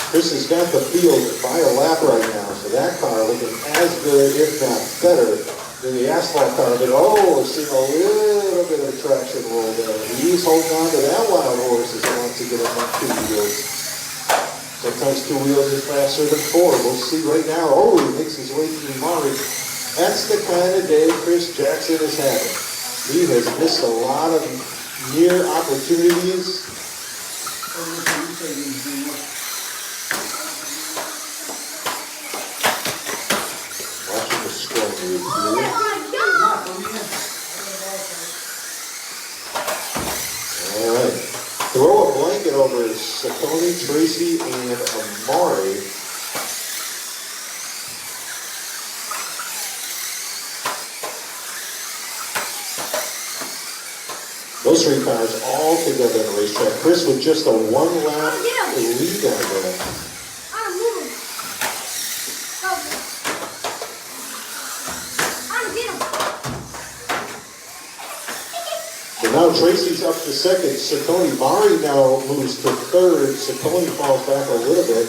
Chris has got the field by a lap right now, so that car looking as good, if not better, than the Asphalt car. But oh, seeing a little bit of traction roll there. He's holding on to that wild horse as he wants to get up on 2 wheels. Sometimes 2 wheels is faster than 4. We'll see right now. Oh, he makes his way through Mari. That's the kind of day Chris Jackson is having. He has missed a lot of near opportunities. Watching the screen here. All right. Throw a blanket over Saccone, Tracy, and Amari. Those 3 cars all together in the racetrack. Chris with just a 1 lap lead on that. So now Tracy's up to second. Saccone, Mari now moves to third. Saccone falls back a little bit.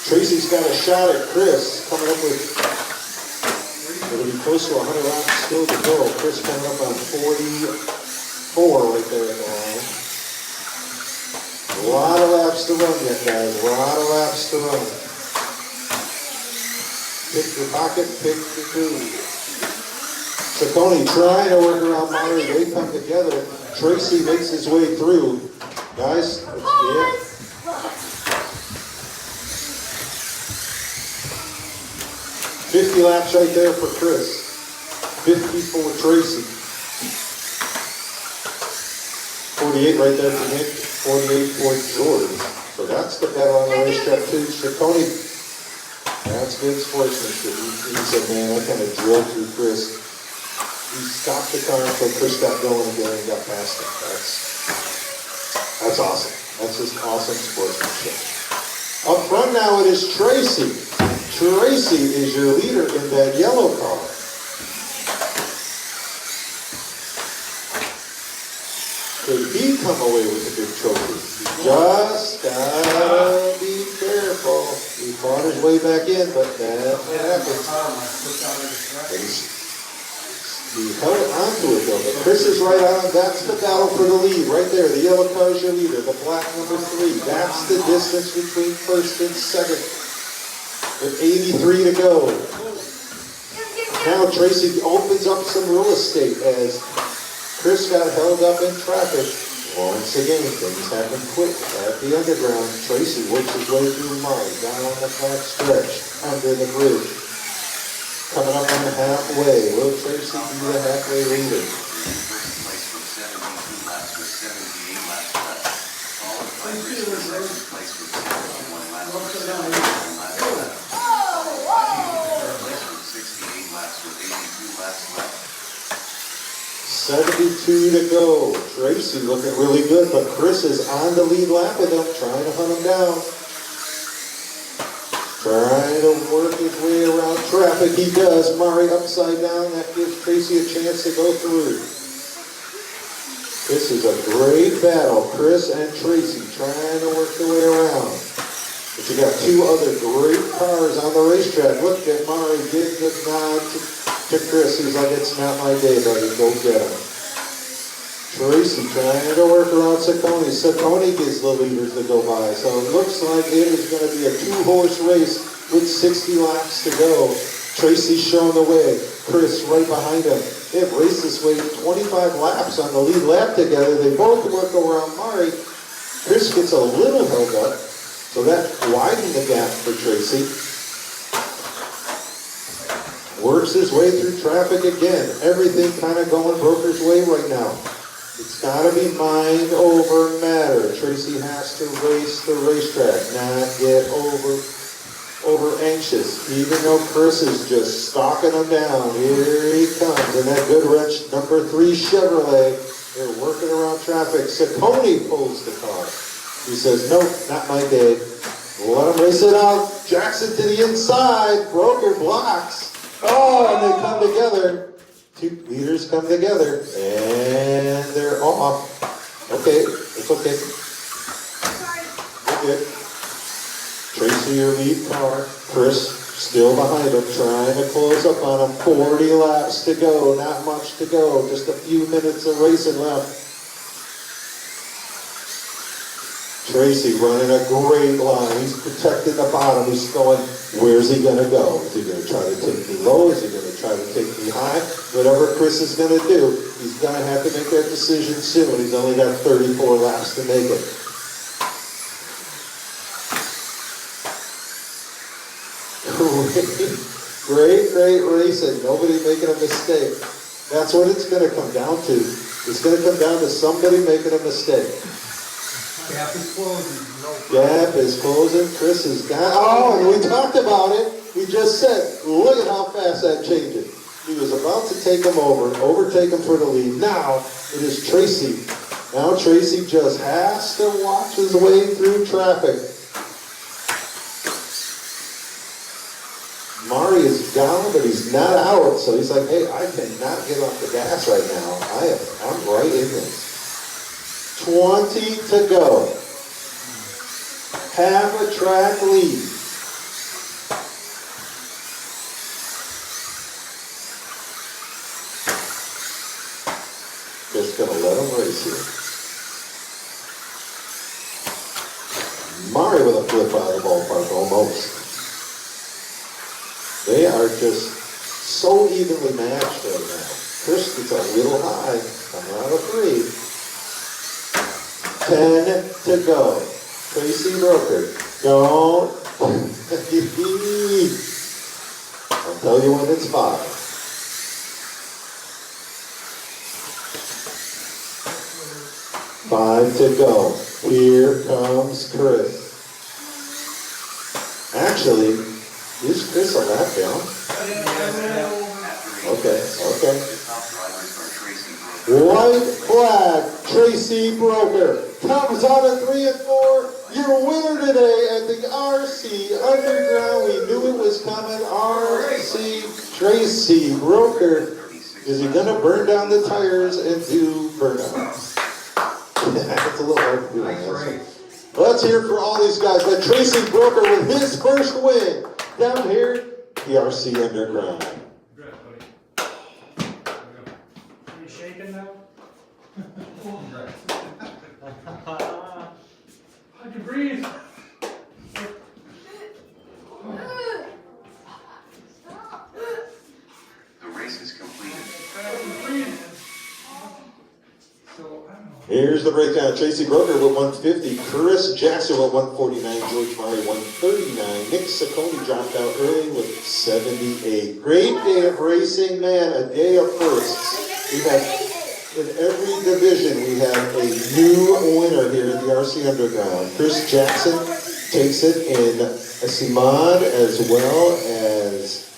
Tracy's got a shot at Chris, coming up with, it'll be close to 100 laps still to go. Chris coming up on 44 right there at the line. A lot of laps to run yet, guys. A lot of laps to run. Pick your pocket, pick your food. Saccone trying to work around Mari. They come together. Tracy makes his way through. Guys, yeah. 50 laps right there for Chris. 50 for Tracy. 48 right there for Nick. 48 for George. So that's the battle on the racetrack too. Saccone, that's good sportsmanship. He said, man, I kind of drilled through Chris. He stopped the car until Chris got going again and got past him. That's awesome. That's just awesome sportsmanship. Up front now it is Tracy. Tracy is your leader in that yellow car. Could he come away with a big trophy? Just gotta be careful. He fought his way back in, but that's what happens. He held onto it though, but Chris is right on. That's the battle for the lead right there. The yellow car is your leader. The black number 3. That's the distance between first and second. With 83 to go. Now Tracy opens up some real estate as Chris got held up in traffic Once again, things happen quick at the underground. Tracy works his way through mud, down on the back stretch, under the bridge. Coming up on the halfway, will Tracy be the halfway leader? First place with 72 laps with 78 laps left. Followed by Chris in second place with 71 laps with 71 laps left. Third place with 68 laps with 82 laps left. 72 to go. Tracy looking really good, but Chris is on the lead lap with him, trying to hunt him down. Trying to work his way around traffic. He does. Mari upside down. That gives Tracy a chance to go through. This is a great battle. Chris and Tracy trying to work their way around. But you got two other great cars on the racetrack. Look at Mari give the nod to Chris. He's like, it's not my day, buddy. Go get him. Tracy trying to work around Saccone. Saccone gives the leaders to go by. So it looks like it is going to be a two-horse race with 60 laps to go. Tracy's showing the way. Chris right behind him. They've raced this way 25 laps on the lead lap together. They both work around Mari. Chris gets a little held up. So that widened the gap for Tracy. Works his way through traffic again. Everything kind of going Broker's way right now. It's got to be mind over matter. Tracy has to race the racetrack, not get over anxious. Even though Chris is just stalking him down. Here he comes in that good wrench number 3 Chevrolet. They're working around traffic. Saccone pulls the car. He says, nope, not my day. Let him race it out. Jackson to the inside. Broker blocks. Oh, and they come together. Two leaders come together, and they're off. Okay, it's okay. We're good. Tracy, your lead car. Chris still behind him, trying to close up on him. 40 laps to go, not much to go. Just a few minutes of racing left. Tracy running a great line. He's protecting the bottom. He's going, where's he going to go? Is he going to try to take me low? Is he going to try to take me high? Whatever Chris is going to do, he's going to have to make that decision soon. He's only got 34 laps to make it. Great racing. Nobody making a mistake. That's what it's going to come down to. It's going to come down to somebody making a mistake. Gap is closing. Gap is closing. Chris is down. Oh, and we talked about it. We just said, look at how fast that changes. He was about to take him over, overtake him for the lead. Now it is Tracy. Now Tracy just has to watch his way through traffic. Mari is down, but he's not out. So he's like, hey, I cannot get off the gas right now. I'm right in this. 20 to go. Half a track lead. Just gonna let him race here. Mari with a flip out of the ballpark almost. They are just so evenly matched right now. Chris gets a little high, coming out of 3. 10 to go. Tracy Broker. Don't. I'll tell you when it's 5. Five to go. Here comes Chris. Actually, is Chris a lap down? Okay. White flag, Tracy Broker comes out of 3 and 4. Your winner today at the RC Underground. We knew it was coming. RC Tracy Broker. Is he going to burn down the tires and do burnouts? That's a little hard to do. Let's hear it for all these guys. But Tracy Broker with his first win down here, the RC Underground. Are you shaking now? I can breathe. The race is completed. Here Here's the breakdown. Tracy Broker with 150, Chris Jackson with 149, George Murray 139, Nick Saccone dropped out early with 78. Great day of racing, man, a day of firsts. We have, in every division, we have a new winner here at the RC Underground. Chris Jackson takes it in a Simon as well as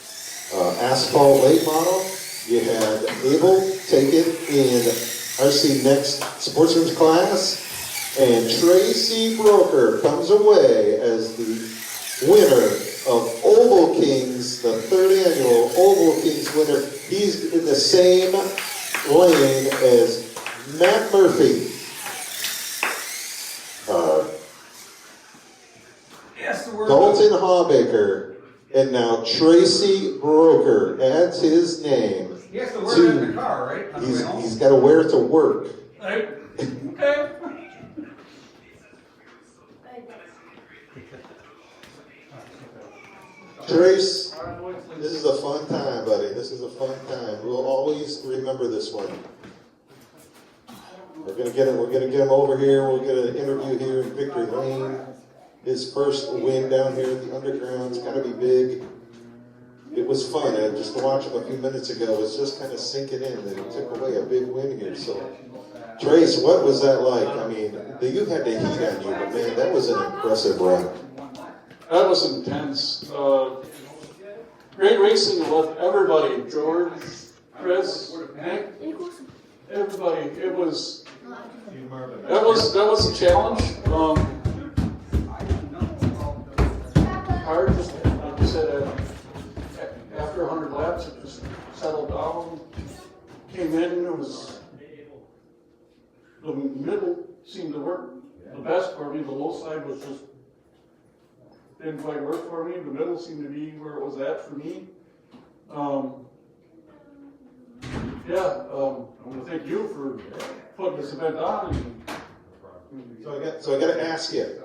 Asphalt late model. You had Abel take it in RC Next Sportsman's class, and Tracy Broker comes away as the winner of Oval Kings, the third annual Oval Kings winner. He's in the same lane as Matt Murphy. Dalton Hawbaker, and now Tracy Broker adds his name. He has to wear it in the car, right? On the way home? He's got to wear it to work. Right? Okay. Trace, this is a fun time, buddy. This is a fun time. We'll always remember this one. We're gonna get him. We're gonna get him over here. We'll get an interview here in Victory Lane. His first win down here at the Underground's got to be big. It was fun. Just to watch him a few minutes ago, it was just kind of sinking in that he took away a big win here. So, Trace, what was that like? I mean, you had the heat on you, but man, that was an impressive run. That was intense. Great racing with everybody. George, Chris, Nick, everybody. It was. That was a challenge. Hard, just like you said. After 100 laps, it just settled down. Came in. It was the middle seemed to work the best for me. The low side was just. Didn't quite work for me. The middle seemed to be where it was at for me. I want to thank you for putting this event on. So I got to ask you,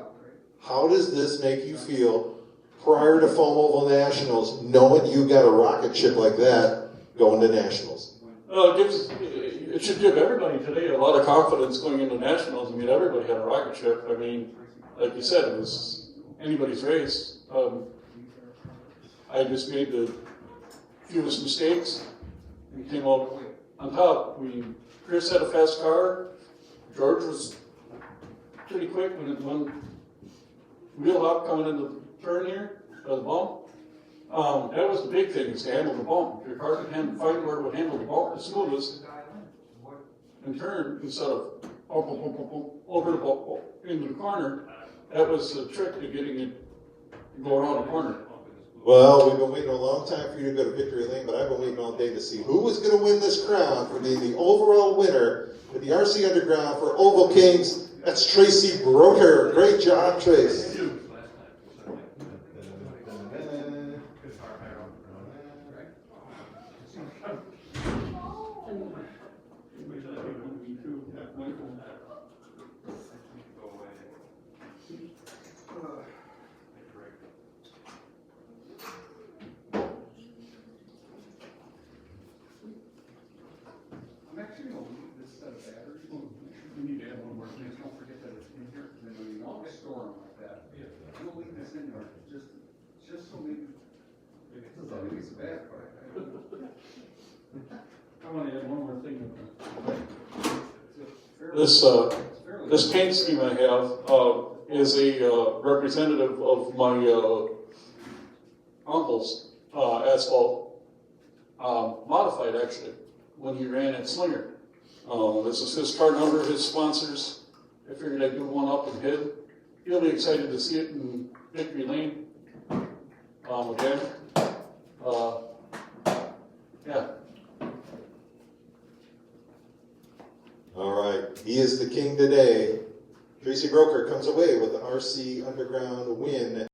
how does this make you feel prior to Foam Oval Nationals, knowing you got a rocket ship like that going to Nationals? It should give everybody today a lot of confidence going into Nationals. I mean, everybody had a rocket ship. I mean, like you said, it was anybody's race. I just made the fewest mistakes. We came out on top. Chris had a fast car. George was pretty quick when wheel hop coming into the turn here, the bump. That was the big thing, is to handle the bump. If your car could find where it would handle the bump the smoothest and turn instead of over the bump into the corner. That was the trick to getting it to go around the corner. Well, we've been waiting a long time for you to go to Victory Lane, but I've been waiting all day to see who was going to win this crown for being the overall winner with the RC Underground for Oval Kings. That's Tracy Broker. Great job, Trace. We need to add one more thing. Don't forget that it's in here. And then we always store them like that. We'll leave this in there just so maybe it's a bad part. I want to add one more thing. This paint scheme I have is a representative of my uncle's Asphalt, modified actually, when he ran at Slinger. This is his card number, his sponsors. I figured I'd do one up and hid. He'll be excited to see it in Victory Lane again. Yeah. All right, he is the king today. Tracy Broker comes away with the RC Underground win.